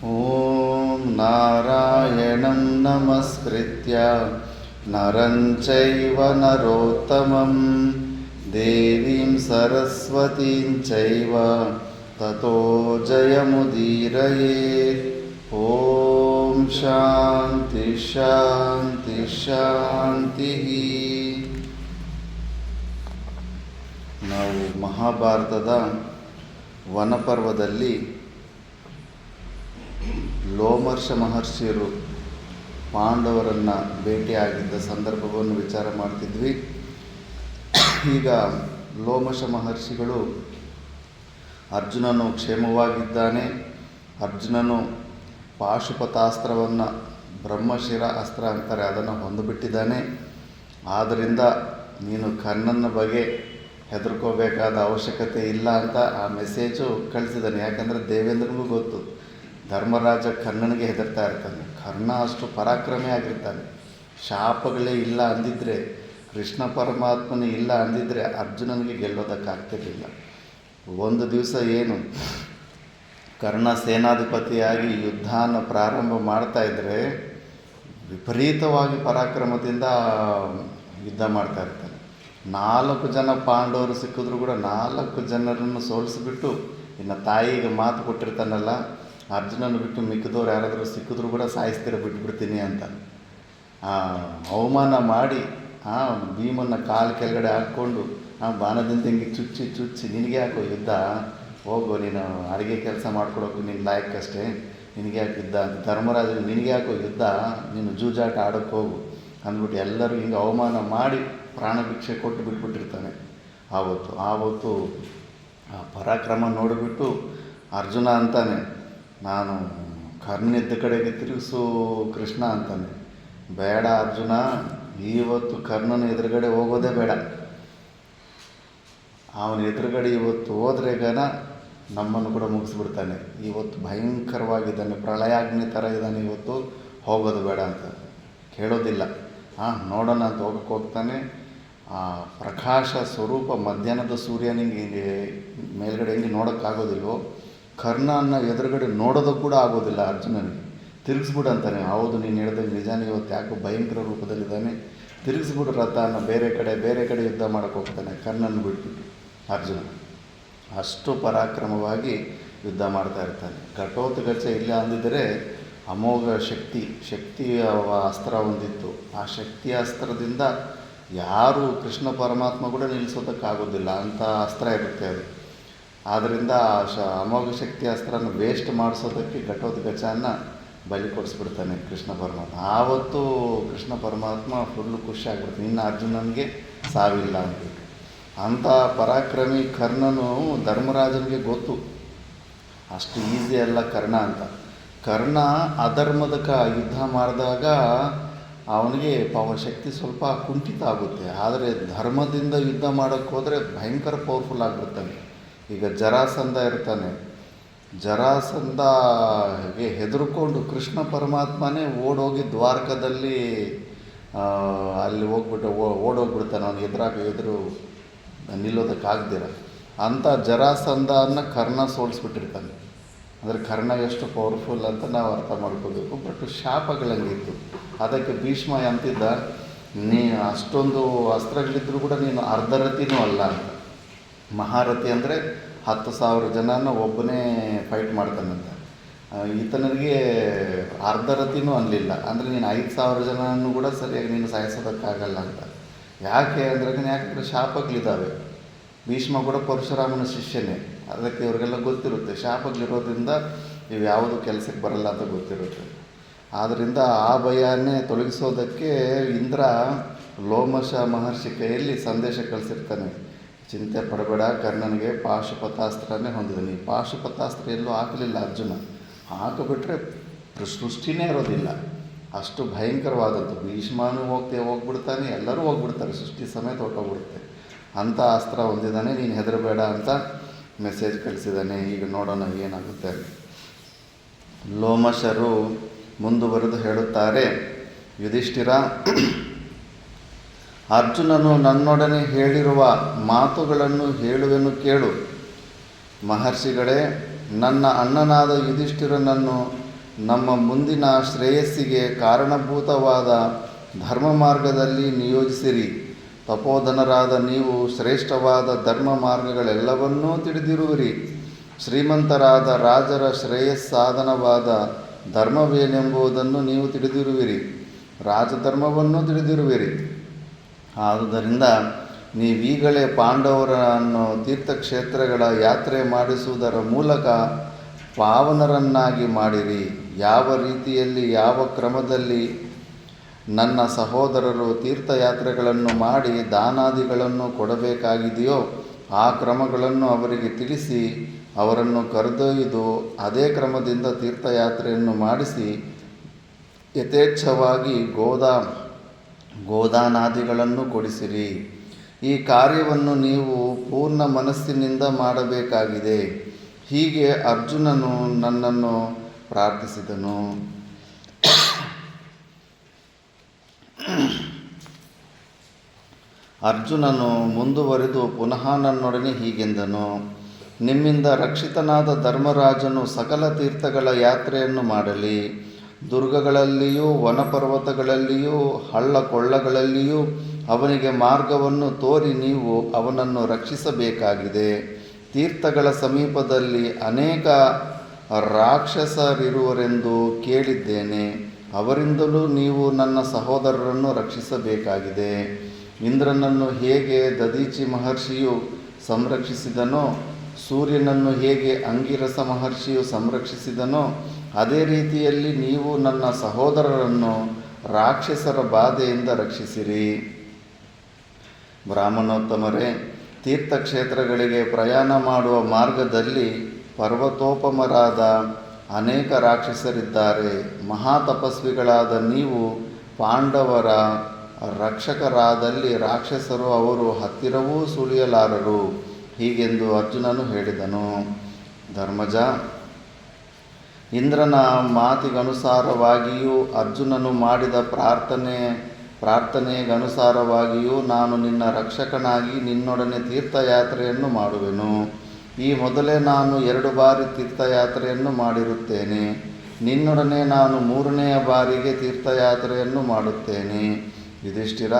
ಓಂ ನಾರಾಯಣಂ ನಮಸ್ಕೃತ್ಯ ನರಂ ಚೈವ ನರೋತ್ತಮಂ ದೇವೀಂ ಸರಸ್ವತೀಂ ಚೈವ ತತೋ ಜಯಮುದೀರಯೇತ್. ಓಂ ಶಾಂತಿ ಶಾಂತಿ ಶಾಂತಿ. ನಾವು ಮಹಾಭಾರತದ ವನಪರ್ವದಲ್ಲಿ ಲೋಮರ್ಷ ಮಹರ್ಷಿಯರು ಪಾಂಡವರನ್ನು ಭೇಟಿಯಾಗಿದ್ದ ಸಂದರ್ಭವನ್ನು ವಿಚಾರ ಮಾಡ್ತಿದ್ವಿ. ಈಗ ಲೋಮಶ ಮಹರ್ಷಿಗಳು ಅರ್ಜುನನು ಕ್ಷೇಮವಾಗಿದ್ದಾನೆ, ಅರ್ಜುನನು ಪಾಶುಪತಾಸ್ತ್ರವನ್ನು ಬ್ರಹ್ಮಶಿರ ಅಸ್ತ್ರ ಅಂತಾರೆ ಅದನ್ನು ಹೊಂದಿಬಿಟ್ಟಿದ್ದಾನೆ, ಆದ್ದರಿಂದ ನೀನು ಕರ್ಣನ ಬಗ್ಗೆ ಹೆದರ್ಕೋಬೇಕಾದ ಅವಶ್ಯಕತೆ ಇಲ್ಲ ಅಂತ ಆ ಮೆಸೇಜು ಕಳಿಸಿದ್ದಾನೆ. ಯಾಕಂದರೆ ದೇವೇಂದ್ರನಿಗೂ ಗೊತ್ತು ಧರ್ಮರಾಜ ಕರ್ಣನಿಗೆ ಹೆದರ್ತಾ ಇರ್ತಾನೆ. ಕರ್ಣ ಅಷ್ಟು ಪರಾಕ್ರಮಿ ಆಗಿರ್ತಾನೆ. ಶಾಪಗಳೇ ಇಲ್ಲ ಅಂದಿದ್ದರೆ, ಕೃಷ್ಣ ಪರಮಾತ್ಮನೇ ಇಲ್ಲ ಅಂದಿದ್ದರೆ ಅರ್ಜುನನಿಗೆ ಗೆಲ್ಲೋದಕ್ಕಾಗ್ತಿರಲಿಲ್ಲ. ಒಂದು ದಿವಸ ಏನು ಕರ್ಣ ಸೇನಾಧಿಪತಿಯಾಗಿ ಯುದ್ಧನ ಪ್ರಾರಂಭ ಮಾಡ್ತಾಯಿದ್ರೆ ವಿಪರೀತವಾಗಿ ಪರಾಕ್ರಮದಿಂದ ಯುದ್ಧ ಮಾಡ್ತಾ ಇರ್ತಾನೆ. 4 ಜನ ಪಾಂಡವರು ಸಿಕ್ಕಿದ್ರು ಕೂಡ 4 ಜನರನ್ನು ಸೋಲಿಸಿಬಿಟ್ಟು ಇನ್ನು ತಾಯಿಗೆ ಮಾತು ಕೊಟ್ಟಿರ್ತಾನಲ್ಲ, ಅರ್ಜುನನ ಬಿಟ್ಟು ಮಿಕ್ಕಿದವ್ರು ಯಾರಾದರೂ ಸಿಕ್ಕಿದ್ರು ಕೂಡ ಸಾಯಿಸ್ತೀರ ಬಿಟ್ಬಿಡ್ತೀನಿ ಅಂತ ಅವಮಾನ ಮಾಡಿ ಭೀಮನ್ನ ಕಾಲು ಕೆಳಗಡೆ ಹಾಕ್ಕೊಂಡು ಬಾಣದಿಂದ ಹಿಂಗೆ ಚುಚ್ಚಿ ನಿನಗೆ ಯಾಕೋ ಯುದ್ಧ, ಹೋಗು ನೀನು ಅಡುಗೆ ಕೆಲಸ ಮಾಡ್ಕೊಡೋಕು ನಿನ್ನ ಲಾಯಕ್ಕಷ್ಟೇ, ನಿನಗೆ ಯಾಕೆ ಯುದ್ಧ ಅಂತ. ಧರ್ಮರಾಜ ನಿನಗೆ ಯಾಕೋ ಯುದ್ಧ, ನೀನು ಜೂಜಾಟ ಆಡೋಕ್ಕೆ ಹೋಗು ಅಂದ್ಬಿಟ್ಟು ಎಲ್ಲರೂ ಹಿಂಗೆ ಅವಮಾನ ಮಾಡಿ ಪ್ರಾಣ ಭಿಕ್ಷೆ ಕೊಟ್ಟು ಬಿಟ್ಬಿಟ್ಟಿರ್ತಾನೆ. ಆವತ್ತು ಆ ಪರಾಕ್ರಮ ನೋಡಿಬಿಟ್ಟು ಅರ್ಜುನ ಅಂತಾನೆ, ನಾನು ಕರ್ಣನಿದ್ದ ಕಡೆಗೆ ತಿರುಗಿಸು ಕೃಷ್ಣ ಅಂತಾನೆ. ಬೇಡ ಅರ್ಜುನ, ಇವತ್ತು ಕರ್ಣನ ಎದುರುಗಡೆ ಹೋಗೋದೇ ಬೇಡ. ಅವನ ಎದುರುಗಡೆ ಇವತ್ತು ಹೋದ್ರೆಗನ ನಮ್ಮನ್ನು ಕೂಡ ಮುಗಿಸ್ಬಿಡ್ತಾನೆ. ಇವತ್ತು ಭಯಂಕರವಾಗಿದ್ದಾನೆ, ಪ್ರಳಯಾಗ್ನಿ ಥರ ಇದ್ದಾನೆ, ಇವತ್ತು ಹೋಗೋದು ಬೇಡ ಅಂತ ಕೇಳೋದಿಲ್ಲ. ನೋಡೋಣ ಅಂತ ಹೋಗ್ತಾನೆ. ಆ ಪ್ರಕಾಶ ಸ್ವರೂಪ ಮಧ್ಯಾಹ್ನದ ಸೂರ್ಯನಿಗೆ ಮೇಲ್ಗಡೆ ಹೆಂಗೆ ನೋಡೋಕ್ಕಾಗೋದಿಲ್ವೋ, ಕರ್ಣನ ಎದುರುಗಡೆ ನೋಡೋದಕ್ಕೆ ಕೂಡ ಆಗೋದಿಲ್ಲ ಅರ್ಜುನನಿಗೆ. ತಿರುಗಿಸ್ಬಿಡು ಅಂತಾನೆ. ಹೌದು ನೀನು ಹೇಳಿದಾಗ ನಿಜಾನೇ, ಇವತ್ತು ಯಾಕೋ ಭಯಂಕರ ರೂಪದಲ್ಲಿದ್ದಾನೆ, ತಿರುಗಿಸ್ಬಿಡು ರಥನ, ಬೇರೆ ಕಡೆ ಯುದ್ಧ ಮಾಡೋಕ್ಕೆ ಹೋಗ್ತಾನೆ ಕರ್ಣನ ಬಿಟ್ಬಿಟ್ಟು ಅರ್ಜುನ. ಅಷ್ಟು ಪರಾಕ್ರಮವಾಗಿ ಯುದ್ಧ ಮಾಡ್ತಾ ಇರ್ತಾನೆ. ಘಟೋತ್ಕಚ ಇಲ್ಲ ಅಂದಿದ್ದರೆ ಅಮೋಘ ಶಕ್ತಿಯ ಅಸ್ತ್ರ ಹೊಂದಿತ್ತು. ಆ ಶಕ್ತಿಯ ಅಸ್ತ್ರದಿಂದ ಯಾರು ಕೃಷ್ಣ ಪರಮಾತ್ಮ ಕೂಡ ನಿಲ್ಲಿಸೋದಕ್ಕಾಗೋದಿಲ್ಲ ಅಂಥ ಅಸ್ತ್ರ ಇರುತ್ತೆ ಅದು. ಆದ್ದರಿಂದ ಅಮೋಘ ಶಕ್ತಿ ಅಸ್ತ್ರನ ವೇಸ್ಟ್ ಮಾಡಿಸೋದಕ್ಕೆ ಘಟೋತ್ಕಚನ ಬಲಿ ಕೊಡಿಸ್ಬಿಡ್ತಾನೆ ಕೃಷ್ಣ ಪರಮಾತ್ಮ. ಆವತ್ತು ಕೃಷ್ಣ ಪರಮಾತ್ಮ ಫುಲ್ಲು ಖುಷಿ ಆಗ್ಬಿಡ್ತಾನೆ, ಇನ್ನು ಅರ್ಜುನನಿಗೆ ಸಾವಿಲ್ಲ ಅಂದ್ಬಿಟ್ಟು. ಅಂಥ ಪರಾಕ್ರಮಿ ಕರ್ಣನು ಧರ್ಮರಾಜನಿಗೆ ಗೊತ್ತು ಅಷ್ಟು ಈಸಿ ಅಲ್ಲ ಕರ್ಣ ಅಂತ. ಕರ್ಣ ಅಧರ್ಮದ ಯುದ್ಧ ಮಾಡಿದಾಗ ಅವನಿಗೆ ಶಕ್ತಿ ಸ್ವಲ್ಪ ಕುಂಠಿತ ಆಗುತ್ತೆ. ಆದರೆ ಧರ್ಮದಿಂದ ಯುದ್ಧ ಮಾಡೋಕ್ಕೆ ಹೋದರೆ ಭಯಂಕರ ಪವರ್ಫುಲ್ ಆಗಿಬಿಡ್ತಾನೆ. ಈಗ ಜರಾಸಂಧ ಇರ್ತಾನೆ, ಜರಾಸಂಧಗೆ ಹೆದರ್ಕೊಂಡು ಕೃಷ್ಣ ಪರಮಾತ್ಮನೇ ಓಡೋಗಿ ದ್ವಾರಕದಲ್ಲಿ ಅಲ್ಲಿ ಹೋಗ್ಬಿಟ್ಟು ಓಡೋಗ್ಬಿಡ್ತಾನೆ. ಅವನು ಎದುರು ನಿಲ್ಲೋದಕ್ಕಾಗ್ದಿರ ಅಂಥ ಜರಾಸಂಧನ ಕರ್ಣ ಸೋಲಿಸ್ಬಿಟ್ಟಿರ್ತಾನೆ. ಅಂದರೆ ಕರ್ಣ ಎಷ್ಟು ಪವರ್ಫುಲ್ ಅಂತ ನಾವು ಅರ್ಥ ಮಾಡ್ಕೋಬೇಕು. ಬಟ್ ಶಾಪಗಳಂಗಿತ್ತು. ಅದಕ್ಕೆ ಭೀಷ್ಮ ಅಂತಿದ್ದ, ನೀನು ಅಷ್ಟೊಂದು ಅಸ್ತ್ರಗಳಿದ್ದರೂ ಕೂಡ ನೀನು ಅರ್ಧರಥಿನೂ ಅಲ್ಲ ಅಂತ. ಮಹಾರಥಿ ಅಂದರೆ 10,000 ಜನನ ಒಬ್ಬನೇ ಫೈಟ್ ಮಾಡ್ತಾನಂತ. ಈತನಿಗೆ ಅರ್ಧರಥಿನೂ ಅನ್ನಲಿಲ್ಲ. ಅಂದರೆ ನೀನು 5,000 ಜನನೂ ಕೂಡ ಸರಿಯಾಗಿ ನೀನು ಸಾಯಿಸೋದಕ್ಕಾಗಲ್ಲ ಅಂತ. ಯಾಕಂದರೆ ಶಾಪಗಳಿದ್ದಾವೆ. ಭೀಷ್ಮ ಕೂಡ ಪರಶುರಾಮನ ಶಿಷ್ಯನೇ. ಅದಕ್ಕೆ ಇವ್ರಿಗೆಲ್ಲ ಗೊತ್ತಿರುತ್ತೆ ಶಾಪಗಳಿರೋದ್ರಿಂದ ಇವು ಯಾವುದು ಕೆಲಸಕ್ಕೆ ಬರಲ್ಲ ಅಂತ ಗೊತ್ತಿರುತ್ತೆ. ಆದ್ದರಿಂದ ಆ ಭಯನೇ ತೊಲಗಿಸೋದಕ್ಕೆ ಇಂದ್ರ ಲೋಮಶ ಮಹರ್ಷಿ ಕೈಯಲ್ಲಿ ಸಂದೇಶ ಕಳಿಸಿರ್ತಾನೆ. ಚಿಂತೆ ಪಡಬೇಡ, ಕರ್ಣನಿಗೆ ಪಾಶುಪತಾಸ್ತ್ರನೇ ಹೊಂದಿದ್ದಾನೆ. ಈ ಪಾಶುಪತಾಸ್ತ್ರ ಎಲ್ಲೂ ಹಾಕಲಿಲ್ಲ ಅರ್ಜುನ. ಹಾಕಿಬಿಟ್ರೆ ಸೃಷ್ಟಿನೇ ಇರೋದಿಲ್ಲ, ಅಷ್ಟು ಭಯಂಕರವಾದದ್ದು. ಭೀಷ್ಮನೂ ಹೋಗ್ಬಿಡ್ತಾನೆ, ಎಲ್ಲರೂ ಹೋಗ್ಬಿಡ್ತಾರೆ, ಸೃಷ್ಟಿ ಸಮೇತ ಹೊಟ್ಟೋಗ್ಬಿಡುತ್ತೆ. ಅಂಥ ಅಸ್ತ್ರ ಹೊಂದಿದ್ದಾನೆ, ನೀನು ಹೆದರಬೇಡ ಅಂತ ಮೆಸೇಜ್ ಕಳಿಸಿದ್ದಾನೆ. ಈಗ ನೋಡೋಣ ಏನಾಗುತ್ತೆ. ಲೋಮಶರು ಮುಂದುವರೆದು ಹೇಳುತ್ತಾರೆ, ಯುಧಿಷ್ಠಿರ, ಅರ್ಜುನನು ನನ್ನೊಡನೆ ಹೇಳಿರುವ ಮಾತುಗಳನ್ನು ಹೇಳುವೆನು ಕೇಳು. ಮಹರ್ಷಿಗಳೇ, ನನ್ನ ಅಣ್ಣನಾದ ಯುಧಿಷ್ಠಿರನನ್ನು ನಮ್ಮ ಮುಂದಿನ ಶ್ರೇಯಸ್ಸಿಗೆ ಕಾರಣಭೂತವಾದ ಧರ್ಮ ಮಾರ್ಗದಲ್ಲಿ ನಿಯೋಜಿಸಿರಿ. ತಪೋಧನರಾದ ನೀವು ಶ್ರೇಷ್ಠವಾದ ಧರ್ಮ ಮಾರ್ಗಗಳೆಲ್ಲವನ್ನೂ ತಿಳಿದಿರುವಿರಿ. ಶ್ರೀಮಂತರಾದ ರಾಜರ ಶ್ರೇಯಸ್ಸಾಧನವಾದ ಧರ್ಮವೇನೆಂಬುದನ್ನು ನೀವು ತಿಳಿದಿರುವಿರಿ. ರಾಜಧರ್ಮವನ್ನು ತಿಳಿದಿರುವಿರಿ. ಆದುದರಿಂದ ನೀವೀಗಲೇ ಪಾಂಡವರನ್ನು ತೀರ್ಥಕ್ಷೇತ್ರಗಳ ಯಾತ್ರೆ ಮಾಡಿಸುವುದರ ಮೂಲಕ ಪಾವನರನ್ನಾಗಿ ಮಾಡಿರಿ. ಯಾವ ರೀತಿಯಲ್ಲಿ ಯಾವ ಕ್ರಮದಲ್ಲಿ ನನ್ನ ಸಹೋದರರು ತೀರ್ಥಯಾತ್ರೆಗಳನ್ನು ಮಾಡಿ ದಾನಾದಿಗಳನ್ನು ಕೊಡಬೇಕಾಗಿದೆಯೋ ಆ ಕ್ರಮಗಳನ್ನು ಅವರಿಗೆ ತಿಳಿಸಿ ಅವರನ್ನು ಕರೆದೊಯ್ದು ಅದೇ ಕ್ರಮದಿಂದ ತೀರ್ಥಯಾತ್ರೆಯನ್ನು ಮಾಡಿಸಿ ಯಥೇಚ್ಛವಾಗಿ ಗೋದಾನಾದಿಗಳನ್ನು ಕೊಡಿಸಿರಿ. ಈ ಕಾರ್ಯವನ್ನು ನೀವು ಪೂರ್ಣ ಮನಸ್ಸಿನಿಂದ ಮಾಡಬೇಕಾಗಿದೆ. ಹೀಗೆ ಅರ್ಜುನನು ನನ್ನನ್ನು ಪ್ರಾರ್ಥಿಸಿದನು. ಅರ್ಜುನನು ಮುಂದುವರೆದು ಪುನಃ ನನ್ನೊಡನೆ ಹೀಗೆಂದನು. ನಿಮ್ಮಿಂದ ರಕ್ಷಿತನಾದ ಧರ್ಮರಾಜನು ಸಕಲ ತೀರ್ಥಗಳ ಯಾತ್ರೆಯನ್ನು ಮಾಡಲಿ. ದುರ್ಗಗಳಲ್ಲಿಯೂ ವನಪರ್ವತಗಳಲ್ಲಿಯೂ ಹಳ್ಳಕೊಳ್ಳಗಳಲ್ಲಿಯೂ ಅವನಿಗೆ ಮಾರ್ಗವನ್ನು ತೋರಿ ನೀವು ಅವನನ್ನು ರಕ್ಷಿಸಬೇಕಾಗಿದೆ. ತೀರ್ಥಗಳ ಸಮೀಪದಲ್ಲಿ ಅನೇಕ ರಾಕ್ಷಸರಿರುವರೆಂದು ಕೇಳಿದ್ದೇನೆ. ಅವರಿಂದಲೂ ನೀವು ನನ್ನ ಸಹೋದರರನ್ನು ರಕ್ಷಿಸಬೇಕಾಗಿದೆ. ಇಂದ್ರನನ್ನು ಹೇಗೆ ದದೀಚಿ ಮಹರ್ಷಿಯು ಸಂರಕ್ಷಿಸಿದನೋ, ಸೂರ್ಯನನ್ನು ಹೇಗೆ ಅಂಗಿರಸ ಮಹರ್ಷಿಯು ಸಂರಕ್ಷಿಸಿದನೋ, ಅದೇ ರೀತಿಯಲ್ಲಿ ನೀವು ನನ್ನ ಸಹೋದರರನ್ನು ರಾಕ್ಷಸರ ಬಾಧೆಯಿಂದ ರಕ್ಷಿಸಿರಿ. ಬ್ರಾಹ್ಮಣೋತ್ತಮರೇ, ತೀರ್ಥಕ್ಷೇತ್ರಗಳಿಗೆ ಪ್ರಯಾಣ ಮಾಡುವ ಮಾರ್ಗದಲ್ಲಿ ಪರ್ವತೋಪಮರಾದ ಅನೇಕ ರಾಕ್ಷಸರಿದ್ದಾರೆ. ಮಹಾತಪಸ್ವಿಗಳಾದ ನೀವು ಪಾಂಡವರ ರಕ್ಷಕರಾದಲ್ಲಿ ರಾಕ್ಷಸರು ಅವರು ಹತ್ತಿರವೂ ಸುಳಿಯಲಾರರು. ಹೀಗೆಂದು ಅರ್ಜುನನು ಹೇಳಿದನು. ಧರ್ಮಜ, ಇಂದ್ರನ ಮಾತಿಗನುಸಾರವಾಗಿಯೂ ಅರ್ಜುನನು ಮಾಡಿದ ಪ್ರಾರ್ಥನೆಗನುಸಾರವಾಗಿಯೂ ನಾನು ನಿನ್ನ ರಕ್ಷಕನಾಗಿ ನಿನ್ನೊಡನೆ ತೀರ್ಥಯಾತ್ರೆಯನ್ನು ಮಾಡುವೆನು. ಈ ಮೊದಲೇ ನಾನು 2 ಬಾರಿ ತೀರ್ಥಯಾತ್ರೆಯನ್ನು ಮಾಡಿರುತ್ತೇನೆ. ನಿನ್ನೊಡನೆ ನಾನು 3ನೆಯ ಬಾರಿಗೆ ತೀರ್ಥಯಾತ್ರೆಯನ್ನು ಮಾಡುತ್ತೇನೆ. ಯುಧಿಷ್ಠಿರ,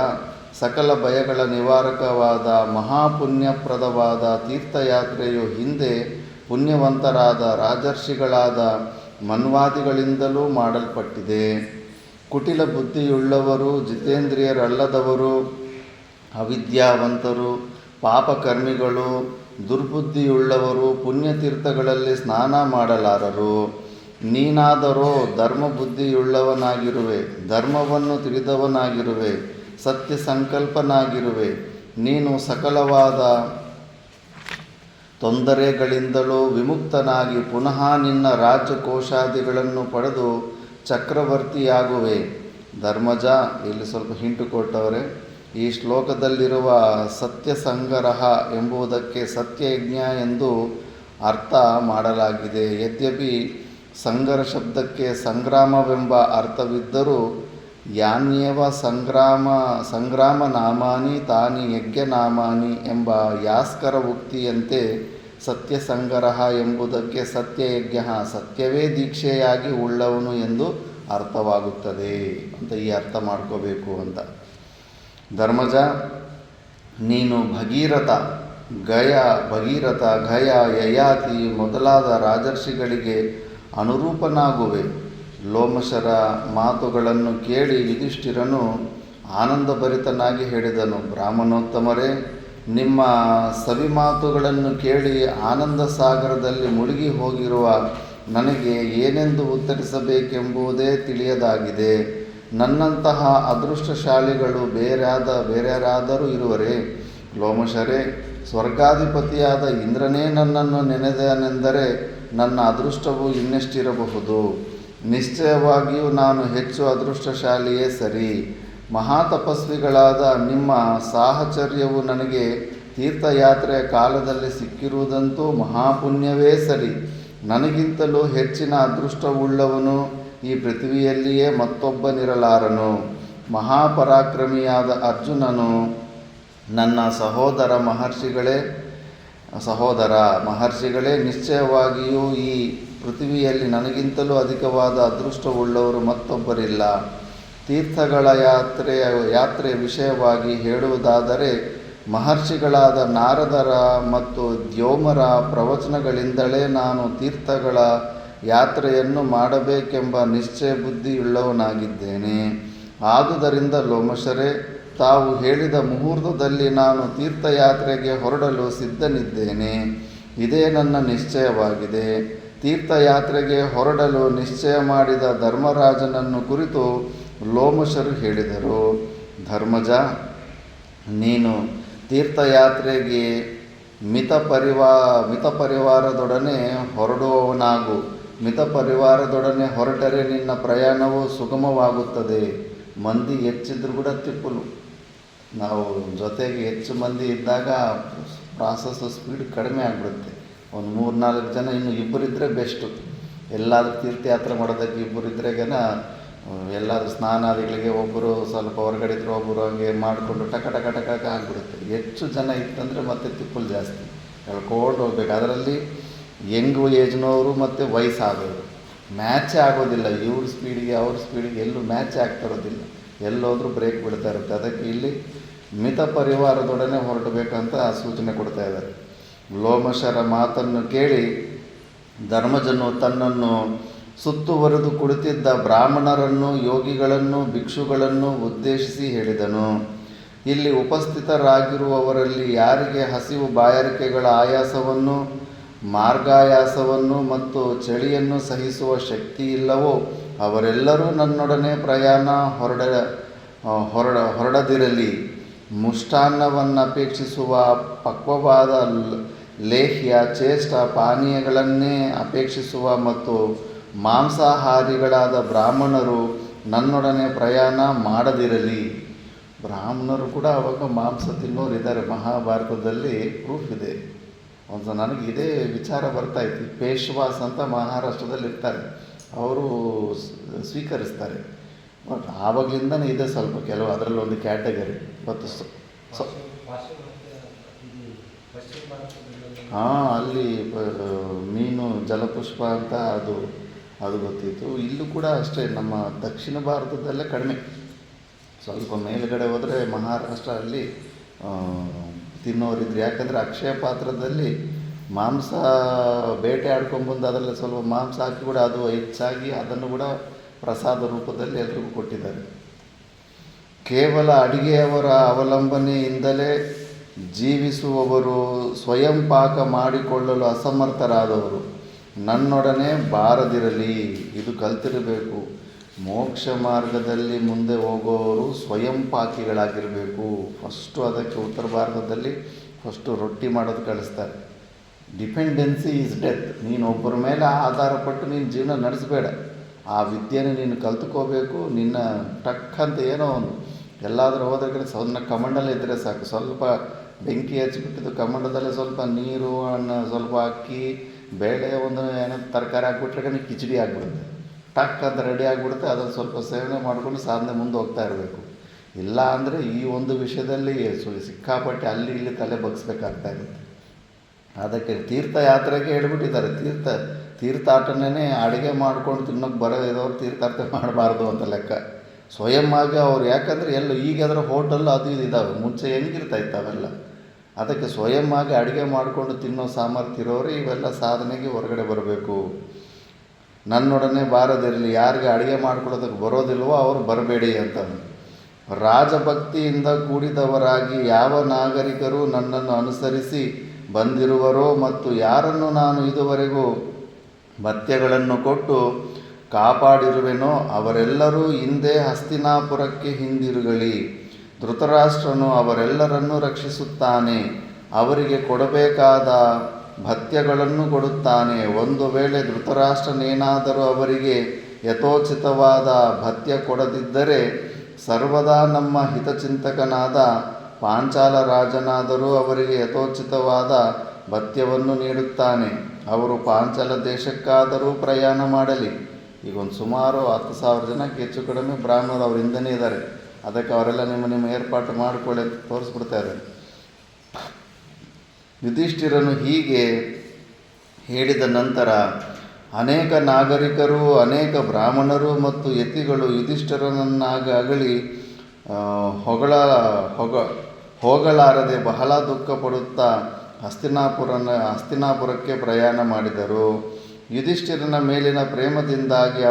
ಸಕಲ ಭಯಗಳ ನಿವಾರಕವಾದ ಮಹಾಪುಣ್ಯಪ್ರದವಾದ ತೀರ್ಥಯಾತ್ರೆಯು ಹಿಂದೆ ಪುಣ್ಯವಂತರಾದ ರಾಜರ್ಷಿಗಳಾದ ಮನ್ವಾದಿಗಳಿಂದಲೂ ಮಾಡಲ್ಪಟ್ಟಿದೆ. ಕುಟಿಲ ಬುದ್ಧಿಯುಳ್ಳವರು, ಜಿತೇಂದ್ರಿಯರಲ್ಲದವರು, ಅವಿದ್ಯಾವಂತರು, ಪಾಪಕರ್ಮಿಗಳು, ದುರ್ಬುದ್ಧಿಯುಳ್ಳವರು ಪುಣ್ಯತೀರ್ಥಗಳಲ್ಲಿ ಸ್ನಾನ ಮಾಡಲಾರರು. ನೀನಾದರೋ ಧರ್ಮಬುದ್ಧಿಯುಳ್ಳವನಾಗಿರುವೆ, ಧರ್ಮವನ್ನು ತಿಳಿದವನಾಗಿರುವೆ, ಸತ್ಯ ಸಂಕಲ್ಪನಾಗಿರುವೆ. ನೀನು ಸಕಲವಾದ ತೊಂದರೆಗಳಿಂದಲೂ ವಿಮುಕ್ತನಾಗಿ ಪುನಃ ನಿನ್ನ ರಾಜ್ಯಕೋಶಾದಿಗಳನ್ನು ಪಡೆದು ಚಕ್ರವರ್ತಿಯಾಗುವೆ. ಧರ್ಮಜ, ಇಲ್ಲಿ ಸ್ವಲ್ಪ ಹಿಂಟು ಕೊಟ್ಟವರೆ. ಈ ಶ್ಲೋಕದಲ್ಲಿರುವ ಸತ್ಯ ಸಂಗ್ರಹ ಎಂಬುದಕ್ಕೆ ಸತ್ಯಯಜ್ಞ ಎಂದು ಅರ್ಥ ಮಾಡಲಾಗಿದೆ. ಯದ್ಯಪಿ ಸಂಗರ ಶಬ್ದಕ್ಕೆ ಸಂಗ್ರಾಮವೆಂಬ ಅರ್ಥವಿದ್ದರೂ ಯಾನ್ಯೇವ ಸಂಗ್ರಾಮ ನಾಮಾನಿ ತಾನಿ ಯಜ್ಞನಾಮಾನಿ ಎಂಬ ಯಾಸ್ಕರ ಉಕ್ತಿಯಂತೆ ಸತ್ಯ ಸಂಗ್ರಹ ಎಂಬುದಕ್ಕೆ ಸತ್ಯಯಜ್ಞ, ಸತ್ಯವೇ ದೀಕ್ಷೆಯಾಗಿ ಉಳ್ಳವನು ಎಂದು ಅರ್ಥವಾಗುತ್ತದೆ ಅಂತ ಈ ಅರ್ಥ ಮಾಡ್ಕೋಬೇಕು ಅಂತ. ಧರ್ಮಜ, ನೀನು ಭಗೀರಥ, ಗಯ, ಯಯಾತಿ ಮೊದಲಾದ ರಾಜರ್ಷಿಗಳಿಗೆ ಅನುರೂಪನಾಗುವೆ. ಲೋಮಶರ ಮಾತುಗಳನ್ನು ಕೇಳಿ ಯುಧಿಷ್ಠಿರನು ಆನಂದಭರಿತನಾಗಿ ಹೇಳಿದನು. ಬ್ರಾಹ್ಮಣೋತ್ತಮರೇ, ನಿಮ್ಮ ಸವಿ ಮಾತುಗಳನ್ನು ಕೇಳಿ ಆನಂದ ಸಾಗರದಲ್ಲಿ ಮುಳುಗಿ ಹೋಗಿರುವ ನನಗೆ ಏನೆಂದು ಉತ್ತರಿಸಬೇಕೆಂಬುದೇ ತಿಳಿಯದಾಗಿದೆ. ನನ್ನಂತಹ ಅದೃಷ್ಟಶಾಲಿಗಳು ಬೇರ್ಯಾರಾದರೂ ಇರುವರೇ? ಲೋಮಶರೇ, ಸ್ವರ್ಗಾಧಿಪತಿಯಾದ ಇಂದ್ರನೇ ನನ್ನನ್ನು ನೆನೆದನೆಂದರೆ ನನ್ನ ಅದೃಷ್ಟವು ಇನ್ನೆಷ್ಟಿರಬಹುದು? ನಿಶ್ಚಯವಾಗಿಯೂ ನಾನು ಹೆಚ್ಚು ಅದೃಷ್ಟಶಾಲಿಯೇ ಸರಿ. ಮಹಾತಪಸ್ವಿಗಳಾದ ನಿಮ್ಮ ಸಾಹಚರ್ಯವು ನನಗೆ ತೀರ್ಥಯಾತ್ರೆಯ ಕಾಲದಲ್ಲಿ ಸಿಕ್ಕಿರುವುದಂತೂ ಮಹಾಪುಣ್ಯವೇ ಸರಿ. ನನಗಿಂತಲೂ ಹೆಚ್ಚಿನ ಅದೃಷ್ಟವುಳ್ಳವನು ಈ ಪೃಥ್ವಿಯಲ್ಲಿಯೇ ಮತ್ತೊಬ್ಬನಿರಲಾರನು. ಮಹಾಪರಾಕ್ರಮಿಯಾದ ಅರ್ಜುನನು ನನ್ನ ಸಹೋದರ ಮಹರ್ಷಿಗಳೇ, ಸಹೋದರ ಮಹರ್ಷಿಗಳೇ, ನಿಶ್ಚಯವಾಗಿಯೂ ಈ ಪೃಥ್ವಿಯಲ್ಲಿ ನನಗಿಂತಲೂ ಅಧಿಕವಾದ ಅದೃಷ್ಟವುಳ್ಳವರು ಮತ್ತೊಬ್ಬರಿಲ್ಲ. ತೀರ್ಥಗಳ ಯಾತ್ರೆಯ ವಿಷಯವಾಗಿ ಹೇಳುವುದಾದರೆ, ಮಹರ್ಷಿಗಳಾದ ನಾರದರ ಮತ್ತು ದ್ಯೋಮರ ಪ್ರವಚನಗಳಿಂದಲೇ ನಾನು ತೀರ್ಥಗಳ ಯಾತ್ರೆಯನ್ನು ಮಾಡಬೇಕೆಂಬ ನಿಶ್ಚಯ ಬುದ್ಧಿಯುಳ್ಳವನಾಗಿದ್ದೇನೆ. ಆದುದರಿಂದ ಲೋಮಶರೇ, ತಾವು ಹೇಳಿದ ಮುಹೂರ್ತದಲ್ಲಿ ನಾನು ತೀರ್ಥಯಾತ್ರೆಗೆ ಹೊರಡಲು ಸಿದ್ಧನಿದ್ದೇನೆ. ಇದೇ ನನ್ನ ನಿಶ್ಚಯವಾಗಿದೆ. ತೀರ್ಥಯಾತ್ರೆಗೆ ಹೊರಡಲು ನಿಶ್ಚಯ ಮಾಡಿದ ಧರ್ಮರಾಜನನ್ನು ಕುರಿತು ಲೋಮಶರು ಹೇಳಿದರು. ಧರ್ಮಜ, ನೀನು ತೀರ್ಥಯಾತ್ರೆಗೆ ಮಿತ ಪರಿವಾರದೊಡನೆ ಹೊರಡುವವನಾಗು. ಮಿತ ಪರಿವಾರದೊಡನೆ ಹೊರಟರೆ ನಿನ್ನ ಪ್ರಯಾಣವು ಸುಗಮವಾಗುತ್ತದೆ. ಮಂದಿ ಹೆಚ್ಚಿದ್ರು ಕೂಡ ತಿಪ್ಪಲು. ನಾವು ಜೊತೆಗೆ ಹೆಚ್ಚು ಮಂದಿ ಇದ್ದಾಗ ಪ್ರಾಸೆಸ್ ಸ್ಪೀಡ್ ಕಡಿಮೆ ಆಗಿಬಿಡುತ್ತೆ. ಒಂದು 3-4 ಜನ, ಇನ್ನು ಇಬ್ಬರಿದ್ದರೆ ಬೆಸ್ಟು. ಎಲ್ಲಾದರೂ ತೀರ್ಥಯಾತ್ರೆ ಮಾಡೋದಕ್ಕೆ ಇಬ್ಬರಿದ್ರೆಗನ ಎಲ್ಲಾದರೂ ಸ್ನಾನಾದಿಗಳಿಗೆ ಒಬ್ಬರು ಸ್ವಲ್ಪ ಹೊರಗಡೆ ಇದ್ದರೆ ಒಬ್ಬರು ಹಂಗೆ ಮಾಡಿಕೊಂಡು ಟಕ ಆಗಿಬಿಡುತ್ತೆ. ಹೆಚ್ಚು ಜನ ಇತ್ತಂದರೆ ಮತ್ತೆ ತಿಪ್ಪಲು ಜಾಸ್ತಿ ಹೇಳ್ಕೊಂಡು ಹೋಗ್ಬೇಕು. ಅದರಲ್ಲಿ ಯಂಗ್ ಏಜ್ನವರು ಮತ್ತು ವಯಸ್ಸಾದವರು ಮ್ಯಾಚೇ ಆಗೋದಿಲ್ಲ. ಇವ್ರ ಸ್ಪೀಡಿಗೆ ಅವ್ರ ಸ್ಪೀಡಿಗೆ ಎಲ್ಲೂ ಮ್ಯಾಚೇ ಆಗ್ತಿರೋದಿಲ್ಲ. ಎಲ್ಲೋದ್ರೂ ಬ್ರೇಕ್ ಬಿಡ್ತಾ ಇರುತ್ತೆ. ಅದಕ್ಕೆ ಇಲ್ಲಿ ಮಿತ ಪರಿವಾರದೊಡನೆ ಹೊರಡಬೇಕಂತ ಸೂಚನೆ ಕೊಡ್ತಾ ಇದ್ದಾರೆ. ಲೋಮಶರ ಮಾತನ್ನು ಕೇಳಿ ಧರ್ಮಜನು ತನ್ನನ್ನು ಸುತ್ತುವರೆದು ಕುಳಿತಿದ್ದ ಬ್ರಾಹ್ಮಣರನ್ನು, ಯೋಗಿಗಳನ್ನು, ಭಿಕ್ಷುಗಳನ್ನು ಉದ್ದೇಶಿಸಿ ಹೇಳಿದನು. ಇಲ್ಲಿ ಉಪಸ್ಥಿತರಾಗಿರುವವರಲ್ಲಿ ಯಾರಿಗೆ ಹಸಿವು ಬಾಯಾರಿಕೆಗಳ ಆಯಾಸವನ್ನು, ಮಾರ್ಗಾಯಾಸವನ್ನು ಮತ್ತು ಚಳಿಯನ್ನು ಸಹಿಸುವ ಶಕ್ತಿ ಇಲ್ಲವೋ ಅವರೆಲ್ಲರೂ ನನ್ನೊಡನೆ ಪ್ರಯಾಣ ಹೊರಡದಿರಲಿ. ಮುಷ್ಟಾನ್ನವನ್ನು ಅಪೇಕ್ಷಿಸುವ, ಪಕ್ವವಾದ ಲೇಹ್ಯ ಚೇಷ್ಟ ಪಾನೀಯಗಳನ್ನೇ ಅಪೇಕ್ಷಿಸುವ ಮತ್ತು ಮಾಂಸಾಹಾರಿಗಳಾದ ಬ್ರಾಹ್ಮಣರು ನನ್ನೊಡನೆ ಪ್ರಯಾಣ ಮಾಡದಿರಲಿ. ಬ್ರಾಹ್ಮಣರು ಕೂಡ ಅವಾಗ ಮಾಂಸ ತಿನ್ನೋರು ಇದ್ದಾರೆ. ಮಹಾಭಾರತದಲ್ಲಿ ಪ್ರೂಫ್ ಇದೆ. ಒಂದು ನನಗೆ ಇದೇ ವಿಚಾರ ಬರ್ತಾಯಿತ್ತು. ಪೇಶ್ವಾಸ್ ಅಂತ ಮಹಾರಾಷ್ಟ್ರದಲ್ಲಿ ಇರ್ತಾರೆ, ಅವರು ಸ್ವೀಕರಿಸ್ತಾರೆ. ಬಟ್ ಆವಾಗಲಿಂದನೇ ಇದೆ ಸ್ವಲ್ಪ ಕೆಲವು, ಅದರಲ್ಲಿ ಒಂದು ಕ್ಯಾಟಗರಿ. ಇವತ್ತು ಅಲ್ಲಿ ಮೀನು ಜಲಪುಷ್ಪ ಅಂತ ಅದು ಗೊತ್ತಿತ್ತು. ಇಲ್ಲೂ ಕೂಡ ಅಷ್ಟೇ, ನಮ್ಮ ದಕ್ಷಿಣ ಭಾರತದಲ್ಲೇ ಕಡಿಮೆ. ಸ್ವಲ್ಪ ಮೇಲುಗಡೆ ಹೋದರೆ ಮಹಾರಾಷ್ಟ್ರ ಅಲ್ಲಿ ತಿನ್ನೋರಿದ್ರು. ಯಾಕಂದರೆ ಅಕ್ಷಯ ಪಾತ್ರದಲ್ಲಿ ಮಾಂಸ ಬೇಟೆ ಆಡ್ಕೊಂಡ್ಬಂದು ಅದರಲ್ಲಿ ಸ್ವಲ್ಪ ಮಾಂಸ ಹಾಕಿ ಕೂಡ ಅದು ಹೆಚ್ಚಾಗಿ ಅದನ್ನು ಕೂಡ ಪ್ರಸಾದ ರೂಪದಲ್ಲಿ ಎಲ್ರಿಗೂ ಕೊಟ್ಟಿದ್ದಾರೆ. ಕೇವಲ ಅಡಿಗೆಯವರ ಅವಲಂಬನೆಯಿಂದಲೇ ಜೀವಿಸುವವರು, ಸ್ವಯಂ ಪಾಕ ಮಾಡಿಕೊಳ್ಳಲು ಅಸಮರ್ಥರಾದವರು ನನ್ನೊಡನೆ ಬಾರದಿರಲಿ. ಇದು ಕಲ್ತಿರಬೇಕು. ಮೋಕ್ಷ ಮಾರ್ಗದಲ್ಲಿ ಮುಂದೆ ಹೋಗೋರು ಸ್ವಯಂ ಪಾಕಿಗಳಾಗಿರಬೇಕು. ಫಸ್ಟು ಅದಕ್ಕೆ ಉತ್ತರ ಭಾರತದಲ್ಲಿ ಫಸ್ಟು ರೊಟ್ಟಿ ಮಾಡೋದು ಕಳಿಸ್ತಾರೆ. Dependency is death. ನೀನು ಒಬ್ಬರ ಮೇಲೆ ಆಧಾರಪಟ್ಟು ನೀನು ಜೀವನ ನಡೆಸಬೇಡ. ಆ ವಿದ್ಯೆನ ನೀನು ಕಲ್ತ್ಕೋಬೇಕು. ನಿನ್ನ ಟಕ್ಕಂತ ಏನೋ ಒಂದು ಎಲ್ಲಾದರೂ ಹೋದ್ರೆ ಸಣ್ಣ ಕಮಂಡಲ ಇದ್ದರೆ ಸಾಕು. ಸ್ವಲ್ಪ ಬೆಂಕಿ ಹಚ್ಚಿಬಿಟ್ಟಿದ್ದು ಕಮಂಡದಲ್ಲೇ ಸ್ವಲ್ಪ ನೀರು, ಅನ್ನ, ಸ್ವಲ್ಪ ಅಕ್ಕಿ, ಬೇಳೆ, ಒಂದು ಏನೋ ತರಕಾರಿ ಹಾಕ್ಬಿಟ್ರೆ ಕಿಚಡಿ ಆಗಿಬಿಡುತ್ತೆ. ಟಕ್ ಅಂತ ರೆಡಿ ಆಗಿಬಿಡುತ್ತೆ. ಅದನ್ನು ಸ್ವಲ್ಪ ಸೇವನೆ ಮಾಡಿಕೊಂಡು ಸಾಧನೆ ಮುಂದೆ ಹೋಗ್ತಾ ಇರಬೇಕು. ಇಲ್ಲ ಅಂದರೆ ಈ ಒಂದು ವಿಷಯದಲ್ಲಿ ಸಿಕ್ಕಾಪಟ್ಟೆ ಅಲ್ಲಿ ಇಲ್ಲಿ ತಲೆ ಬಗ್ಸ್ಬೇಕಾಗ್ತಾ ಇರುತ್ತೆ. ಅದಕ್ಕೆ ತೀರ್ಥಯಾತ್ರೆಗೆ ಹೇಳ್ಬಿಟ್ಟಿದ್ದಾರೆ. ತೀರ್ಥಾಟನೇ ಅಡುಗೆ ಮಾಡ್ಕೊಂಡು ತಿನ್ನೋಕ್ಕೆ ಬರೋ ಇರೋರು ತೀರ್ಥಾಟನೆ ಮಾಡಬಾರ್ದು ಅಂತ ಲೆಕ್ಕ. ಸ್ವಯಂ ಆಗಿ ಅವ್ರು, ಯಾಕಂದರೆ ಎಲ್ಲ ಈಗಾದ್ರೆ ಹೋಟೆಲ್ ಅದು ಇದು ಇದ್ದಾವೆ. ಮುಂಚೆ ಹೆಂಗಿರ್ತಾ ಇತ್ತು ಅವೆಲ್ಲ. ಅದಕ್ಕೆ ಸ್ವಯಂ ಆಗಿ ಅಡುಗೆ ಮಾಡಿಕೊಂಡು ತಿನ್ನೋ ಸಾಮರ್ಥ್ಯ ಇರೋರು ಇವೆಲ್ಲ ಸಾಧನೆಗೆ ಹೊರಗಡೆ ಬರಬೇಕು. ನನ್ನೊಡನೆ ಬಾರದಿರಲಿ. ಯಾರಿಗೆ ಅಡುಗೆ ಮಾಡ್ಕೊಳ್ಳೋದಕ್ಕೆ ಬರೋದಿಲ್ವೋ ಅವರು ಬರಬೇಡಿ ಅಂತ. ರಾಜಭಕ್ತಿಯಿಂದ ಕೂಡಿದವರಾಗಿ ಯಾವ ನಾಗರಿಕರು ನನ್ನನ್ನು ಅನುಸರಿಸಿ ಬಂದಿರುವರೋ ಮತ್ತು ಯಾರನ್ನು ನಾನು ಇದುವರೆಗೂ ಭತ್ಯಗಳನ್ನು ಕೊಟ್ಟು ಕಾಪಾಡಿರುವೆನೋ ಅವರೆಲ್ಲರೂ ಹಿಂದೆ ಹಸ್ತಿನಾಪುರಕ್ಕೆ ಹಿಂದಿರುಗಲಿ. ಧೃತರಾಷ್ಟ್ರನು ಅವರೆಲ್ಲರನ್ನೂ ರಕ್ಷಿಸುತ್ತಾನೆ. ಅವರಿಗೆ ಕೊಡಬೇಕಾದ ಭತ್ಯಗಳನ್ನು ಕೊಡುತ್ತಾನೆ. ಒಂದು ವೇಳೆ ಧೃತರಾಷ್ಟ್ರನೇನಾದರೂ ಅವರಿಗೆ ಯಥೋಚಿತವಾದ ಭತ್ಯ ಕೊಡದಿದ್ದರೆ ಸರ್ವದಾ ನಮ್ಮ ಹಿತಚಿಂತಕನಾದ ಪಾಂಚಾಲ ರಾಜನಾದರೂ ಅವರಿಗೆ ಯಥೋಚಿತವಾದ ಭತ್ಯವನ್ನು ನೀಡುತ್ತಾನೆ. ಅವರು ಪಾಂಚಾಲ ದೇಶಕ್ಕಾದರೂ ಪ್ರಯಾಣ ಮಾಡಲಿ. ಈಗ ಒಂದು ಸುಮಾರು 10,000 ಜನಕ್ಕೆ ಹೆಚ್ಚು ಕಡಿಮೆ ಬ್ರಾಹ್ಮಣರು ಅವ್ರ ಹಿಂದನೇ ಇದ್ದಾರೆ. ಅದಕ್ಕೆ ಅವರೆಲ್ಲ ನಿಮ್ಮ ಏರ್ಪಾಟು ಮಾಡಿಕೊಳ್ಳಿ ತೋರಿಸ್ಬಿಡ್ತಾ ಇದ್ದಾರೆ. ಯುಧಿಷ್ಠಿರನು ಹೀಗೆ ಹೇಳಿದ ನಂತರ ಅನೇಕ ನಾಗರಿಕರು, ಅನೇಕ ಬ್ರಾಹ್ಮಣರು ಮತ್ತು ಯತಿಗಳು ಯುಧಿಷ್ಠಿರನನ್ನಾಗಲಿ ಹೋಗಲಾರದೆ ಬಹಳ ದುಃಖಪಡುತ್ತಾ ಹಸ್ತಿನಾಪುರಕ್ಕೆ ಪ್ರಯಾಣ ಮಾಡಿದರು. ಯುಧಿಷ್ಠಿರನ ಮೇಲಿನ ಪ್ರೇಮದಿಂದಾಗಿ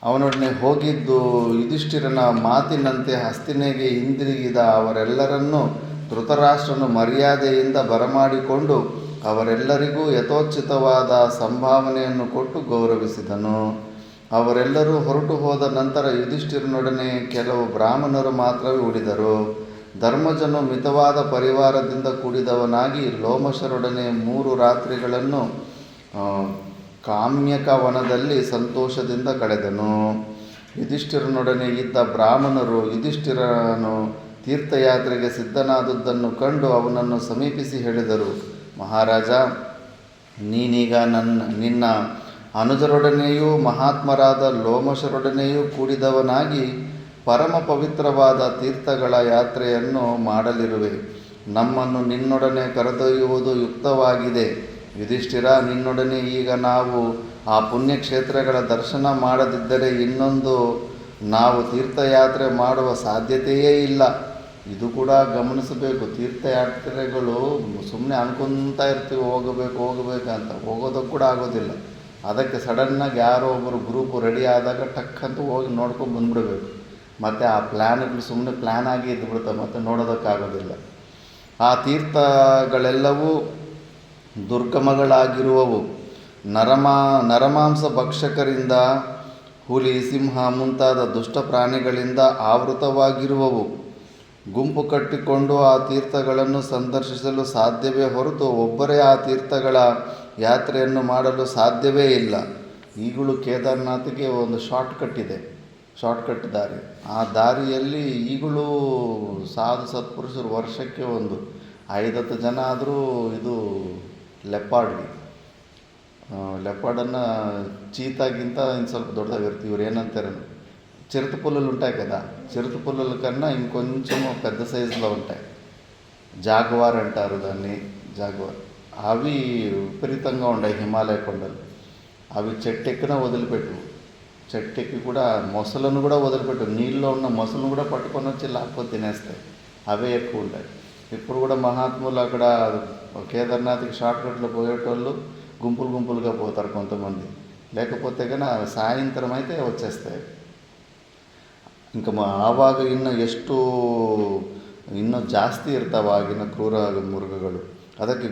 ಅವನೊಡನೆ ಹೋಗಿದ್ದು ಯುಧಿಷ್ಠಿರನ ಮಾತಿನಂತೆ ಹಸ್ತಿನೆಗೆ ಹಿಂದಿರುಗಿದ ಅವರೆಲ್ಲರನ್ನೂ ಧೃತರಾಷ್ಟ್ರನು ಮರ್ಯಾದೆಯಿಂದ ಬರಮಾಡಿಕೊಂಡು ಅವರೆಲ್ಲರಿಗೂ ಯಥೋಚಿತವಾದ ಸಂಭಾವನೆಯನ್ನು ಕೊಟ್ಟು ಗೌರವಿಸಿದನು. ಅವರೆಲ್ಲರೂ ಹೊರಟು ಹೋದ ನಂತರ ಯುಧಿಷ್ಠಿರನೊಡನೆ ಕೆಲವು ಬ್ರಾಹ್ಮಣರು ಮಾತ್ರವೇ ಉಳಿದರು. ಧರ್ಮಜನು ಮಿತವಾದ ಪರಿವಾರದಿಂದ ಕೂಡಿದವನಾಗಿ ಲೋಮಶರೊಡನೆ 3 ರಾತ್ರಿಗಳನ್ನು ಕಾಮ್ಯಕ ವನದಲ್ಲಿ ಸಂತೋಷದಿಂದ ಕಳೆದನು. ಯುಧಿಷ್ಠಿರನೊಡನೆ ಇದ್ದ ಬ್ರಾಹ್ಮಣರು ಯುಧಿಷ್ಠಿರನು ತೀರ್ಥಯಾತ್ರೆಗೆ ಸಿದ್ಧನಾದುದನ್ನು ಕಂಡು ಅವನನ್ನು ಸಮೀಪಿಸಿ ಹೇಳಿದರು, ಮಹಾರಾಜ, ನೀನೀಗ ನಿನ್ನ ಅನುಜರೊಡನೆಯೂ ಮಹಾತ್ಮರಾದ ಲೋಮಶರೊಡನೆಯೂ ಕೂಡಿದವನಾಗಿ ಪರಮ ಪವಿತ್ರವಾದ ತೀರ್ಥಗಳ ಯಾತ್ರೆಯನ್ನು ಮಾಡಲಿರುವೆ. ನಮ್ಮನ್ನು ನಿನ್ನೊಡನೆ ಕರೆದೊಯ್ಯುವುದು ಯುಕ್ತವಾಗಿದೆ. ಯುಧಿಷ್ಠಿರ, ನಿನ್ನೊಡನೆ ಈಗ ನಾವು ಆ ಪುಣ್ಯಕ್ಷೇತ್ರಗಳ ದರ್ಶನ ಮಾಡದಿದ್ದರೆ ಇನ್ನೊಂದು ನಾವು ತೀರ್ಥಯಾತ್ರೆ ಮಾಡುವ ಸಾಧ್ಯತೆಯೇ ಇಲ್ಲ. ಇದು ಕೂಡ ಗಮನಿಸಬೇಕು. ತೀರ್ಥಯಾತ್ರೆಗಳು ಸುಮ್ಮನೆ ಅನ್ಕೊತಾ ಇರ್ತೀವಿ ಹೋಗಬೇಕಂತ, ಹೋಗೋದಕ್ಕೆ ಕೂಡ ಆಗೋದಿಲ್ಲ. ಅದಕ್ಕೆ ಸಡನ್ನಾಗಿ ಯಾರೋ ಒಬ್ಬರು ಗ್ರೂಪು ರೆಡಿ ಆದಾಗ ಟಕ್ ಅಂತ ಹೋಗಿ ನೋಡ್ಕೊಂಡು ಬಂದುಬಿಡ್ಬೇಕು. ಮತ್ತು ಆ ಪ್ಲ್ಯಾನ್ಗಳು ಸುಮ್ಮನೆ ಪ್ಲ್ಯಾನ್ ಆಗಿ ಇದ್ದುಬಿಡ್ತವೆ, ಮತ್ತು ನೋಡೋದಕ್ಕಾಗೋದಿಲ್ಲ. ಆ ತೀರ್ಥಗಳೆಲ್ಲವೂ ದುರ್ಗಮಗಳಾಗಿರುವವು. ನರಮಾಂಸ ಭಕ್ಷಕರಿಂದ, ಹುಲಿ, ಸಿಂಹ ಮುಂತಾದ ದುಷ್ಟ ಪ್ರಾಣಿಗಳಿಂದ ಆವೃತವಾಗಿರುವವು. ಗುಂಪು ಕಟ್ಟಿಕೊಂಡು ಆ ತೀರ್ಥಗಳನ್ನು ಸಂದರ್ಶಿಸಲು ಸಾಧ್ಯವೇ ಹೊರತು ಒಬ್ಬರೇ ಆ ತೀರ್ಥಗಳ ಯಾತ್ರೆಯನ್ನು ಮಾಡಲು ಸಾಧ್ಯವೇ ಇಲ್ಲ. ಈಗಲೂ ಕೇದಾರನಾಥ್ಗೆ ಒಂದು ಶಾರ್ಟ್ಕಟ್ ದಾರಿ. ಆ ದಾರಿಯಲ್ಲಿ ಈಗಲೂ ಸಾಧು ಸತ್ಪುರುಷರು ವರ್ಷಕ್ಕೆ ಒಂದು 5-10 ಜನ ಆದರೂ ಇದು ಲೆಪಾರ್ಡನ್ನು ಚೀತಾಗಿಂತ ಇನ್ನು ಸ್ವಲ್ಪ ದೊಡ್ಡದಾಗಿರ್ತೀವಿ. ಇವ್ರು ಏನಂತಾರೆ, చిరుత పుల్లలు ఉంటాయి కదా, చిరుత పుల్లల కన్నా ఇంకొంచెం పెద్ద సైజులో ఉంటాయి. జాగ్వార్ అంటారు దాన్ని, జాగ్వార్. అవి విపరీతంగా ఉన్నాయి హిమాలయ కొండలు. అవి చెట్టెక్కినా వదిలిపెట్టు, చెట్టెక్కి కూడా మొసలను కూడా వదిలిపెట్టు. నీళ్ళలో ఉన్న మొసలను కూడా పట్టుకొని వచ్చి లాక్కొని తినేస్తాయి. అవే ఎక్కువ ఉంటాయి. ఇప్పుడు కూడా మహాత్ములు అక్కడ కేదార్నాథ్కి షార్ట్కట్లో పోయేటోళ్ళు గుంపులుగా పోతారు కొంతమంది. లేకపోతే కానీ సాయంత్రం అయితే వచ్చేస్తాయి. ఇంకా ಆವಾಗ ಇನ್ನೂ ಜಾಸ್ತಿ ಇರ್ತಾವೆ ಆಗಿನ ಕ್ರೂರ ಮೃಗಗಳು. ಅದಕ್ಕೆ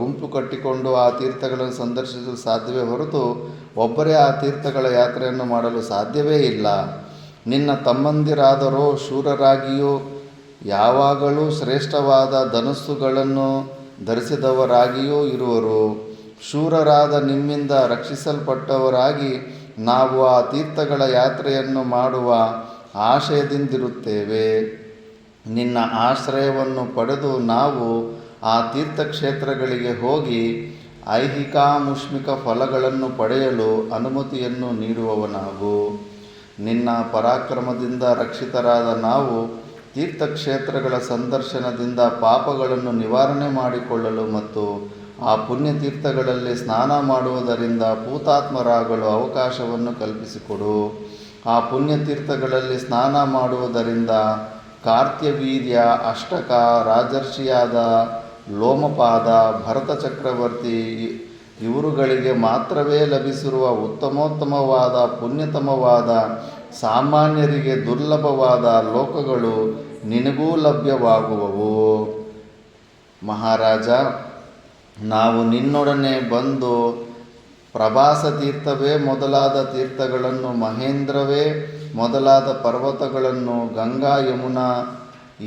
ಗುಂಪು ಕಟ್ಟಿಕೊಂಡು ಆ ತೀರ್ಥಗಳನ್ನು ಸಂದರ್ಶಿಸಲು ಸಾಧ್ಯವೇ ಹೊರತು ಒಬ್ಬರೇ ಆ ತೀರ್ಥಗಳ ಯಾತ್ರೆಯನ್ನು ಮಾಡಲು ಸಾಧ್ಯವೇ ಇಲ್ಲ. ನಿನ್ನ ತಮ್ಮಂದಿರಾದರೋ ಶೂರರಾಗಿಯೂ ಯಾವಾಗಲೂ ಶ್ರೇಷ್ಠವಾದ ಧನುಸ್ಸುಗಳನ್ನು ಧರಿಸಿದವರಾಗಿಯೂ ಇರುವರು. ಶೂರರಾದ ನಿಮ್ಮಿಂದ ರಕ್ಷಿಸಲ್ಪಟ್ಟವರಾಗಿ ನಾವು ಆ ತೀರ್ಥಗಳ ಯಾತ್ರೆಯನ್ನು ಮಾಡುವ ಆಶಯದಿಂದಿರುತ್ತೇವೆ. ನಿನ್ನ ಆಶ್ರಯವನ್ನು ಪಡೆದು ನಾವು ಆ ತೀರ್ಥಕ್ಷೇತ್ರಗಳಿಗೆ ಹೋಗಿ ಐಹಿಕಾಮುಷ್ಮಿಕ ಫಲಗಳನ್ನು ಪಡೆಯಲು ಅನುಮತಿಯನ್ನು ನೀಡುವವನಾಗು. ನಿನ್ನ ಪರಾಕ್ರಮದಿಂದ ರಕ್ಷಿತರಾದ ನಾವು ತೀರ್ಥಕ್ಷೇತ್ರಗಳ ಸಂದರ್ಶನದಿಂದ ಪಾಪಗಳನ್ನು ನಿವಾರಣೆ ಮಾಡಿಕೊಳ್ಳಲು ಮತ್ತು ಆ ಪುಣ್ಯತೀರ್ಥಗಳಲ್ಲಿ ಸ್ನಾನ ಮಾಡುವುದರಿಂದ ಪೂತಾತ್ಮರಾಗಲು ಅವಕಾಶವನ್ನು ಕಲ್ಪಿಸಿಕೊಡು. ಆ ಪುಣ್ಯತೀರ್ಥಗಳಲ್ಲಿ ಸ್ನಾನ ಮಾಡುವುದರಿಂದ ಕಾರ್ತ್ಯವೀರ್ಯ, ಅಷ್ಟಕ, ರಾಜರ್ಷಿಯಾದ ಲೋಮಪಾದ, ಭರತ ಚಕ್ರವರ್ತಿ ಇವರುಗಳಿಗೆ ಮಾತ್ರವೇ ಲಭಿಸಿರುವ ಉತ್ತಮೋತ್ತಮವಾದ ಪುಣ್ಯತಮವಾದ ಸಾಮಾನ್ಯರಿಗೆ ದುರ್ಲಭವಾದ ಲೋಕಗಳು ನಿನಗೂ ಲಭ್ಯವಾಗುವವು. ಮಹಾರಾಜ, ನಾವು ನಿನ್ನೊಡನೆ ಬಂದು ಪ್ರಭಾಸ ತೀರ್ಥವೇ ಮೊದಲಾದ ತೀರ್ಥಗಳನ್ನು, ಮಹೇಂದ್ರವೇ ಮೊದಲಾದ ಪರ್ವತಗಳನ್ನು, ಗಂಗಾ, ಯಮುನಾ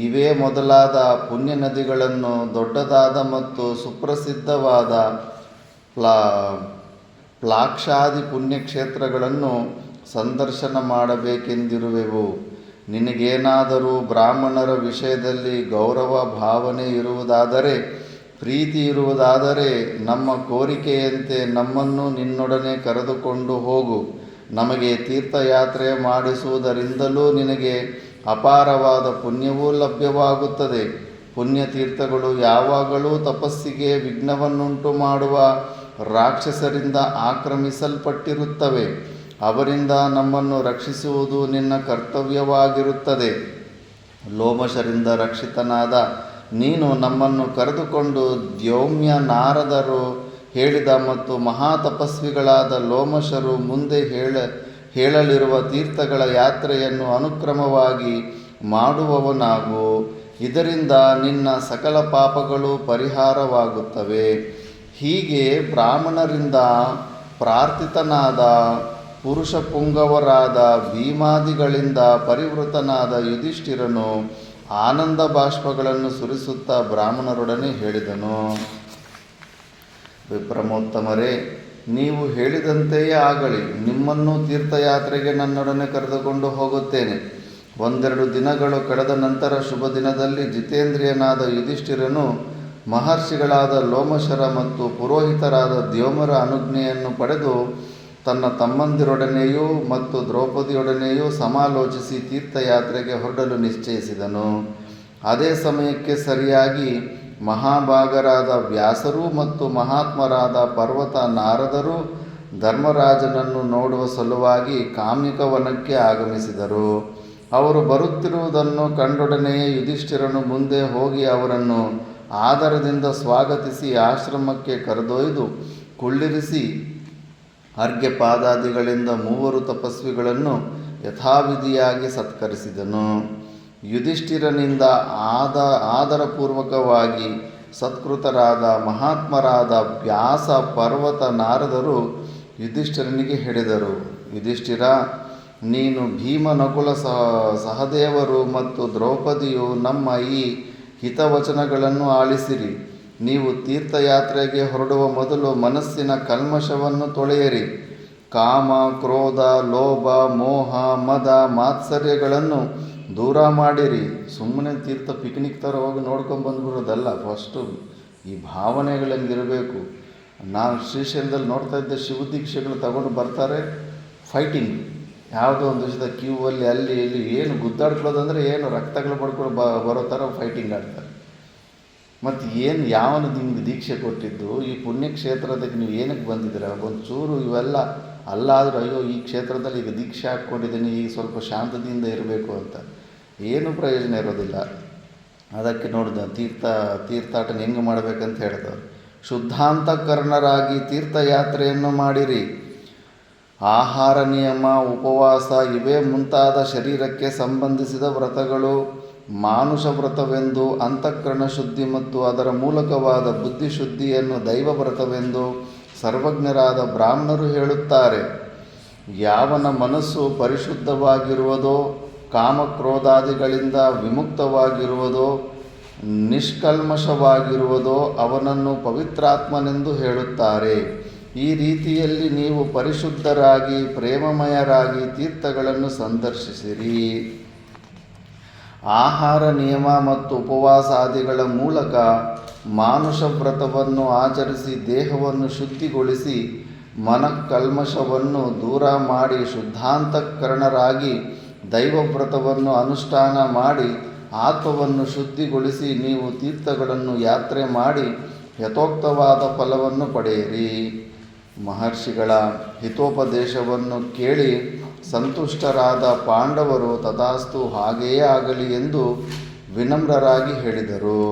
ಇವೇ ಮೊದಲಾದ ಪುಣ್ಯ ನದಿಗಳನ್ನು, ದೊಡ್ಡದಾದ ಮತ್ತು ಸುಪ್ರಸಿದ್ಧವಾದ ಪ್ಲಾಕ್ಷಾದಿ ಪುಣ್ಯಕ್ಷೇತ್ರಗಳನ್ನು ಸಂದರ್ಶನ ಮಾಡಬೇಕೆಂದಿರುವೆವು. ನಿನಗೇನಾದರೂ ಬ್ರಾಹ್ಮಣರ ವಿಷಯದಲ್ಲಿ ಗೌರವ ಭಾವನೆ ಇರುವುದಾದರೆ, ಪ್ರೀತಿ ಇರುವುದಾದರೆ ನಮ್ಮ ಕೋರಿಕೆಯಂತೆ ನಮ್ಮನ್ನು ನಿನ್ನೊಡನೆ ಕರೆದುಕೊಂಡು ಹೋಗು. ನಮಗೆ ತೀರ್ಥಯಾತ್ರೆ ಮಾಡಿಸುವುದರಿಂದಲೂ ನಿನಗೆ ಅಪಾರವಾದ ಪುಣ್ಯವೂ ಲಭ್ಯವಾಗುತ್ತದೆ. ಪುಣ್ಯತೀರ್ಥಗಳು ಯಾವಾಗಲೂ ತಪಸ್ಸಿಗೆ ವಿಘ್ನವನ್ನುಂಟು ಮಾಡುವ ರಾಕ್ಷಸರಿಂದ ಆಕ್ರಮಿಸಲ್ಪಟ್ಟಿರುತ್ತವೆ. ಅವರಿಂದ ನಮ್ಮನ್ನು ರಕ್ಷಿಸುವುದು ನಿನ್ನ ಕರ್ತವ್ಯವಾಗಿರುತ್ತದೆ. ಲೋಮಶರಿಂದ ರಕ್ಷಿತನಾದ ನೀನು ನಮ್ಮನ್ನು ಕರೆದುಕೊಂಡು ದ್ಯೌಮ್ಯ ನಾರದರು ಹೇಳಿದ ಮತ್ತು ಮಹಾತಪಸ್ವಿಗಳಾದ ಲೋಮಶರು ಮುಂದೆ ಹೇಳಲಿರುವ ತೀರ್ಥಗಳ ಯಾತ್ರೆಯನ್ನು ಅನುಕ್ರಮವಾಗಿ ಮಾಡುವವನಾಗು. ಇದರಿಂದ ನಿನ್ನ ಸಕಲ ಪಾಪಗಳು ಪರಿಹಾರವಾಗುತ್ತವೆ. ಹೀಗೆ ಬ್ರಾಹ್ಮಣರಿಂದ ಪ್ರಾರ್ಥಿತನಾದ ಪುರುಷ ಪುಂಗವರಾದ ಭೀಮಾದಿಗಳಿಂದ ಪರಿವೃತನಾದ ಯುಧಿಷ್ಠಿರನು ಆನಂದ ಬಾಷ್ಪಗಳನ್ನು ಸುರಿಸುತ್ತಾ ಬ್ರಾಹ್ಮಣರೊಡನೆ ಹೇಳಿದನು. ವಿಪ್ರಮೋತ್ತಮರೇ, ನೀವು ಹೇಳಿದಂತೆಯೇ ಆಗಲಿ. ನಿಮ್ಮನ್ನು ತೀರ್ಥಯಾತ್ರೆಗೆ ನನ್ನೊಡನೆ ಕರೆದುಕೊಂಡು ಹೋಗುತ್ತೇನೆ. ಒಂದೆರಡು ದಿನಗಳು ಕಳೆದ ನಂತರ ಶುಭ ದಿನದಲ್ಲಿ ಜಿತೇಂದ್ರಿಯನಾದ ಯುಧಿಷ್ಠಿರನು ಮಹರ್ಷಿಗಳಾದ ಲೋಮಶರ ಮತ್ತು ಪುರೋಹಿತರಾದ ದ್ಯೋಮರ ಅನುಜ್ಞೆಯನ್ನು ಪಡೆದು ತನ್ನ ತಮ್ಮಂದಿರೊಡನೆಯೂ ಮತ್ತು ದ್ರೌಪದಿಯೊಡನೆಯೂ ಸಮಾಲೋಚಿಸಿ ತೀರ್ಥಯಾತ್ರೆಗೆ ಹೊರಡಲು ನಿಶ್ಚಯಿಸಿದನು. ಅದೇ ಸಮಯಕ್ಕೆ ಸರಿಯಾಗಿ ಮಹಾಭಾಗರಾದ ವ್ಯಾಸರು ಮತ್ತು ಮಹಾತ್ಮರಾದ ಪರ್ವತ ನಾರದರು ಧರ್ಮರಾಜನನ್ನು ನೋಡುವ ಸಲುವಾಗಿ ಕಾಮ್ಯಕವನಕ್ಕೆ ಆಗಮಿಸಿದರು. ಅವರು ಬರುತ್ತಿರುವುದನ್ನು ಕಂಡೊಡನೆಯೇ ಯುಧಿಷ್ಠಿರನು ಮುಂದೆ ಹೋಗಿ ಅವರನ್ನು ಆದರದಿಂದ ಸ್ವಾಗತಿಸಿ ಆಶ್ರಮಕ್ಕೆ ಕರೆದೊಯ್ದು ಕುಳ್ಳಿರಿಸಿ ಅರ್ಘ್ಯಪಾದಾದಿಗಳಿಂದ ಮೂವರು ತಪಸ್ವಿಗಳನ್ನು ಯಥಾವಿಧಿಯಾಗಿ ಸತ್ಕರಿಸಿದನು. ಯುಧಿಷ್ಠಿರನಿಂದ ಆದರಪೂರ್ವಕವಾಗಿ ಸತ್ಕೃತರಾದ ಮಹಾತ್ಮರಾದ ವ್ಯಾಸ ಪರ್ವತ ನಾರದರು ಯುಧಿಷ್ಠಿರನಿಗೆ ಹೇಳಿದರು. ಯುಧಿಷ್ಠಿರ, ನೀನು ಭೀಮ, ನಕುಲ, ಸಹದೇವರು ಮತ್ತು ದ್ರೌಪದಿಯು ನಮ್ಮ ಈ ಹಿತವಚನಗಳನ್ನು ಆಲಿಸಿರಿ. ನೀವು ತೀರ್ಥಯಾತ್ರೆಗೆ ಹೊರಡುವ ಮೊದಲು ಮನಸ್ಸಿನ ಕಲ್ಮಶವನ್ನು ತೊಳೆಯಿರಿ. ಕಾಮ, ಕ್ರೋಧ, ಲೋಭ, ಮೋಹ, ಮದ, ಮಾತ್ಸರ್ಯಗಳನ್ನು ದೂರ ಮಾಡಿರಿ. ಸುಮ್ಮನೆ ತೀರ್ಥ ಪಿಕ್ನಿಕ್ ಥರ ಹೋಗಿ ನೋಡ್ಕೊಂಡು ಬಂದ್ಬಿಡೋದಲ್ಲ. ಫಸ್ಟು ಈ ಭಾವನೆಗಳಂಗಿರಬೇಕು. ನಾನು ಶ್ರೀಶೈಲದಲ್ಲಿ ನೋಡ್ತಾ ಇದ್ದ ಶಿವದೀಕ್ಷೆಗಳು ತಗೊಂಡು ಬರ್ತಾರೆ, ಫೈಟಿಂಗ್. ಯಾವುದೋ ಒಂದು ವಿಷಯದ ಕ್ಯೂ ಅಲ್ಲಿ ಇಲ್ಲಿ ಏನು ಗುದ್ದಾಡ್ಕೊಳ್ಳೋದಂದರೆ ಏನು ರಕ್ತಗಳು ಪಡ್ಕೊಂಡು ಬರೋ ಥರ ಫೈಟಿಂಗ್ ಆಡ್ತಾರೆ. ಮತ್ತು ಏನು ಯಾವನು ನಿಮ್ಗೆ ದೀಕ್ಷೆ ಕೊಟ್ಟಿದ್ದು? ಈ ಪುಣ್ಯಕ್ಷೇತ್ರದಕ್ಕೆ ನೀವು ಏನಕ್ಕೆ ಬಂದಿದ್ದೀರ? ಒಂಚೂರು ಇವೆಲ್ಲ ಅಲ್ಲಾದರೂ ಅಯ್ಯೋ ಈ ಕ್ಷೇತ್ರದಲ್ಲಿ ಈಗ ದೀಕ್ಷೆ ಹಾಕ್ಕೊಂಡಿದ್ದೀನಿ, ಈಗ ಸ್ವಲ್ಪ ಶಾಂತದಿಂದ ಇರಬೇಕು ಅಂತ ಏನು ಪ್ರಯೋಜನ ಇರೋದಿಲ್ಲ. ಅದಕ್ಕೆ ನೋಡಿದ ತೀರ್ಥಾಟನ ಹೆಂಗೆ ಮಾಡಬೇಕಂತ ಹೇಳಿದವರು. ಶುದ್ಧಾಂತಕರಣರಾಗಿ ತೀರ್ಥಯಾತ್ರೆಯನ್ನು ಮಾಡಿರಿ. ಆಹಾರ ನಿಯಮ, ಉಪವಾಸ ಇವೇ ಮುಂತಾದ ಶರೀರಕ್ಕೆ ಸಂಬಂಧಿಸಿದ ವ್ರತಗಳು ಮಾನುಷ ವ್ರತವೆಂದು, ಅಂತಃಕರಣ ಶುದ್ಧಿ ಮತ್ತು ಅದರ ಮೂಲಕವಾದ ಬುದ್ಧಿಶುದ್ಧಿಯನ್ನು ದೈವ ವ್ರತವೆಂದು ಸರ್ವಜ್ಞರಾದ ಬ್ರಾಹ್ಮಣರು ಹೇಳುತ್ತಾರೆ. ಯಾವನ ಮನಸ್ಸು ಪರಿಶುದ್ಧವಾಗಿರುವುದೋ, ಕಾಮಕ್ರೋಧಾದಿಗಳಿಂದ ವಿಮುಕ್ತವಾಗಿರುವುದೋ, ನಿಷ್ಕಲ್ಮಶವಾಗಿರುವುದೋ ಅವನನ್ನು ಪವಿತ್ರಾತ್ಮನೆಂದು ಹೇಳುತ್ತಾರೆ. ಈ ರೀತಿಯಲ್ಲಿ ನೀವು ಪರಿಶುದ್ಧರಾಗಿ ಪ್ರೇಮಮಯರಾಗಿ ತೀರ್ಥಗಳನ್ನು ಸಂದರ್ಶಿಸಿರಿ. ಆಹಾರ ನಿಯಮ ಮತ್ತು ಉಪವಾಸಾದಿಗಳ ಮೂಲಕ ಮಾನುಷ ವ್ರತವನ್ನು ಆಚರಿಸಿ ದೇಹವನ್ನು ಶುದ್ಧಿಗೊಳಿಸಿ ಮನಃಕಲ್ಮಶವನ್ನು ದೂರ ಮಾಡಿ ಶುದ್ಧಾಂತಃಕರಣರಾಗಿ ದೈವವ್ರತವನ್ನು ಅನುಷ್ಠಾನ ಮಾಡಿ ಆತ್ಮವನ್ನು ಶುದ್ಧಿಗೊಳಿಸಿ ನೀವು ತೀರ್ಥಗಳನ್ನು ಯಾತ್ರೆ ಮಾಡಿ ಯಥೋಕ್ತವಾದ ಫಲವನ್ನು ಪಡೆಯಿರಿ. ಮಹರ್ಷಿಗಳ ಹಿತೋಪದೇಶವನ್ನು ಕೇಳಿ ಸಂತುಷ್ಟರಾದ ಪಾಂಡವರು ತಥಾಸ್ತು ಹಾಗೆಯೇ ಆಗಲಿ ಎಂದು ವಿನಮ್ರರಾಗಿ ಹೇಳಿದರು.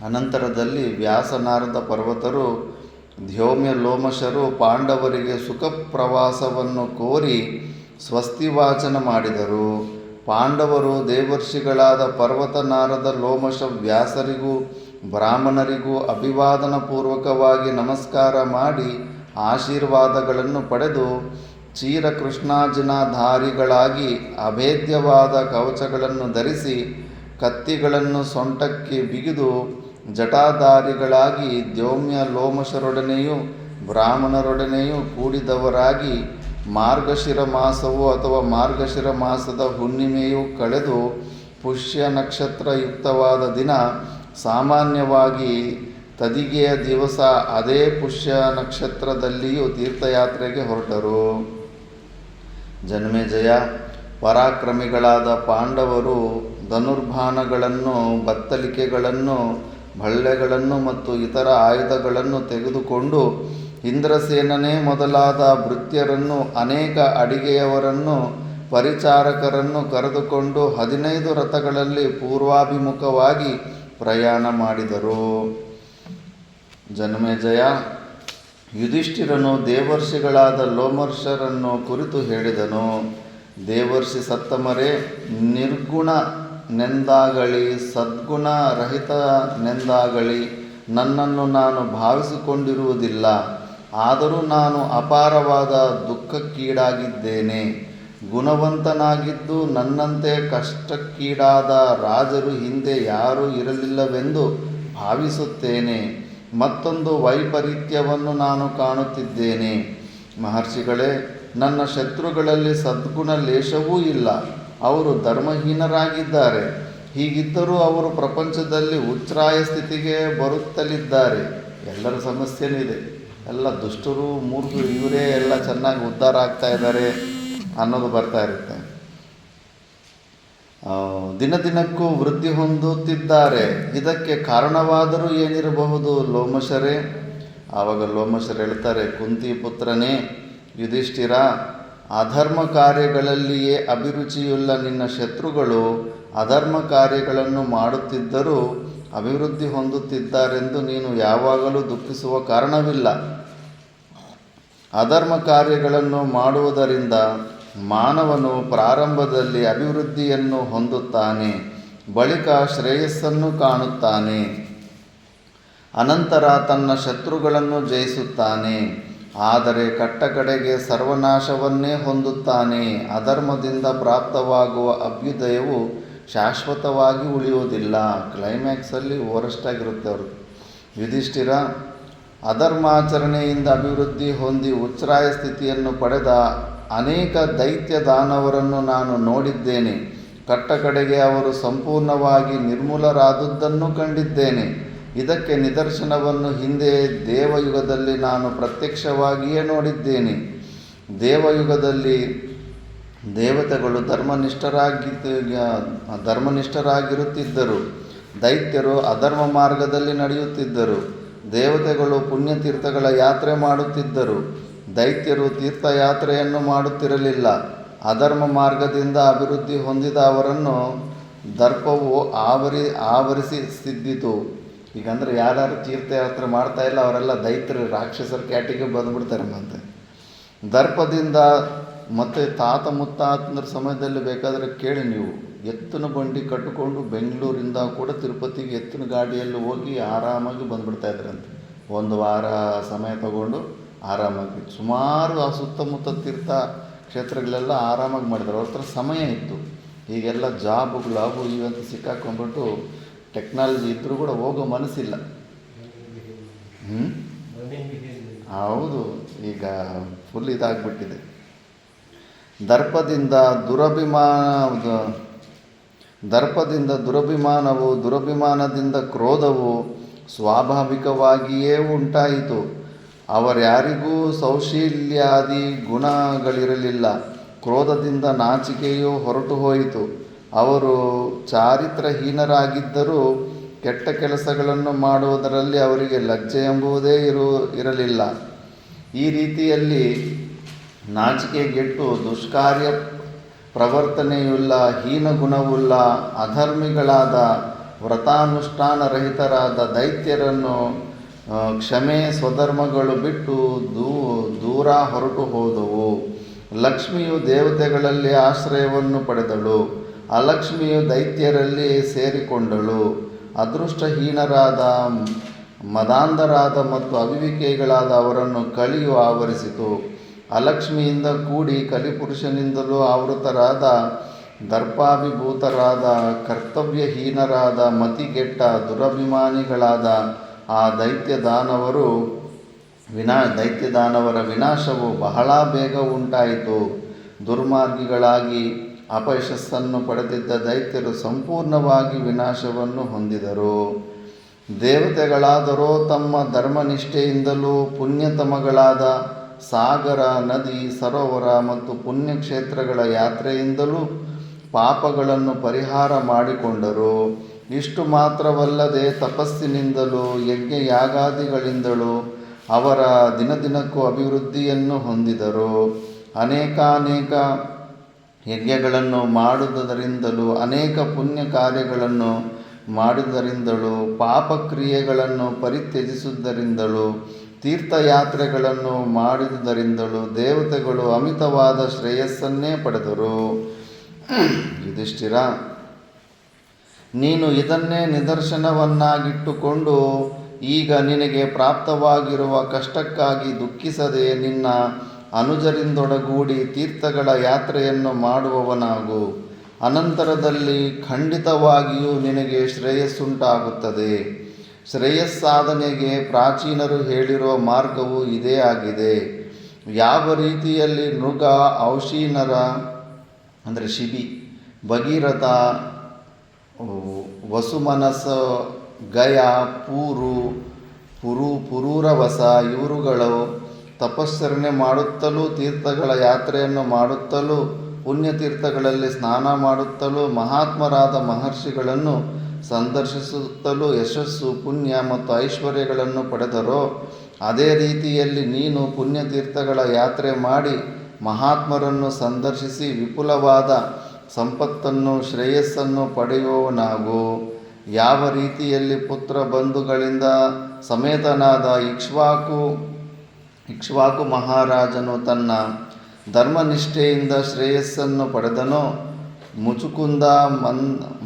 ಅನಂತರದಲ್ಲಿ ವ್ಯಾಸನಾರದ ಪರ್ವತರು ದ್ಯೌಮ್ಯ ಲೋಮಶರು ಪಾಂಡವರಿಗೆ ಸುಖ ಪ್ರವಾಸವನ್ನು ಕೋರಿ ಸ್ವಸ್ತಿವಾಚನ ಮಾಡಿದರು. ಪಾಂಡವರು ದೇವರ್ಷಿಗಳಾದ ಪರ್ವತ ನಾರದ ಲೋಮಶ ವ್ಯಾಸರಿಗೂ ಬ್ರಾಹ್ಮಣರಿಗೂ ಅಭಿವಾದನ ಪೂರ್ವಕವಾಗಿ ನಮಸ್ಕಾರ ಮಾಡಿ ಆಶೀರ್ವಾದಗಳನ್ನು ಪಡೆದು ಚೀರಕೃಷ್ಣಾಜಿನಧಾರಿಗಳಾಗಿ ಅಭೇದ್ಯವಾದ ಕವಚಗಳನ್ನು ಧರಿಸಿ ಕತ್ತಿಗಳನ್ನು ಸೊಂಟಕ್ಕೆ ಬಿಗಿದು ಜಟಾಧಾರಿಗಳಾಗಿ ದ್ಯೌಮ್ಯ ಲೋಮಶರೊಡನೆಯೂ ಬ್ರಾಹ್ಮಣರೊಡನೆಯೂ ಕೂಡಿದವರಾಗಿ ಮಾರ್ಗಶಿರ ಮಾಸವು ಅಥವಾ ಮಾರ್ಗಶಿರ ಮಾಸದ ಹುಣ್ಣಿಮೆಯು ಕಳೆದು ಪುಷ್ಯ ನಕ್ಷತ್ರಯುಕ್ತವಾದ ದಿನ, ಸಾಮಾನ್ಯವಾಗಿ ತದಿಗೆಯ ದಿವಸ ಅದೇ ಪುಷ್ಯ ನಕ್ಷತ್ರದಲ್ಲಿಯೂ ತೀರ್ಥಯಾತ್ರೆಗೆ ಹೊರಟರು. ಜನ್ಮೇಜಯ, ಪರಾಕ್ರಮಿಗಳಾದ ಪಾಂಡವರು ಧನುರ್ಬಾಣಗಳನ್ನು, ಬತ್ತಳಿಕೆಗಳನ್ನು, ಬಳ್ಳೆಗಳನ್ನು ಮತ್ತು ಇತರ ಆಯುಧಗಳನ್ನು ತೆಗೆದುಕೊಂಡು ಇಂದ್ರಸೇನನೇ ಮೊದಲಾದ ಭೃತ್ಯರನ್ನು, ಅನೇಕ ಅಡಿಗೆಯವರನ್ನು, ಪರಿಚಾರಕರನ್ನು ಕರೆದುಕೊಂಡು 15 ರಥಗಳಲ್ಲಿ ಪೂರ್ವಾಭಿಮುಖವಾಗಿ ಪ್ರಯಾಣ ಮಾಡಿದರು. ಜನ್ಮೇಜಯ, ಯುಧಿಷ್ಠಿರನು ದೇವರ್ಷಿಗಳಾದ ಲೋಮರ್ಷರನ್ನು ಕುರಿತು ಹೇಳಿದನು. ದೇವರ್ಷಿ ಸತ್ತಮರೇ, ನಿರ್ಗುಣನೆಂದಾಗಲಿ ಸದ್ಗುಣರಹಿತನೆಂದಾಗಲಿ ನನ್ನನ್ನು ನಾನು ಭಾವಿಸಿಕೊಂಡಿರುವುದಿಲ್ಲ. ಆದರೂ ನಾನು ಅಪಾರವಾದ ದುಃಖಕ್ಕೀಡಾಗಿದ್ದೇನೆ. ಗುಣವಂತನಾಗಿದ್ದು ನನ್ನಂತೆ ಕಷ್ಟಕ್ಕೀಡಾದ ರಾಜರು ಹಿಂದೆ ಯಾರೂ ಇರಲಿಲ್ಲವೆಂದು ಭಾವಿಸುತ್ತೇನೆ. ಮತ್ತೊಂದು ವೈಪರೀತ್ಯವನ್ನು ನಾನು ಕಾಣುತ್ತಿದ್ದೇನೆ. ಮಹರ್ಷಿಗಳೇ, ನನ್ನ ಶತ್ರುಗಳಲ್ಲಿ ಸದ್ಗುಣ ಲೇಶವೂ ಇಲ್ಲ. ಅವರು ಧರ್ಮಹೀನರಾಗಿದ್ದಾರೆ. ಹೀಗಿದ್ದರೂ ಅವರು ಪ್ರಪಂಚದಲ್ಲಿ ಉಚ್ಛ್ರಾಯ ಸ್ಥಿತಿಗೆ ಬರುತ್ತಲಿದ್ದಾರೆ. ಎಲ್ಲರ ಸಮಸ್ಯೆನೂ ಇದೆ. ಎಲ್ಲ ದುಷ್ಟರು, ಮೂರ್ಖರು, ಇವರೇ ಎಲ್ಲ ಚೆನ್ನಾಗಿ ಉದ್ಧಾರ ಆಗ್ತಾ ಇದ್ದಾರೆ ಅನ್ನೋದು ಬರ್ತಾ ಇರುತ್ತೆ. ದಿನದಿನಕ್ಕೂ ವೃದ್ಧಿ ಹೊಂದುತ್ತಿದ್ದಾರೆ. ಇದಕ್ಕೆ ಕಾರಣವಾದರೂ ಏನಿರಬಹುದು ಲೋಮಶರೇ? ಆವಾಗ ಲೋಮಶರು ಹೇಳ್ತಾರೆ, ಕುಂತಿ ಪುತ್ರನೇ ಯುಧಿಷ್ಠಿರ, ಅಧರ್ಮ ಕಾರ್ಯಗಳಲ್ಲಿಯೇ ಅಭಿರುಚಿಯುಳ್ಳ ನಿನ್ನ ಶತ್ರುಗಳು ಅಧರ್ಮ ಕಾರ್ಯಗಳನ್ನು ಮಾಡುತ್ತಿದ್ದರೂ ಅಭಿವೃದ್ಧಿ ಹೊಂದುತ್ತಿದ್ದಾರೆಂದು ನೀನು ಯಾವಾಗಲೂ ದುಃಖಿಸುವ ಕಾರಣವಿಲ್ಲ. ಅಧರ್ಮ ಕಾರ್ಯಗಳನ್ನು ಮಾಡುವುದರಿಂದ ಮಾನವನು ಪ್ರಾರಂಭದಲ್ಲಿ ಅಭಿವೃದ್ಧಿಯನ್ನು ಹೊಂದುತ್ತಾನೆ, ಬಳಿಕ ಶ್ರೇಯಸ್ಸನ್ನು ಕಾಣುತ್ತಾನೆ, ಅನಂತರ ತನ್ನ ಶತ್ರುಗಳನ್ನು ಜಯಿಸುತ್ತಾನೆ. ಆದರೆ ಕಟ್ಟಕಡೆಗೆ ಸರ್ವನಾಶವನ್ನೇ ಹೊಂದುತ್ತಾನೆ. ಅಧರ್ಮದಿಂದ ಪ್ರಾಪ್ತವಾಗುವ ಅಭ್ಯುದಯವು ಶಾಶ್ವತವಾಗಿ ಉಳಿಯುವುದಿಲ್ಲ. ಕ್ಲೈಮ್ಯಾಕ್ಸಲ್ಲಿ ಓರಷ್ಟಾಗಿರುತ್ತೆ ಅವ್ರಿಗೆ. ಯುಧಿಷ್ಠಿರ, ಅಧರ್ಮಾಚರಣೆಯಿಂದ ಅಭಿವೃದ್ಧಿ ಹೊಂದಿ ಉಚ್ಛ್ರಾಯ ಸ್ಥಿತಿಯನ್ನು ಪಡೆದ ಅನೇಕ ದೈತ್ಯ ದಾನವರನ್ನು ನಾನು ನೋಡಿದ್ದೇನೆ. ಕಟ್ಟಕಡೆಗೆ ಅವರು ಸಂಪೂರ್ಣವಾಗಿ ನಿರ್ಮೂಲರಾದುದನ್ನು ಕಂಡಿದ್ದೇನೆ. ಇದಕ್ಕೆ ನಿದರ್ಶನವನ್ನು ಹಿಂದೆ ದೇವಯುಗದಲ್ಲಿ ನಾನು ಪ್ರತ್ಯಕ್ಷವಾಗಿಯೇ ನೋಡಿದ್ದೇನೆ. ದೇವಯುಗದಲ್ಲಿ ದೇವತೆಗಳು ಧರ್ಮನಿಷ್ಠರಾಗಿರುತ್ತಿದ್ದರು. ದೈತ್ಯರು ಅಧರ್ಮ ಮಾರ್ಗದಲ್ಲಿ ನಡೆಯುತ್ತಿದ್ದರು. ದೇವತೆಗಳು ಪುಣ್ಯತೀರ್ಥಗಳ ಯಾತ್ರೆ ಮಾಡುತ್ತಿದ್ದರು. ದೈತ್ಯರು ತೀರ್ಥಯಾತ್ರೆಯನ್ನು ಮಾಡುತ್ತಿರಲಿಲ್ಲ. ಅಧರ್ಮ ಮಾರ್ಗದಿಂದ ಅಭಿವೃದ್ಧಿ ಹೊಂದಿದ ಅವರನ್ನು ದರ್ಪವು ಆವರಿಸಿದ್ದಿತು. ಈಗಂದರೆ ಯಾರು ತೀರ್ಥಯಾತ್ರೆ ಮಾಡ್ತಾ ಇಲ್ಲ ಅವರೆಲ್ಲ ದೈತ್ಯರು, ರಾಕ್ಷಸರ ಕ್ಯಾಟಿಗೆ ಬಂದುಬಿಡ್ತಾರೆ. ಮತ್ತೆ ದರ್ಪದಿಂದ ಮತ್ತು ತಾತ ಮುತ್ತಾತನ ಸಮಯದಲ್ಲಿ ಬೇಕಾದರೆ ಕೇಳಿ ನೀವು, ಎತ್ತಿನ ಬಂಡಿ ಕಟ್ಟಿಕೊಂಡು ಬೆಂಗಳೂರಿಂದ ಕೂಡ ತಿರುಪತಿಗೆ ಎತ್ತಿನ ಗಾಡಿಯಲ್ಲಿ ಹೋಗಿ ಆರಾಮಾಗಿ ಬಂದುಬಿಡ್ತಾ ಇದ್ರಂತೆ. 1 ವಾರ ಸಮಯ ತಗೊಂಡು ಆರಾಮಾಗಿ ಸುಮಾರು ಆ ಸುತ್ತಮುತ್ತ ತೀರ್ಥ ಕ್ಷೇತ್ರಗಳೆಲ್ಲ ಆರಾಮಾಗಿ ಮಾಡಿದ್ರು. ಅವ್ರ ಹತ್ರ ಸಮಯ ಇತ್ತು. ಈಗೆಲ್ಲ ಜಾಬ್ಗಳು ಅವು ಇವಂತ ಸಿಕ್ಕಾಕೊಂಡ್ಬಿಟ್ಟು ಟೆಕ್ನಾಲಜಿ ಇದ್ದರೂ ಕೂಡ ಹೋಗೋ ಮನಸ್ಸಿಲ್ಲ. ಹೌದು, ಈಗ ಫುಲ್ ಇದಾಗ್ಬಿಟ್ಟಿದೆ. ದರ್ಪದಿಂದ ದುರಭಿಮಾನವು, ದುರಭಿಮಾನದಿಂದ ಕ್ರೋಧವು ಸ್ವಾಭಾವಿಕವಾಗಿಯೇ ಉಂಟಾಯಿತು. ಅವರ್ಯಾರಿಗೂ ಸೌಶೀಲ್ಯಾದಿ ಗುಣಗಳಿರಲಿಲ್ಲ. ಕ್ರೋಧದಿಂದ ನಾಚಿಕೆಯು ಹೊರಟು ಹೋಯಿತು. ಅವರು ಚಾರಿತ್ರಹೀನರಾಗಿದ್ದರೂ ಕೆಟ್ಟ ಕೆಲಸಗಳನ್ನು ಮಾಡುವುದರಲ್ಲಿ ಅವರಿಗೆ ಲಜ್ಜೆ ಎಂಬುದೇ ಇರಲಿಲ್ಲ. ಈ ರೀತಿಯಲ್ಲಿ ನಾಚಿಕೆಗೆಟ್ಟು ದುಷ್ಕಾರ್ಯ ಪ್ರವರ್ತನೆಯುಳ್ಳ, ಹೀನಗುಣವುಳ್ಳ, ಅಧರ್ಮಿಗಳಾದ, ವ್ರತಾನುಷ್ಠಾನರಹಿತರಾದ ದೈತ್ಯರನ್ನು ಕ್ಷಮೆ ಸ್ವಧರ್ಮಗಳು ಬಿಟ್ಟು ದೂರ ಹೊರಟು ಹೋದವು. ಲಕ್ಷ್ಮಿಯು ದೇವತೆಗಳಲ್ಲಿ ಆಶ್ರಯವನ್ನು ಪಡೆದಳು. ಅಲಕ್ಷ್ಮಿಯು ದೈತ್ಯರಲ್ಲಿ ಸೇರಿಕೊಂಡಳು. ಅದೃಷ್ಟಹೀನರಾದ, ಮದಾಂಧರಾದ ಮತ್ತು ಅವಿವೇಕಿಗಳಾದ ಅವರನ್ನು ಕಲಿಯು ಆವರಿಸಿತು. ಅಲಕ್ಷ್ಮಿಯಿಂದ ಕೂಡಿ ಕಲಿಪುರುಷನಿಂದಲೂ ಆವೃತರಾದ, ದರ್ಪಾಭಿಭೂತರಾದ, ಕರ್ತವ್ಯಹೀನರಾದ, ಮತಿಗೆಟ್ಟ, ದುರಭಿಮಾನಿಗಳಾದ ಆ ದೈತ್ಯದಾನವರ ವಿನಾಶವು ಬಹಳ ಬೇಗ ಉಂಟಾಯಿತು. ದುರ್ಮಾರ್ಗಿಗಳಾಗಿ ಅಪಯಶಸ್ಸನ್ನು ಪಡೆದಿದ್ದ ದೈತ್ಯರು ಸಂಪೂರ್ಣವಾಗಿ ವಿನಾಶವನ್ನು ಹೊಂದಿದರು. ದೇವತೆಗಳಾದರೋ ತಮ್ಮ ಧರ್ಮನಿಷ್ಠೆಯಿಂದಲೂ, ಪುಣ್ಯತಮಗಳಾದ ಸಾಗರ, ನದಿ, ಸರೋವರ ಮತ್ತು ಪುಣ್ಯಕ್ಷೇತ್ರಗಳ ಯಾತ್ರೆಯಿಂದಲೂ ಪಾಪಗಳನ್ನು ಪರಿಹಾರ ಮಾಡಿಕೊಂಡರು. ಇಷ್ಟು ಮಾತ್ರವಲ್ಲದೆ ತಪಸ್ಸಿನಿಂದಲೂ ಯಜ್ಞಯಾಗಾದಿಗಳಿಂದಲೂ ಅವರ ದಿನದಿನಕ್ಕೂ ಅಭಿವೃದ್ಧಿಯನ್ನು ಹೊಂದಿದರು. ಅನೇಕಾನೇಕ ಯಜ್ಞಗಳನ್ನು ಮಾಡುವುದರಿಂದಲೂ ಅನೇಕ ಪುಣ್ಯ ಕಾರ್ಯಗಳನ್ನು ಮಾಡುವುದರಿಂದಲೂ ಪಾಪಕ್ರಿಯೆಗಳನ್ನು ಪರಿತ್ಯಜಿಸುವುದರಿಂದಲೂ ತೀರ್ಥಯಾತ್ರೆಗಳನ್ನು ಮಾಡುವುದರಿಂದಲೂ ದೇವತೆಗಳು ಅಮಿತವಾದ ಶ್ರೇಯಸ್ಸನ್ನೇ ಪಡೆದರು. ಯುಧಿಷ್ಠಿರ, ನೀನು ಇದನ್ನೇ ನಿದರ್ಶನವನ್ನಾಗಿಟ್ಟುಕೊಂಡು ಈಗ ನಿನಗೆ ಪ್ರಾಪ್ತವಾಗಿರುವ ಕಷ್ಟಕ್ಕಾಗಿ ದುಃಖಿಸದೆ ನಿನ್ನ ಅನುಜರಿಂದೊಡಗೂಡಿ ತೀರ್ಥಗಳ ಯಾತ್ರೆಯನ್ನು ಮಾಡುವವನಾಗು. ಅನಂತರದಲ್ಲಿ ಖಂಡಿತವಾಗಿಯೂ ನಿನಗೆ ಶ್ರೇಯಸ್ಸುಂಟಾಗುತ್ತದೆ. ಶ್ರೇಯಸ್ಸಾಧನೆಗೆ ಪ್ರಾಚೀನರು ಹೇಳಿರುವ ಮಾರ್ಗವು ಇದೇ ಆಗಿದೆ. ಯಾವ ರೀತಿಯಲ್ಲಿ ನೃಗ, ಔಶೀನರ ಅಂದರೆ ಶಿಬಿ, ಭಗೀರಥ, ವಸುಮನಸ, ಗಯ, ಪುರೂರವಸ ಇವರುಗಳು ತಪಸ್ಸರಣೆ ಮಾಡುತ್ತಲೂ ತೀರ್ಥಗಳ ಯಾತ್ರೆಯನ್ನು ಮಾಡುತ್ತಲೂ ಪುಣ್ಯತೀರ್ಥಗಳಲ್ಲಿ ಸ್ನಾನ ಮಾಡುತ್ತಲೂ ಮಹಾತ್ಮರಾದ ಮಹರ್ಷಿಗಳನ್ನು ಸಂದರ್ಶಿಸುತ್ತಲೂ ಯಶಸ್ಸು, ಪುಣ್ಯ ಮತ್ತು ಐಶ್ವರ್ಯಗಳನ್ನು ಪಡೆದರೋ, ಅದೇ ರೀತಿಯಲ್ಲಿ ನೀನು ಪುಣ್ಯತೀರ್ಥಗಳ ಯಾತ್ರೆ ಮಾಡಿ ಮಹಾತ್ಮರನ್ನು ಸಂದರ್ಶಿಸಿ ವಿಪುಲವಾದ ಸಂಪತ್ತನ್ನು, ಶ್ರೇಯಸ್ಸನ್ನು ಪಡೆಯುವವನಾಗು. ಯಾವ ರೀತಿಯಲ್ಲಿ ಪುತ್ರ ಬಂಧುಗಳಿಂದ ಸಮೇತನಾದ ಇಕ್ಷ್ವಾಕು ಮಹಾರಾಜನು ತನ್ನ ಧರ್ಮನಿಷ್ಠೆಯಿಂದ ಶ್ರೇಯಸ್ಸನ್ನು ಪಡೆದನೋ, ಮುಚುಕುಂದ,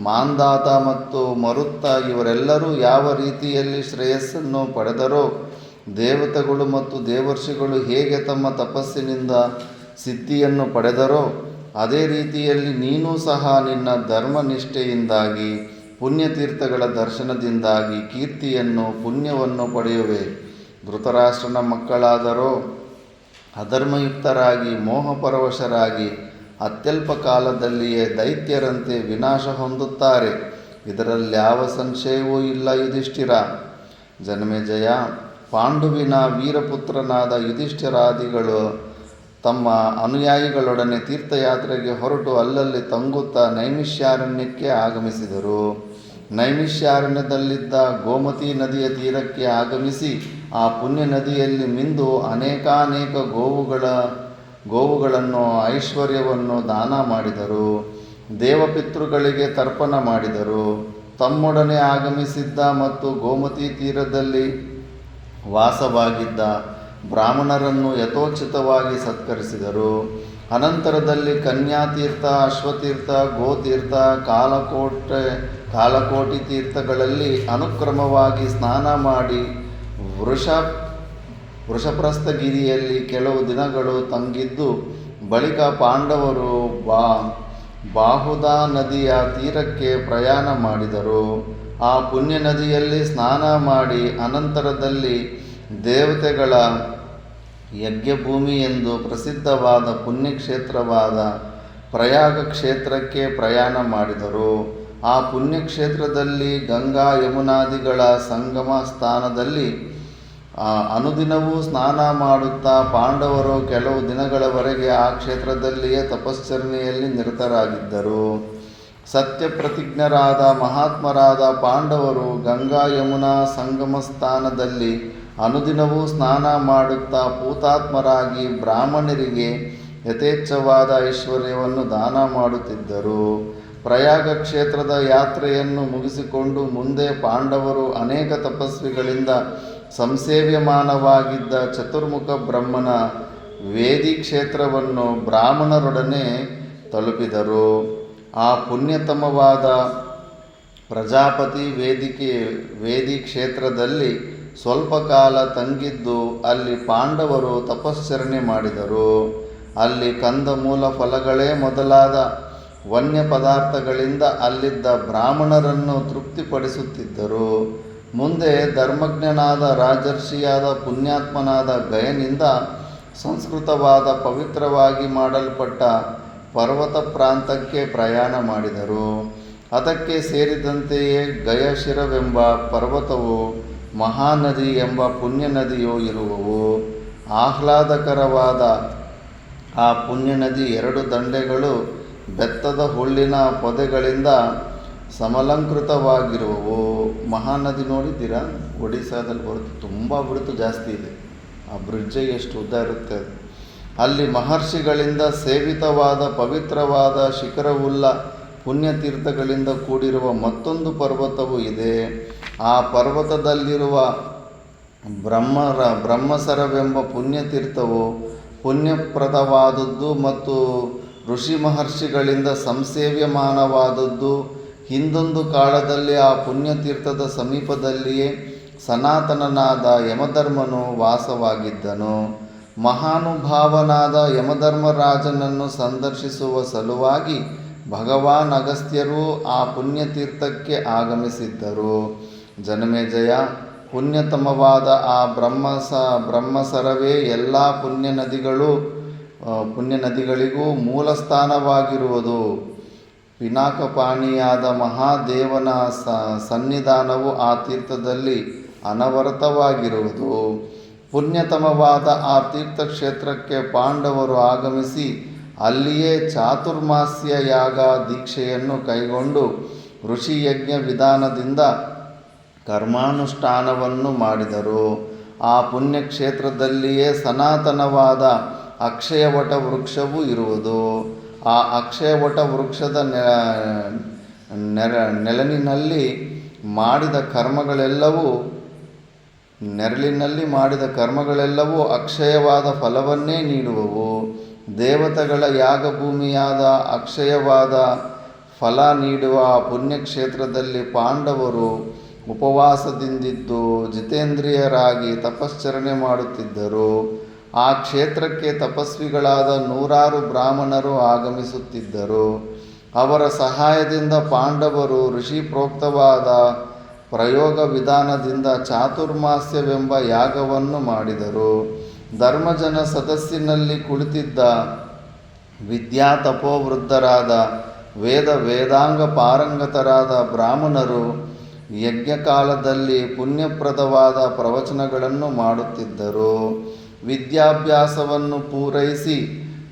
ಮಾಂಧಾತ ಮತ್ತು ಮರುತ್ತ ಇವರೆಲ್ಲರೂ ಯಾವ ರೀತಿಯಲ್ಲಿ ಶ್ರೇಯಸ್ಸನ್ನು ಪಡೆದರೋ, ದೇವತೆಗಳು ಮತ್ತು ದೇವರ್ಷಿಗಳು ಹೇಗೆ ತಮ್ಮ ತಪಸ್ಸಿನಿಂದ ಸಿದ್ಧಿಯನ್ನು ಪಡೆದರೋ, ಅದೇ ರೀತಿಯಲ್ಲಿ ನೀನೂ ಸಹ ನಿನ್ನ ಧರ್ಮನಿಷ್ಠೆಯಿಂದಾಗಿ ಪುಣ್ಯತೀರ್ಥಗಳ ದರ್ಶನದಿಂದಾಗಿ ಕೀರ್ತಿಯನ್ನು, ಪುಣ್ಯವನ್ನು ಪಡೆಯುವೆ. ಧೃತರಾಷ್ಟ್ರನ ಮಕ್ಕಳಾದರೋ ಅಧರ್ಮಯುಕ್ತರಾಗಿ ಮೋಹಪರವಶರಾಗಿ ಅತ್ಯಲ್ಪ ಕಾಲದಲ್ಲಿಯೇ ದೈತ್ಯರಂತೆ ವಿನಾಶ ಹೊಂದುತ್ತಾರೆ. ಇದರಲ್ಯಾವ ಸಂಶಯವೂ ಇಲ್ಲ. ಯುಧಿಷ್ಠಿರ, ಜನಮೇಜಯ, ಪಾಂಡುವಿನ ವೀರಪುತ್ರನಾದ ಯುಧಿಷ್ಠಿರಾದಿಗಳು ತಮ್ಮ ಅನುಯಾಯಿಗಳೊಡನೆ ತೀರ್ಥಯಾತ್ರೆಗೆ ಹೊರಟು ಅಲ್ಲಲ್ಲಿ ತಂಗುತ್ತಾ ನೈಮಿಷ್ಯಾರಣ್ಯಕ್ಕೆ ಆಗಮಿಸಿದರು. ನೈಮಿಷ್ಯಾರಣ್ಯದಲ್ಲಿದ್ದ ಗೋಮತಿ ನದಿಯ ತೀರಕ್ಕೆ ಆಗಮಿಸಿ ಆ ಪುಣ್ಯ ನದಿಯಲ್ಲಿ ಮಿಂದು ಅನೇಕಾನೇಕ ಗೋವುಗಳನ್ನು, ಐಶ್ವರ್ಯವನ್ನು ದಾನ ಮಾಡಿದರು. ದೇವಪಿತೃಗಳಿಗೆ ತರ್ಪಣ ಮಾಡಿದರು. ತಮ್ಮೊಡನೆ ಆಗಮಿಸಿದ್ದ ಮತ್ತು ಗೋಮತಿ ತೀರದಲ್ಲಿ ವಾಸವಾಗಿದ್ದ ಬ್ರಾಹ್ಮಣರನ್ನು ಯಥೋಚಿತವಾಗಿ ಸತ್ಕರಿಸಿದರು. ಅನಂತರದಲ್ಲಿ ಕನ್ಯಾತೀರ್ಥ, ಅಶ್ವತೀರ್ಥ, ಗೋತೀರ್ಥ, ಕಾಲಕೋಟಿ ತೀರ್ಥಗಳಲ್ಲಿ ಅನುಕ್ರಮವಾಗಿ ಸ್ನಾನ ಮಾಡಿ ವೃಷಪ್ರಸ್ಥಗಿರಿಯಲ್ಲಿ ಕೆಲವು ದಿನಗಳು ತಂಗಿದ್ದು ಬಳಿಕ ಪಾಂಡವರು ಬಾಹುದಾ ನದಿಯ ತೀರಕ್ಕೆ ಪ್ರಯಾಣ ಮಾಡಿದರು. ಆ ಪುಣ್ಯ ನದಿಯಲ್ಲಿ ಸ್ನಾನ ಮಾಡಿ ಅನಂತರದಲ್ಲಿ ದೇವತೆಗಳ ಯಜ್ಞಭೂಮಿ ಎಂದು ಪ್ರಸಿದ್ಧವಾದ ಪುಣ್ಯಕ್ಷೇತ್ರವಾದ ಪ್ರಯಾಗ ಕ್ಷೇತ್ರಕ್ಕೆ ಪ್ರಯಾಣ ಮಾಡಿದರು. ಆ ಪುಣ್ಯಕ್ಷೇತ್ರದಲ್ಲಿ ಗಂಗಾ ಯಮುನಾದಿಗಳ ಸಂಗಮ ಸ್ಥಾನದಲ್ಲಿ ಅನುದಿನವೂ ಸ್ನಾನ ಮಾಡುತ್ತಾ ಪಾಂಡವರು ಕೆಲವು ದಿನಗಳವರೆಗೆ ಆ ಕ್ಷೇತ್ರದಲ್ಲಿಯೇ ತಪಶ್ಚರಣೆಯಲ್ಲಿ ನಿರತರಾಗಿದ್ದರು. ಸತ್ಯಪ್ರತಿಜ್ಞರಾದ ಮಹಾತ್ಮರಾದ ಪಾಂಡವರು ಗಂಗಾ ಯಮುನಾ ಸಂಗಮ ಸ್ಥಾನದಲ್ಲಿ ಅನುದಿನವೂ ಸ್ನಾನ ಮಾಡುತ್ತಾ ಪೂತಾತ್ಮರಾಗಿ ಬ್ರಾಹ್ಮಣರಿಗೆ ಯಥೇಚ್ಛವಾದ ಐಶ್ವರ್ಯವನ್ನು ದಾನ ಮಾಡುತ್ತಿದ್ದರು. ಪ್ರಯಾಗ ಕ್ಷೇತ್ರದ ಯಾತ್ರೆಯನ್ನು ಮುಗಿಸಿಕೊಂಡು ಮುಂದೆ ಪಾಂಡವರು ಅನೇಕ ತಪಸ್ವಿಗಳಿಂದ ಸಂಸೇವ್ಯಮಾನವಾಗಿದ್ದ ಚತುರ್ಮುಖ ಬ್ರಹ್ಮನ ವೇದಿ ಕ್ಷೇತ್ರವನ್ನು ಬ್ರಾಹ್ಮಣರೊಡನೆ ತಲುಪಿದರು. ಆ ಪುಣ್ಯತಮವಾದ ಪ್ರಜಾಪತಿ ವೇದಿ ಕ್ಷೇತ್ರದಲ್ಲಿ ಸ್ವಲ್ಪ ಕಾಲ ತಂಗಿದ್ದು ಅಲ್ಲಿ ಪಾಂಡವರು ತಪಶ್ಚರಣೆ ಮಾಡಿದರು. ಅಲ್ಲಿ ಕಂದಮೂಲ ಫಲಗಳೇ ಮೊದಲಾದ ವನ್ಯ ಪದಾರ್ಥಗಳಿಂದ ಅಲ್ಲಿದ್ದ ಬ್ರಾಹ್ಮಣರನ್ನು ತೃಪ್ತಿಪಡಿಸುತ್ತಿದ್ದರು. ಮುಂದೆ ಧರ್ಮಜ್ಞನಾದ ರಾಜರ್ಷಿಯಾದ ಪುಣ್ಯಾತ್ಮನಾದ ಗಯನಿಂದ ಸಂಸ್ಕೃತವಾದ ಪವಿತ್ರವಾಗಿ ಮಾಡಲ್ಪಟ್ಟ ಪರ್ವತ ಪ್ರಾಂತಕ್ಕೆ ಪ್ರಯಾಣ ಮಾಡಿದರು. ಅದಕ್ಕೆ ಸೇರಿದಂತೆಯೇ ಗಯಶಿರವೆಂಬ ಪರ್ವತವು, ಮಹಾನದಿ ಎಂಬ ಪುಣ್ಯ ನದಿಯು ಇರುವವು. ಆಹ್ಲಾದಕರವಾದ ಆ ಪುಣ್ಯ ನದಿ 2 ದಂಡೆಗಳು ಬೆತ್ತದ ಹುಲ್ಲಿನ ಪೊದೆಗಳಿಂದ ಸಮಲಂಕೃತವಾಗಿರುವವು. ಮಹಾನದಿ ನೋಡಿದ್ದೀರಾ? ಒಡಿಸ್ಸಾದಲ್ಲಿ ಬರುತ್ತೆ, ತುಂಬ ಬಿಡುತ್ತು ಜಾಸ್ತಿ ಇದೆ. ಆ ಬ್ರಿಡ್ಜೆ ಎಷ್ಟು ಉದ್ದ ಇರುತ್ತೆ ಅದು. ಅಲ್ಲಿ ಮಹರ್ಷಿಗಳಿಂದ ಸೇವಿತವಾದ ಪವಿತ್ರವಾದ ಶಿಖರವುಳ್ಳ ಪುಣ್ಯತೀರ್ಥಗಳಿಂದ ಕೂಡಿರುವ ಮತ್ತೊಂದು ಪರ್ವತವೂ ಇದೆ. ಆ ಪರ್ವತದಲ್ಲಿರುವ ಬ್ರಹ್ಮಸರವೆಂಬ ಪುಣ್ಯತೀರ್ಥವು ಪುಣ್ಯಪ್ರದವಾದದ್ದು ಮತ್ತು ಋಷಿ ಮಹರ್ಷಿಗಳಿಂದ ಸಂಸೇವ್ಯಮಾನವಾದದ್ದು. ಹಿಂದೊಂದು ಕಾಲದಲ್ಲಿ ಆ ಪುಣ್ಯತೀರ್ಥದ ಸಮೀಪದಲ್ಲಿಯೇ ಸನಾತನನಾದ ಯಮಧರ್ಮನು ವಾಸವಾಗಿದ್ದನು. ಮಹಾನುಭಾವನಾದ ಯಮಧರ್ಮರಾಜನನ್ನು ಸಂದರ್ಶಿಸುವ ಸಲುವಾಗಿ ಭಗವಾನ್ ಅಗಸ್ತ್ಯರು ಆ ಪುಣ್ಯತೀರ್ಥಕ್ಕೆ ಆಗಮಿಸಿದ್ದರು. ಜನಮೇಜಯ, ಪುಣ್ಯತಮವಾದ ಆ ಬ್ರಹ್ಮಸರವೇ ಎಲ್ಲ ಪುಣ್ಯ ನದಿಗಳಿಗೂ ಮೂಲಸ್ಥಾನವಾಗಿರುವುದು. ಪಿನಾಕಪಾಣಿಯಾದ ಮಹಾದೇವನ ಸನ್ನಿಧಾನವು ಆ ತೀರ್ಥದಲ್ಲಿ ಅನವರತವಾಗಿರುವುದು. ಪುಣ್ಯತಮವಾದ ಆ ತೀರ್ಥಕ್ಷೇತ್ರಕ್ಕೆ ಪಾಂಡವರು ಆಗಮಿಸಿ ಅಲ್ಲಿಯೇ ಚಾತುರ್ಮಾಸ್ಯ ಯಾಗ ದೀಕ್ಷೆಯನ್ನು ಕೈಗೊಂಡು ಋಷಿಯಜ್ಞ ವಿಧಾನದಿಂದ ಕರ್ಮಾನುಷ್ಠಾನವನ್ನು ಮಾಡಿದರು. ಆ ಪುಣ್ಯಕ್ಷೇತ್ರದಲ್ಲಿಯೇ ಸನಾತನವಾದ ಅಕ್ಷಯವಟ ವೃಕ್ಷವೂ ಇರುವುದು. ಆ ಅಕ್ಷಯವಟ ವೃಕ್ಷದ ನೆರಳಿನಲ್ಲಿ ಮಾಡಿದ ಕರ್ಮಗಳೆಲ್ಲವೂ ಅಕ್ಷಯವಾದ ಫಲವನ್ನೇ ನೀಡುವವು. ದೇವತೆಗಳ ಯಾಗಭೂಮಿಯಾದ ಅಕ್ಷಯವಾದ ಫಲ ನೀಡುವ ಪುಣ್ಯಕ್ಷೇತ್ರದಲ್ಲಿ ಪಾಂಡವರು ಉಪವಾಸದಿಂದಿದ್ದು ಜಿತೇಂದ್ರಿಯರಾಗಿ ತಪಶ್ಚರಣೆ ಮಾಡುತ್ತಿದ್ದರು. ಆ ಕ್ಷೇತ್ರಕ್ಕೆ ತಪಸ್ವಿಗಳಾದ 100 ಬ್ರಾಹ್ಮಣರು ಆಗಮಿಸುತ್ತಿದ್ದರು. ಅವರ ಸಹಾಯದಿಂದ ಪಾಂಡವರು ಋಷಿಪ್ರೋಕ್ತವಾದ ಪ್ರಯೋಗ ವಿಧಾನದಿಂದ ಚಾತುರ್ಮಾಸ್ಯವೆಂಬ ಯಾಗವನ್ನು ಮಾಡಿದರು. ಧರ್ಮಜನ ಸದಸ್ಸಿನಲ್ಲಿ ಕುಳಿತಿದ್ದ ವಿದ್ಯಾತಪೋವೃದ್ಧರಾದ ವೇದಾಂಗ ಪಾರಂಗತರಾದ ಬ್ರಾಹ್ಮಣರು ಯಜ್ಞಕಾಲದಲ್ಲಿ ಪುಣ್ಯಪ್ರದವಾದ ಪ್ರವಚನಗಳನ್ನು ಮಾಡುತ್ತಿದ್ದರು. ವಿದ್ಯಾಭ್ಯಾಸವನ್ನು ಪೂರೈಸಿ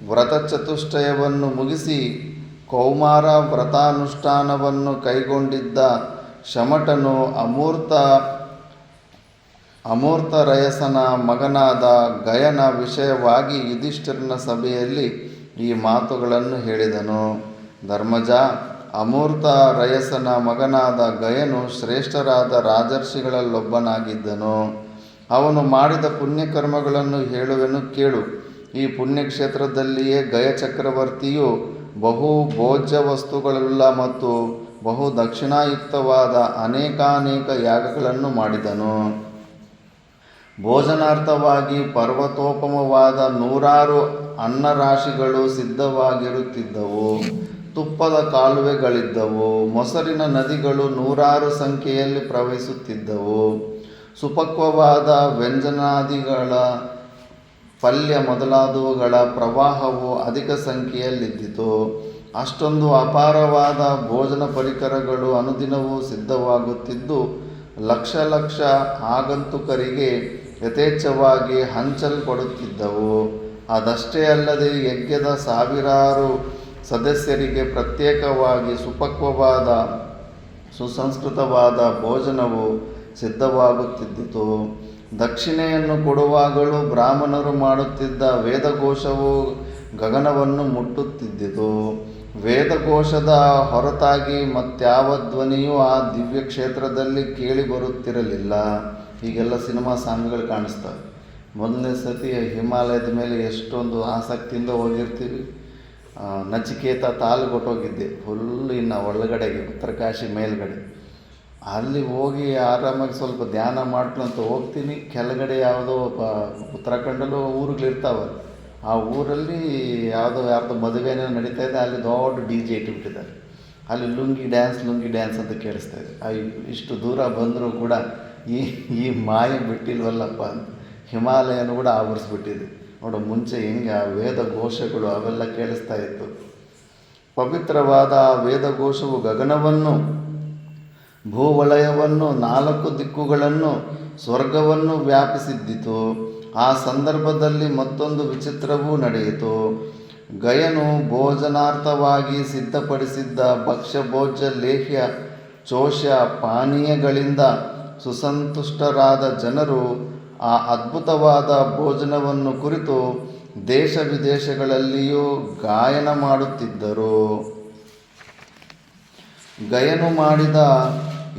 ವ್ರತಚತುಷ್ಟಯವನ್ನು ಮುಗಿಸಿ ಕೌಮಾರ ವ್ರತಾನುಷ್ಠಾನವನ್ನು ಕೈಗೊಂಡಿದ್ದ ಶಮಟನು ಅಮೂರ್ತರಯಸನ ಮಗನಾದ ಗಯನ ವಿಷಯವಾಗಿ ಯುಧಿಷ್ಠಿರನ ಸಭೆಯಲ್ಲಿ ಈ ಮಾತುಗಳನ್ನು ಹೇಳಿದನು. ಧರ್ಮಜ, ಅಮೂರ್ತರಯಸನ ಮಗನಾದ ಗಯನು ಶ್ರೇಷ್ಠರಾದ ರಾಜರ್ಷಿಗಳಲ್ಲೊಬ್ಬನಾಗಿದ್ದನು. ಅವನು ಮಾಡಿದ ಪುಣ್ಯಕರ್ಮಗಳನ್ನು ಹೇಳುವೆನು ಕೇಳು. ಈ ಪುಣ್ಯಕ್ಷೇತ್ರದಲ್ಲಿಯೇ ಗಯ ಚಕ್ರವರ್ತಿಯು ಬಹು ಭೋಜ್ಯ ವಸ್ತುಗಳುಳ್ಳ ಮತ್ತು ಬಹು ದಕ್ಷಿಣಾಯುಕ್ತವಾದ ಅನೇಕಾನೇಕ ಯಾಗಗಳನ್ನು ಮಾಡಿದನು. ಭೋಜನಾರ್ಥವಾಗಿ ಪರ್ವತೋಪಮವಾದ 100 ಅನ್ನರಾಶಿಗಳು ಸಿದ್ಧವಾಗಿರುತ್ತಿದ್ದವು. ತುಪ್ಪದ ಕಾಲುವೆಗಳಿದ್ದವು. ಮೊಸರಿನ ನದಿಗಳು 100 ಸಂಖ್ಯೆಯಲ್ಲಿ ಪ್ರವಹಿಸುತ್ತಿದ್ದವು. ಸುಪಕ್ವವಾದ ವ್ಯಂಜನಾದಿಗಳ ಪಲ್ಯ ಮೊದಲಾದವುಗಳ ಪ್ರವಾಹವು ಅಧಿಕ ಸಂಖ್ಯೆಯಲ್ಲಿದ್ದಿತು. ಅಷ್ಟೊಂದು ಅಪಾರವಾದ ಭೋಜನ ಪರಿಕರಗಳು ಅನುದಿನವೂ ಸಿದ್ಧವಾಗುತ್ತಿದ್ದು ಲಕ್ಷ ಆಗಂತುಕರಿಗೆ ಯಥೇಚ್ಛವಾಗಿ ಹಂಚಲ್ಪಡುತ್ತಿದ್ದವು. ಅದಷ್ಟೇ ಅಲ್ಲದೆ ಯಜ್ಞದ 1000 ಸದಸ್ಯರಿಗೆ ಪ್ರತ್ಯೇಕವಾಗಿ ಸುಪಕ್ವವಾದ ಸುಸಂಸ್ಕೃತವಾದ ಭೋಜನವು ಸಿದ್ಧವಾಗುತ್ತಿದ್ದಿತು. ದಕ್ಷಿಣೆಯನ್ನು ಕೊಡುವಾಗಲೂ ಬ್ರಾಹ್ಮಣರು ಮಾಡುತ್ತಿದ್ದ ವೇದಘೋಷವು ಗಗನವನ್ನು ಮುಟ್ಟುತ್ತಿದ್ದಿತು. ವೇದಘೋಷದ ಹೊರತಾಗಿ ಮತ್ಯಾವ ಧ್ವನಿಯೂ ಆ ದಿವ್ಯ ಕ್ಷೇತ್ರದಲ್ಲಿ ಕೇಳಿ ಬರುತ್ತಿರಲಿಲ್ಲ. ಈಗೆಲ್ಲ ಸಿನಿಮಾ ಸಾಂಗ್ಗಳು ಕಾಣಿಸ್ತವೆ. ಮೊದಲನೇ ಸತಿ ಹಿಮಾಲಯದ ಮೇಲೆ ಎಷ್ಟೊಂದು ಆಸಕ್ತಿಯಿಂದ ಹೋಗಿರ್ತೀವಿ. ನಚಿಕೇತ ತಾಳ್ಗೊಟ್ಟೋಗಿದ್ದೆ ಫುಲ್ ಇನ್ನು ಒಳಗಡೆಗೆ ಉತ್ತರಕಾಶಿ ಮೇಲ್ಗಡೆ. ಅಲ್ಲಿ ಹೋಗಿ ಆರಾಮಾಗಿ ಸ್ವಲ್ಪ ಧ್ಯಾನ ಮಾಡ್ಕೊಂತ ಹೋಗ್ತೀನಿ. ಕೆಳಗಡೆ ಯಾವುದೋ ಉತ್ತರಾಖಂಡಲ್ಲೂ ಊರುಗಳಿರ್ತಾವಲ್ಲ, ಆ ಊರಲ್ಲಿ ಯಾರ್ದೋ ಮದುವೆನೇ ನಡೀತಾ ಇದೆ. ಅಲ್ಲಿ ದೊಡ್ಡ DJ ಇಟ್ಬಿಟ್ಟಿದ್ದಾರೆ. ಅಲ್ಲಿ ಲುಂಗಿ ಡ್ಯಾನ್ಸ್ ಅಂತ ಕೇಳಿಸ್ತಾ ಇದೆ. ಇಷ್ಟು ದೂರ ಬಂದರೂ ಕೂಡ ಈ ಮಾಯ ಬಿಟ್ಟಿಲ್ವಲ್ಲಪ್ಪ ಅಂತ ಹಿಮಾಲಯನೂ ಕೂಡ ಆವರಿಸ್ಬಿಟ್ಟಿದೆ. ನೋಡು ಮುಂಚೆ ಹೆಂಗೆ ಆ ವೇದ ಘೋಷಗಳು ಅವೆಲ್ಲ ಕೇಳಿಸ್ತಾ ಇತ್ತು. ಪವಿತ್ರವಾದ ಆ ವೇದಘೋಷವು ಗಗನವನ್ನು, ಭೂವಲಯವನ್ನು, 4 ದಿಕ್ಕುಗಳನ್ನು, ಸ್ವರ್ಗವನ್ನು ವ್ಯಾಪಿಸಿದ್ದಿತು. ಆ ಸಂದರ್ಭದಲ್ಲಿ ಮತ್ತೊಂದು ವಿಚಿತ್ರವೂ ನಡೆಯಿತು. ಗಯನು ಭೋಜನಾರ್ಥವಾಗಿ ಸಿದ್ಧಪಡಿಸಿದ್ದ ಭಕ್ಷ್ಯಭೋಜ್ಯ ಲೇಹ್ಯ ಚೋಷ್ಯ ಪಾನೀಯಗಳಿಂದ ಸುಸಂತುಷ್ಟರಾದ ಜನರು ಆ ಅದ್ಭುತವಾದ ಭೋಜನವನ್ನು ಕುರಿತು ದೇಶ ವಿದೇಶಗಳಲ್ಲಿಯೂ ಗಾಯನ ಮಾಡುತ್ತಿದ್ದರು. ಗಯನು ಮಾಡಿದ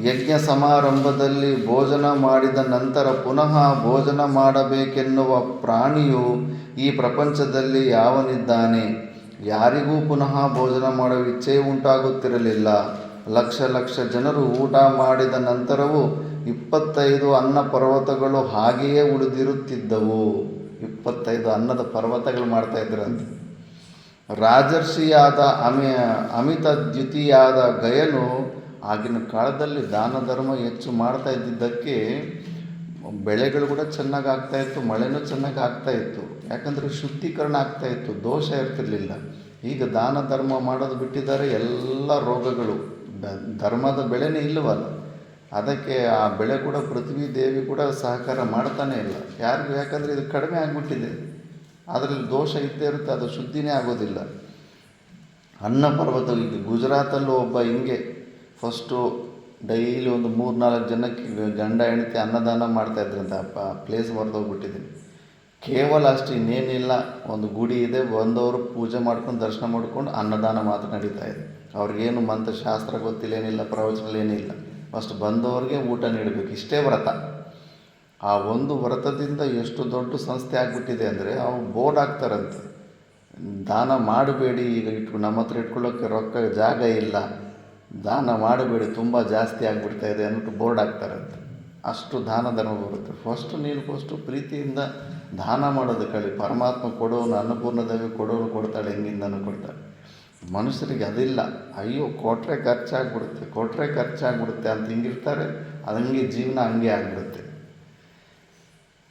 ಯಜ್ಞ ಸಮಾರಂಭದಲ್ಲಿ ಭೋಜನ ಮಾಡಿದ ನಂತರ ಪುನಃ ಭೋಜನ ಮಾಡಬೇಕೆನ್ನುವ ಪ್ರಾಣಿಯು ಈ ಪ್ರಪಂಚದಲ್ಲಿ ಯಾವನಿದ್ದಾನೆ? ಯಾರಿಗೂ ಪುನಃ ಭೋಜನ ಮಾಡುವ ಇಚ್ಛೆ ಉಂಟಾಗುತ್ತಿರಲಿಲ್ಲ. ಲಕ್ಷ ಲಕ್ಷ ಜನರು ಊಟ ಮಾಡಿದ ನಂತರವೂ 25 ಅನ್ನ ಪರ್ವತಗಳು ಹಾಗೆಯೇ ಉಳಿದಿರುತ್ತಿದ್ದವು. 25 ಅನ್ನದ ಪರ್ವತಗಳು ಮಾಡ್ತಾಯಿದ್ರಂತೆ. ರಾಜರ್ಷಿಯಾದ ಅಮಿತದ್ಯುತಿಯಾದ ಗಯನು ಆಗಿನ ಕಾಲದಲ್ಲಿ ದಾನ ಧರ್ಮ ಹೆಚ್ಚು ಮಾಡ್ತಾ ಇದ್ದಿದ್ದಕ್ಕೆ ಬೆಳೆಗಳು ಕೂಡ ಚೆನ್ನಾಗಿ ಆಗ್ತಾಯಿತ್ತು, ಮಳೆನೂ ಚೆನ್ನಾಗಿ ಆಗ್ತಾಯಿತ್ತು. ಯಾಕಂದರೆ ಶುದ್ಧೀಕರಣ ಆಗ್ತಾಯಿತ್ತು, ದೋಷ ಇರ್ತಿರ್ಲಿಲ್ಲ. ಈಗ ದಾನ ಧರ್ಮ ಮಾಡೋದು ಬಿಟ್ಟಿದ್ದಾರೆ. ಎಲ್ಲ ರೋಗಗಳು, ಧರ್ಮದ ಬೆಳೆನೇ ಇಲ್ಲವಲ್ಲ, ಅದಕ್ಕೆ ಆ ಬೆಳೆ ಕೂಡ ಪೃಥ್ವಿ ದೇವಿ ಕೂಡ ಸಹಕಾರ ಮಾಡ್ತಾನೇ ಇಲ್ಲ ಯಾರಿಗೂ. ಯಾಕಂದರೆ ಇದು ಕಡಿಮೆ ಆಗಿಬಿಟ್ಟಿದೆ, ಅದರಲ್ಲಿ ದೋಷ ಇದ್ದೇ ಇರುತ್ತೆ, ಅದು ಶುದ್ಧಿನೇ ಆಗೋದಿಲ್ಲ. ಅನ್ನ ಪರ್ವತ, ಈಗ ಗುಜರಾತಲ್ಲೂ ಒಬ್ಬ ಹಿಂಗೆ ಫಸ್ಟು ಡೈಲಿ ಒಂದು 3-4 ಜನಕ್ಕೆ ಗಂಡ ಹೆಂಡತಿ ಅನ್ನದಾನ ಮಾಡ್ತಾಯಿದ್ರಂತೆ. ಪ್ಲೇಸ್ ಬರೆದೋಗ್ಬಿಟ್ಟಿದ್ದೀನಿ. ಕೇವಲ ಅಷ್ಟು, ಇನ್ನೇನಿಲ್ಲ. ಒಂದು ಗುಡಿ ಇದೆ, ಬಂದವರು ಪೂಜೆ ಮಾಡ್ಕೊಂಡು ದರ್ಶನ ಮಾಡ್ಕೊಂಡು ಅನ್ನದಾನ ಮಾತ್ರ ನಡೀತಾ ಇದೆ. ಅವ್ರಿಗೇನು ಮಂತ್ರಶಾಸ್ತ್ರ ಗೊತ್ತಿಲ್ಲ, ಏನಿಲ್ಲ, ಪ್ರವಚನ ಏನಿಲ್ಲ. ಫಸ್ಟ್ ಬಂದವ್ರಿಗೆ ಊಟ ನೀಡಬೇಕು, ಇಷ್ಟೇ ವ್ರತ. ಆ ಒಂದು ವ್ರತದಿಂದ ಎಷ್ಟು ದೊಡ್ಡ ಸಂಸ್ಥೆ ಆಗಿಬಿಟ್ಟಿದೆ ಅಂದರೆ ಅವ್ರು ಬೋರ್ಡ್ ಹಾಕ್ತಾರಂತೆ, ದಾನ ಮಾಡಬೇಡಿ, ಈಗ ನಮ್ಮ ಹತ್ರ ಇಟ್ಕೊಳ್ಳೋಕ್ಕೆ ರೊಕ್ಕ ಜಾಗ ಇಲ್ಲ, ದಾನ ಮಾಡಬೇಡಿ, ತುಂಬ ಜಾಸ್ತಿ ಆಗಿಬಿಡ್ತಾ ಇದೆ ಅಂದ್ಬಿಟ್ಟು ಬೋರ್ಡ್ ಹಾಕ್ತಾರಂತೆ. ಅಷ್ಟು ದಾನ ಧರ್ಮ ಬರುತ್ತೆ. ಫಸ್ಟು ಪ್ರೀತಿಯಿಂದ ದಾನ ಮಾಡೋದು ಕಲಿ. ಪರಮಾತ್ಮ ಕೊಡೋನು, ಅನ್ನಪೂರ್ಣದೇವಿ ಕೊಡೋನು ಕೊಡ್ತಾಳೆ, ಹೆಂಗಿಂದನೂ ಕೊಡ್ತಾಳೆ. ಮನುಷ್ಯರಿಗೆ ಅದಿಲ್ಲ. ಅಯ್ಯೋ ಕೊಟ್ಟರೆ ಖರ್ಚಾಗ್ಬಿಡುತ್ತೆ ಅಂತ ಹಿಂಗಿರ್ತಾರೆ. ಅದಂಗೆ ಜೀವನ ಹಂಗೆ ಆಗಿಬಿಡುತ್ತೆ.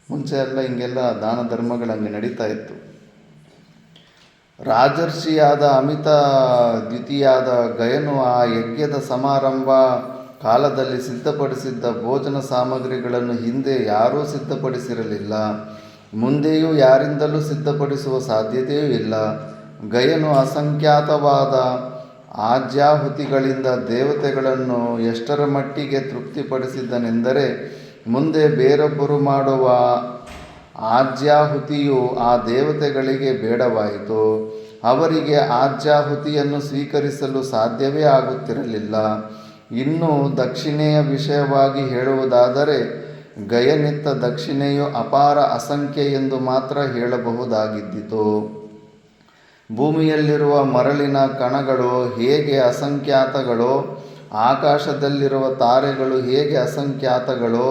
ಮುಂಚೆ ಎಲ್ಲ ಹಿಂಗೆಲ್ಲ ದಾನ ಧರ್ಮಗಳು ಹಂಗೆ ನಡೀತಾ ಇತ್ತು. ರಾಜರ್ಷಿಯಾದ ಅಮಿತ ದ್ವಿತೀಯಾದ ಗಯನು ಆ ಯಜ್ಞದ ಸಮಾರಂಭ ಕಾಲದಲ್ಲಿ ಸಿದ್ಧಪಡಿಸಿದ್ದ ಭೋಜನ ಸಾಮಗ್ರಿಗಳನ್ನು ಹಿಂದೆ ಯಾರೂ ಸಿದ್ಧಪಡಿಸಿರಲಿಲ್ಲ, ಮುಂದೆಯೂ ಯಾರಿಂದಲೂ ಸಿದ್ಧಪಡಿಸುವ ಸಾಧ್ಯತೆಯೂ ಇಲ್ಲ. ಗಯನು ಅಸಂಖ್ಯಾತವಾದ ಆಜ್ಯಾಹುತಿಗಳಿಂದ ದೇವತೆಗಳನ್ನು ಎಷ್ಟರ ಮಟ್ಟಿಗೆ ತೃಪ್ತಿಪಡಿಸಿದ್ದನೆಂದರೆ, ಮುಂದೆ ಬೇರೊಬ್ಬರು ಮಾಡುವ ಆಜ್ಯಾಹುತಿಯು ಆ ದೇವತೆಗಳಿಗೆ ಬೇಡವಾಯಿತು. ಅವರಿಗೆ ಆಜ್ಯಾಹುತಿಯನ್ನು ಸ್ವೀಕರಿಸಲು ಸಾಧ್ಯವೇ ಆಗುತ್ತಿರಲಿಲ್ಲ. ಇನ್ನು ದಕ್ಷಿಣೆಯ ವಿಷಯವಾಗಿ ಹೇಳುವುದಾದರೆ, ಗಯನಿತ್ತ ದಕ್ಷಿಣೆಯು ಅಪಾರ ಅಸಂಖ್ಯ ಎಂದು ಮಾತ್ರ ಹೇಳಬಹುದಾಗಿದ್ದಿತು. ಭೂಮಿಯಲ್ಲಿರುವ ಮರಳಿನ ಕಣಗಳು ಹೇಗೆ ಅಸಂಖ್ಯಾತಗಳೋ, ಆಕಾಶದಲ್ಲಿರುವ ತಾರೆಗಳು ಹೇಗೆ ಅಸಂಖ್ಯಾತಗಳೋ,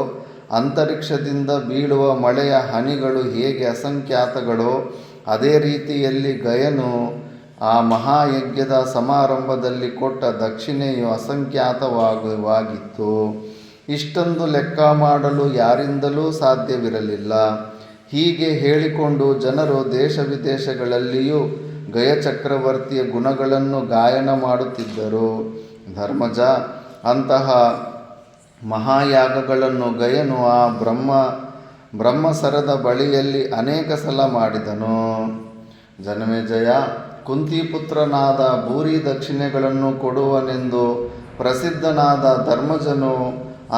ಅಂತರಿಕ್ಷದಿಂದ ಬೀಳುವ ಮಳೆಯ ಹನಿಗಳು ಹೇಗೆ ಅಸಂಖ್ಯಾತಗಳೋ, ಅದೇ ರೀತಿಯಲ್ಲಿ ಗಯನು ಆ ಮಹಾಯಜ್ಞದ ಸಮಾರಂಭದಲ್ಲಿ ಕೊಟ್ಟ ದಕ್ಷಿಣೆಯು ಅಸಂಖ್ಯಾತವಾಗಿತ್ತು. ಇಷ್ಟೊಂದು ಲೆಕ್ಕ ಮಾಡಲು ಯಾರಿಂದಲೂ ಸಾಧ್ಯವಿರಲಿಲ್ಲ. ಹೀಗೆ ಹೇಳಿಕೊಂಡು ಜನರು ದೇಶ ವಿದೇಶಗಳಲ್ಲಿಯೂ ಗಯಚಕ್ರವರ್ತಿಯ ಗುಣಗಳನ್ನು ಗಾಯನ ಮಾಡುತ್ತಿದ್ದರು. ಧರ್ಮಜ, ಅಂತಹ ಮಹಾಯಾಗಗಳನ್ನು ಗಯನು ಆ ಬ್ರಹ್ಮಸರದ ಬಳಿಯಲ್ಲಿ ಅನೇಕ ಸಲ ಮಾಡಿದನು. ಜನಮೇಜಯ, ಕುಂತಿಪುತ್ರನಾದ ಭೂರಿ ದಕ್ಷಿಣೆಗಳನ್ನು ಕೊಡುವನೆಂದು ಪ್ರಸಿದ್ಧನಾದ ಧರ್ಮಜನು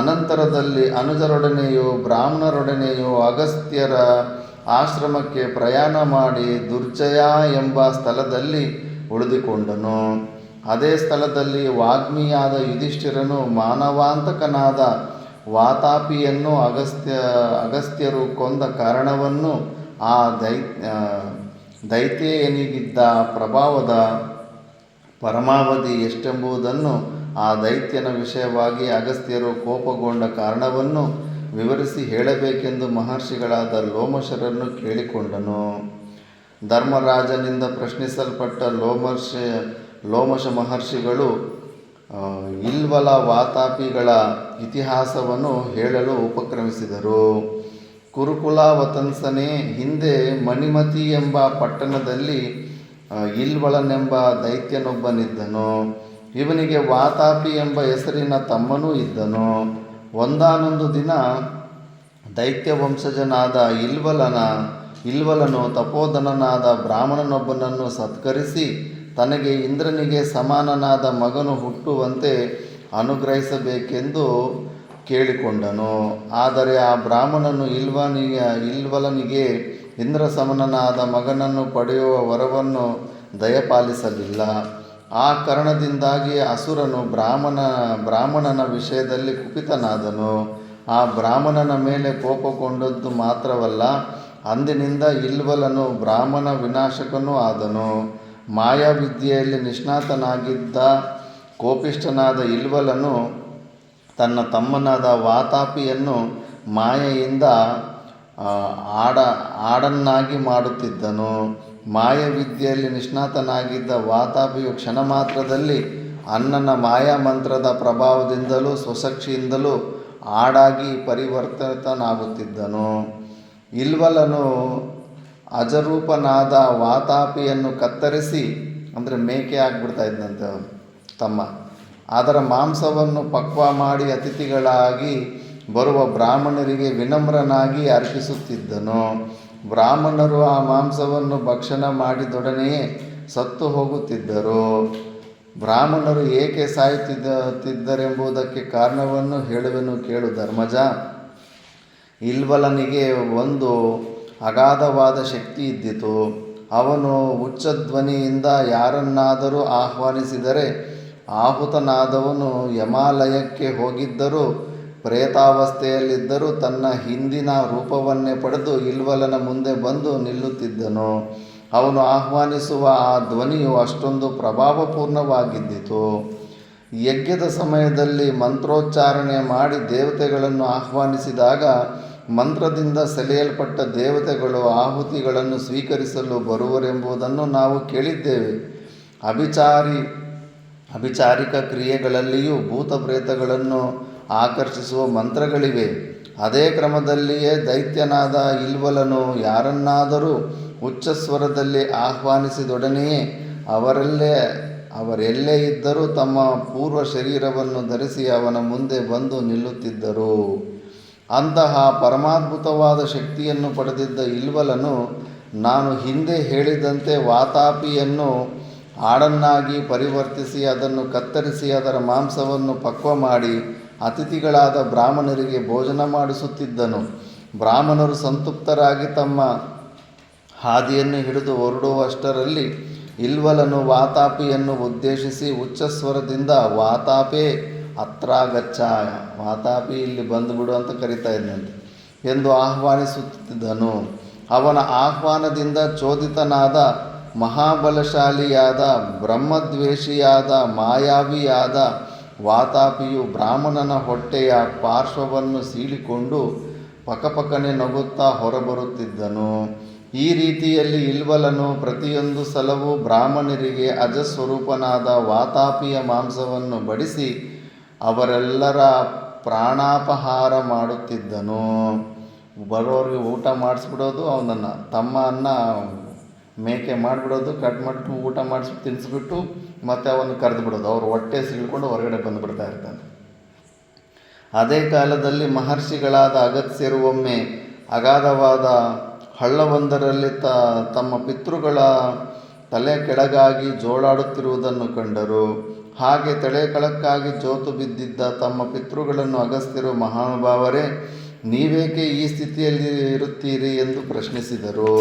ಅನಂತರದಲ್ಲಿ ಅನುಜರೊಡನೆಯೂ ಬ್ರಾಹ್ಮಣರೊಡನೆಯೂ ಅಗಸ್ತ್ಯರ ಆಶ್ರಮಕ್ಕೆ ಪ್ರಯಾಣ ಮಾಡಿ ದುರ್ಜಯ ಎಂಬ ಸ್ಥಳದಲ್ಲಿ ಉಳಿದುಕೊಂಡನು. ಅದೇ ಸ್ಥಳದಲ್ಲಿ ವಾಗ್ಮಿಯಾದ ಯುಧಿಷ್ಠಿರನು ಮಾನವಾಂತಕನಾದ ವಾತಾಪಿಯನ್ನು ಅಗಸ್ತ್ಯರು ಕೊಂದ ಕಾರಣವನ್ನು, ಆ ದೈತ್ಯನಿಗಿದ್ದ ಪ್ರಭಾವದ ಪರಮಾವಧಿ ಎಷ್ಟೆಂಬುದನ್ನು, ಆ ದೈತ್ಯನ ವಿಷಯವಾಗಿ ಅಗಸ್ತ್ಯರು ಕೋಪಗೊಂಡ ಕಾರಣವನ್ನು ವಿವರಿಸಿ ಹೇಳಬೇಕೆಂದು ಮಹರ್ಷಿಗಳಾದ ಲೋಮಶರನ್ನು ಕೇಳಿಕೊಂಡನು. ಧರ್ಮರಾಜನಿಂದ ಪ್ರಶ್ನಿಸಲ್ಪಟ್ಟ ಲೋಮಶ ಮಹರ್ಷಿಗಳು ಇಲ್ವಲ ವಾತಾಪಿಗಳ ಇತಿಹಾಸವನ್ನು ಹೇಳಲು ಉಪಕ್ರಮಿಸಿದರು. ಕುರುಕುಲವತಂಸನೇ, ಹಿಂದೆ ಮಣಿಮತಿ ಎಂಬ ಪಟ್ಟಣದಲ್ಲಿ ಇಲ್ವಳನೆಂಬ ದೈತ್ಯನೊಬ್ಬನಿದ್ದನು. ಇವನಿಗೆ ವಾತಾಪಿ ಎಂಬ ಹೆಸರಿನ ತಮ್ಮನೂ ಇದ್ದನು. ಒಂದಾನೊಂದು ದಿನ ದೈತ್ಯ ವಂಶಜನಾದ ಇಲ್ವಲನು ತಪೋಧನನಾದ ಬ್ರಾಹ್ಮಣನೊಬ್ಬನನ್ನು ಸತ್ಕರಿಸಿ ತನಗೆ ಇಂದ್ರನಿಗೆ ಸಮಾನನಾದ ಮಗನು ಹುಟ್ಟುವಂತೆ ಅನುಗ್ರಹಿಸಬೇಕೆಂದು ಕೇಳಿಕೊಂಡನು. ಆದರೆ ಆ ಬ್ರಾಹ್ಮಣನು ಇಲ್ವಲನಿಗೆ ಇಂದ್ರ ಸಮನಾದ ಮಗನನ್ನು ಪಡೆಯುವ ವರವನ್ನು ದಯಪಾಲಿಸಲಿಲ್ಲ. ಆ ಕಾರಣದಿಂದಾಗಿ ಅಸುರನು ಬ್ರಾಹ್ಮಣನ ವಿಷಯದಲ್ಲಿ ಕುಪಿತನಾದನು. ಆ ಬ್ರಾಹ್ಮಣನ ಮೇಲೆ ಕೋಪಗೊಂಡದ್ದು ಮಾತ್ರವಲ್ಲ, ಅಂದಿನಿಂದ ಇಲ್ವಲನು ಬ್ರಾಹ್ಮಣ ವಿನಾಶಕನೂ ಆದನು. ಮಾಯಾವಿದ್ಯೆಯಲ್ಲಿ ನಿಷ್ಣಾತನಾಗಿದ್ದ ಕೋಪಿಷ್ಠನಾದ ಇಲ್ವಲನು ತನ್ನ ತಮ್ಮನಾದ ವಾತಾಪಿಯನ್ನು ಮಾಯೆಯಿಂದ ಆಡನ್ನಾಗಿ ಮಾಡುತ್ತಿದ್ದನು. ಮಾಯಾವಿದ್ಯೆಯಲ್ಲಿ ನಿಷ್ಣಾತನಾಗಿದ್ದ ವಾತಾಪಿಯು ಕ್ಷಣ ಮಾತ್ರದಲ್ಲಿ ಅನ್ನನ ಮಾಯಾಮಂತ್ರದ ಪ್ರಭಾವದಿಂದಲೂ ಸ್ವಶಕ್ತಿಯಿಂದಲೂ ಆಡಾಗಿ ಪರಿವರ್ತಿತನಾಗುತ್ತಿದ್ದನು. ಇಲ್ವಲನು ಅಜರೂಪನಾದ ವಾತಾಪಿಯನ್ನು ಕತ್ತರಿಸಿ, ಅಂದರೆ ಮೇಕೆ ಆಗಿಬಿಡ್ತಾ ಇದ್ದಂತೆ ತಮ್ಮ, ಅದರ ಮಾಂಸವನ್ನು ಪಕ್ವ ಮಾಡಿ ಅತಿಥಿಗಳಾಗಿ ಬರುವ ಬ್ರಾಹ್ಮಣರಿಗೆ ವಿನಮ್ರನಾಗಿ ಅರ್ಪಿಸುತ್ತಿದ್ದನು. ಬ್ರಾಹ್ಮಣರು ಆ ಮಾಂಸವನ್ನು ಭಕ್ಷಣ ಮಾಡಿದೊಡನೆಯೇ ಸತ್ತು ಹೋಗುತ್ತಿದ್ದರು. ಬ್ರಾಹ್ಮಣರು ಏಕೆ ಸಾಯುತ್ತಿದ್ದರೆಂಬುದಕ್ಕೆ ಕಾರಣವನ್ನು ಹೇಳುವೆನು ಕೇಳು ಧರ್ಮಜ. ಇಲ್ವಲನಿಗೆ ಒಂದು ಅಗಾಧವಾದ ಶಕ್ತಿ ಇದ್ದಿತು. ಅವನು ಉಚ್ಚಧ್ವನಿಯಿಂದ ಯಾರನ್ನಾದರೂ ಆಹ್ವಾನಿಸಿದರೆ ಆಹುತನಾದವನು ಯಮಾಲಯಕ್ಕೆ ಹೋಗಿದ್ದರೂ ಪ್ರೇತಾವಸ್ಥೆಯಲ್ಲಿದ್ದರೂ ತನ್ನ ಹಿಂದಿನ ರೂಪವನ್ನೇ ಪಡೆದು ಇಲ್ವಲನ ಮುಂದೆ ಬಂದು ನಿಲ್ಲುತ್ತಿದ್ದನು. ಅವನು ಆಹ್ವಾನಿಸುವ ಆ ಧ್ವನಿಯು ಅಷ್ಟೊಂದು ಪ್ರಭಾವಪೂರ್ಣವಾಗಿದ್ದಿತು. ಯಜ್ಞದ ಸಮಯದಲ್ಲಿ ಮಂತ್ರೋಚ್ಚಾರಣೆ ಮಾಡಿ ದೇವತೆಗಳನ್ನು ಆಹ್ವಾನಿಸಿದಾಗ ಮಂತ್ರದಿಂದ ಸೆಳೆಯಲ್ಪಟ್ಟ ದೇವತೆಗಳು ಆಹುತಿಗಳನ್ನು ಸ್ವೀಕರಿಸಲು ಬರುವರೆಂಬುದನ್ನು ನಾವು ಕೇಳಿದ್ದೇವೆ. ಅಭಿಚಾರಿಕ ಕ್ರಿಯೆಗಳಲ್ಲಿಯೂ ಭೂತ ಪ್ರೇತಗಳನ್ನು ಆಕರ್ಷಿಸುವ ಮಂತ್ರಗಳಿವೆ. ಅದೇ ಕ್ರಮದಲ್ಲಿಯೇ ದೈತ್ಯನಾದ ಇಲ್ವಲನು ಯಾರನ್ನಾದರೂ ಉಚ್ಚಸ್ವರದಲ್ಲಿ ಆಹ್ವಾನಿಸಿದೊಡನೆಯೇ ಅವರೆಲ್ಲೇ ಇದ್ದರೂ ತಮ್ಮ ಪೂರ್ವ ಶರೀರವನ್ನು ಧರಿಸಿ ಅವನ ಮುಂದೆ ಬಂದು ನಿಲ್ಲುತ್ತಿದ್ದರು. ಅಂತಹ ಪರಮಾದ್ಭುತವಾದ ಶಕ್ತಿಯನ್ನು ಪಡೆದಿದ್ದ ಇಲ್ವಲನು ನಾನು ಹಿಂದೆ ಹೇಳಿದಂತೆ ವಾತಾಪಿಯನ್ನು ಆಡನ್ನಾಗಿ ಪರಿವರ್ತಿಸಿ ಅದನ್ನು ಕತ್ತರಿಸಿ ಅದರ ಮಾಂಸವನ್ನು ಪಕ್ವ ಮಾಡಿ ಅತಿಥಿಗಳಾದ ಬ್ರಾಹ್ಮಣರಿಗೆ ಭೋಜನ ಮಾಡಿಸುತ್ತಿದ್ದನು. ಬ್ರಾಹ್ಮಣರು ಸಂತೃಪ್ತರಾಗಿ ತಮ್ಮ ಹಾದಿಯನ್ನು ಹಿಡಿದು ಹೊರಡುವಷ್ಟರಲ್ಲಿ ಇಲ್ವಲನು ವಾತಾಪಿಯನ್ನು ಉದ್ದೇಶಿಸಿ ಉಚ್ಚಸ್ವರದಿಂದ ವಾತಾಪೇ ಅತ್ರಾಗಚ್ಚ, ವಾತಾಪಿ ಇಲ್ಲಿ ಬಂದುಬಿಡು ಅಂತ ಕರೀತಾ ಇದ್ದಂತೆ ಎಂದು ಆಹ್ವಾನಿಸುತ್ತಿದ್ದನು. ಅವನ ಆಹ್ವಾನದಿಂದ ಚೋದಿತನಾದ ಮಹಾಬಲಶಾಲಿಯಾದ ಬ್ರಹ್ಮದ್ವೇಷಿಯಾದ ಮಾಯಾವಿಯಾದ ವಾತಾಪಿಯು ಬ್ರಾಹ್ಮಣನ ಹೊಟ್ಟೆಯ ಪಾರ್ಶ್ವವನ್ನು ಸೀಳಿಕೊಂಡು ಪಕಪಕನೆ ನಗುತ್ತಾ ಹೊರಬರುತ್ತಿದ್ದನು. ಈ ರೀತಿಯಲ್ಲಿ ಇಲ್ವಲನು ಪ್ರತಿಯೊಂದು ಸಲವೂ ಬ್ರಾಹ್ಮಣರಿಗೆ ಅಜಸ್ವರೂಪನಾದ ವಾತಾಪಿಯ ಮಾಂಸವನ್ನು ಬಡಿಸಿ ಅವರೆಲ್ಲರ ಪ್ರಾಣಾಪಹಾರ ಮಾಡುತ್ತಿದ್ದನು. ಬರೋರಿಗೆ ಊಟ ಮಾಡಿಸ್ಬಿಡೋದು, ಅವನನ್ನು ತಮ್ಮನ್ನು ಮೇಕೆ ಮಾಡಿಬಿಡೋದು, ಕಟ್ ಮಾಡಿಬಿಟ್ಟು ಊಟ ಮಾಡಿಸ್ಬಿಟ್ಟು ತಿನ್ನಿಸ್ಬಿಟ್ಟು ಮತ್ತೆ ಅವನು ಕರೆದು ಬಿಡೋದು. ಅವರು ಹೊಟ್ಟೆ ಸಿಳ್ಕೊಂಡು ಹೊರಗಡೆ ಬಂದುಬಿಡ್ತಾ ಇರ್ತಾನೆ. ಅದೇ ಕಾಲದಲ್ಲಿ ಮಹರ್ಷಿಗಳಾದ ಅಗಸ್ತ್ಯರು ಒಮ್ಮೆ ಅಗಾಧವಾದ ಹಳ್ಳವೊಂದರಲ್ಲಿ ತಮ್ಮ ಪಿತೃಗಳ ತಲೆ ಕೆಳಗಾಗಿ ಜೋಳಾಡುತ್ತಿರುವುದನ್ನು ಕಂಡರು. ಹಾಗೆ ತಲೆ ಕೆಳಕ್ಕಾಗಿ ಜೋತು ಬಿದ್ದಿದ್ದ ತಮ್ಮ ಪಿತೃಗಳನ್ನು ಅಗಸ್ತ್ಯರು, ಮಹಾನುಭಾವರೇ, ನೀವೇಕೆ ಈ ಸ್ಥಿತಿಯಲ್ಲಿ ಇರುತ್ತೀರಿ ಎಂದು ಪ್ರಶ್ನಿಸಿದರು.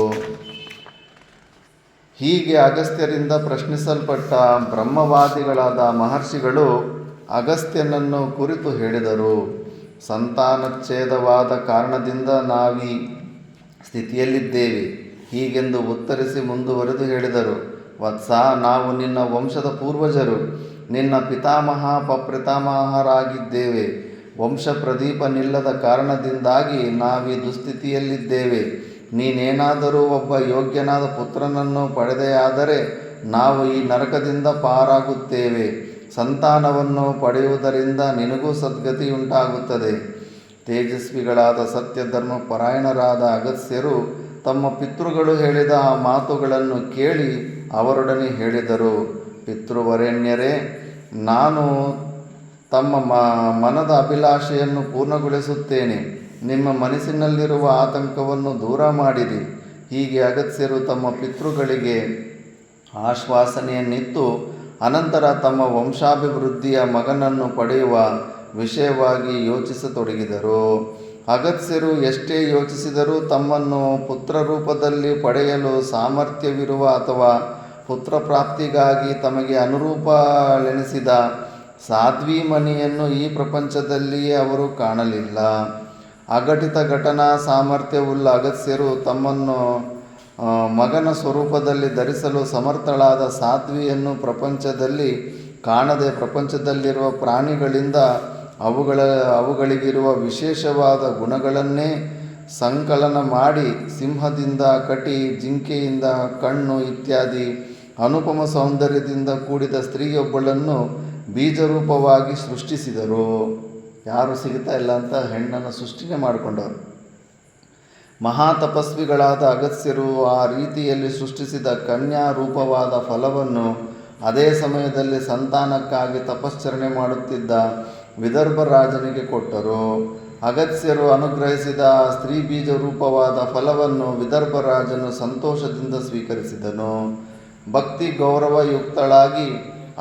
ಹೀಗೆ ಅಗಸ್ತ್ಯರಿಂದ ಪ್ರಶ್ನಿಸಲ್ಪಟ್ಟ ಬ್ರಹ್ಮವಾದಿಗಳಾದ ಮಹರ್ಷಿಗಳು ಅಗಸ್ತ್ಯನನ್ನು ಕುರಿತು ಹೇಳಿದರು. ಸಂತಾನಚ್ಛೇದವಾದ ಕಾರಣದಿಂದ ನಾವೀ ಸ್ಥಿತಿಯಲ್ಲಿದ್ದೇವೆ ಹೀಗೆಂದು ಉತ್ತರಿಸಿ ಮುಂದುವರೆದು ಹೇಳಿದರು. ವತ್ಸ, ನಾವು ನಿನ್ನ ವಂಶದ ಪೂರ್ವಜರು, ನಿನ್ನ ಪಿತಾಮಹ ಪ್ರಪಿತಾಮಹರಾಗಿದ್ದೇವೆ. ವಂಶ ಪ್ರದೀಪ ನಿಲ್ಲದ ಕಾರಣದಿಂದಾಗಿ ನಾವೀ ದುಸ್ಥಿತಿಯಲ್ಲಿದ್ದೇವೆ. ನೀನೇನಾದರೂ ಒಬ್ಬ ಯೋಗ್ಯನಾದ ಪುತ್ರನನ್ನು ಪಡೆದೆಯಾದರೆ ನಾವು ಈ ನರಕದಿಂದ ಪಾರಾಗುತ್ತೇವೆ. ಸಂತಾನವನ್ನು ಪಡೆಯುವುದರಿಂದ ನಿನಗೂ ಸದ್ಗತಿಯುಂಟಾಗುತ್ತದೆ. ತೇಜಸ್ವಿಗಳಾದ ಸತ್ಯಧರ್ಮ ಪರಾಯಣರಾದ ಅಗಸ್ತ್ಯರು ತಮ್ಮ ಪಿತೃಗಳು ಹೇಳಿದ ಆ ಮಾತುಗಳನ್ನು ಕೇಳಿ ಅವರೊಡನೆ ಹೇಳಿದರು. ಪಿತೃವರೆಣ್ಯರೇ, ನಾನು ತಮ್ಮ ಮನದ ಅಭಿಲಾಷೆಯನ್ನು ಪೂರ್ಣಗೊಳಿಸುತ್ತೇನೆ. ನಿಮ್ಮ ಮನಸ್ಸಿನಲ್ಲಿರುವ ಆತಂಕವನ್ನು ದೂರ ಮಾಡಿರಿ. ಹೀಗೆ ಅಗಸ್ತ್ಯರು ತಮ್ಮ ಪಿತೃಗಳಿಗೆ ಆಶ್ವಾಸನೆಯನ್ನಿತ್ತು ಅನಂತರ ತಮ್ಮ ವಂಶಾಭಿವೃದ್ಧಿಯ ಮಗನನ್ನು ಪಡೆಯುವ ವಿಷಯವಾಗಿ ಯೋಚಿಸತೊಡಗಿದರು. ಅಗಸ್ತ್ಯರು ಎಷ್ಟೇ ಯೋಚಿಸಿದರೂ ತಮ್ಮನ್ನು ಪುತ್ರರೂಪದಲ್ಲಿ ಪಡೆಯಲು ಸಾಮರ್ಥ್ಯವಿರುವ ಅಥವಾ ಪುತ್ರಪ್ರಾಪ್ತಿಗಾಗಿ ತಮಗೆ ಅನುರೂಪಳೆನಿಸಿದ ಸಾಧ್ವೀಮಣಿಯನ್ನು ಈ ಪ್ರಪಂಚದಲ್ಲಿಯೇ ಅವರು ಕಾಣಲಿಲ್ಲ. ಅಘಟಿತ ಘಟನಾ ಸಾಮರ್ಥ್ಯವುಳ್ಳ ಅಗಸ್ತ್ಯರು ತಮ್ಮನ್ನು ಮಗನ ಸ್ವರೂಪದಲ್ಲಿ ಧರಿಸಲು ಸಮರ್ಥಳಾದ ಸಾಧ್ವಿಯನ್ನು ಪ್ರಪಂಚದಲ್ಲಿ ಕಾಣದೆ ಪ್ರಪಂಚದಲ್ಲಿರುವ ಪ್ರಾಣಿಗಳಿಂದ ಅವುಗಳಿಗಿರುವ ವಿಶೇಷವಾದ ಗುಣಗಳನ್ನೇ ಸಂಕಲನ ಮಾಡಿ ಸಿಂಹದಿಂದ ಕಟಿ, ಜಿಂಕೆಯಿಂದ ಕಣ್ಣು ಇತ್ಯಾದಿ ಅನುಪಮ ಸೌಂದರ್ಯದಿಂದ ಕೂಡಿದ ಸ್ತ್ರೀಯೊಬ್ಬಳನ್ನು ಬೀಜರೂಪವಾಗಿ ಸೃಷ್ಟಿಸಿದರು. ಯಾರು ಸಿಗ್ತಾ ಇಲ್ಲ ಅಂತ ಹೆಣ್ಣನ್ನು ಸೃಷ್ಟಿನೇ ಮಾಡಿಕೊಂಡವರು. ಮಹಾತಪಸ್ವಿಗಳಾದ ಅಗಸ್ತ್ಯರು ಆ ರೀತಿಯಲ್ಲಿ ಸೃಷ್ಟಿಸಿದ ಕನ್ಯಾ ರೂಪವಾದ ಫಲವನ್ನು ಅದೇ ಸಮಯದಲ್ಲಿ ಸಂತಾನಕ್ಕಾಗಿ ತಪಶ್ಚರಣೆ ಮಾಡುತ್ತಿದ್ದ ವಿದರ್ಭ ರಾಜನಿಗೆ ಕೊಟ್ಟರು. ಅಗಸ್ತ್ಯರು ಅನುಗ್ರಹಿಸಿದ ಸ್ತ್ರೀ ಬೀಜ ರೂಪವಾದ ಫಲವನ್ನು ವಿದರ್ಭ ರಾಜನು ಸಂತೋಷದಿಂದ ಸ್ವೀಕರಿಸಿದನು. ಭಕ್ತಿ ಗೌರವಯುಕ್ತಳಾಗಿ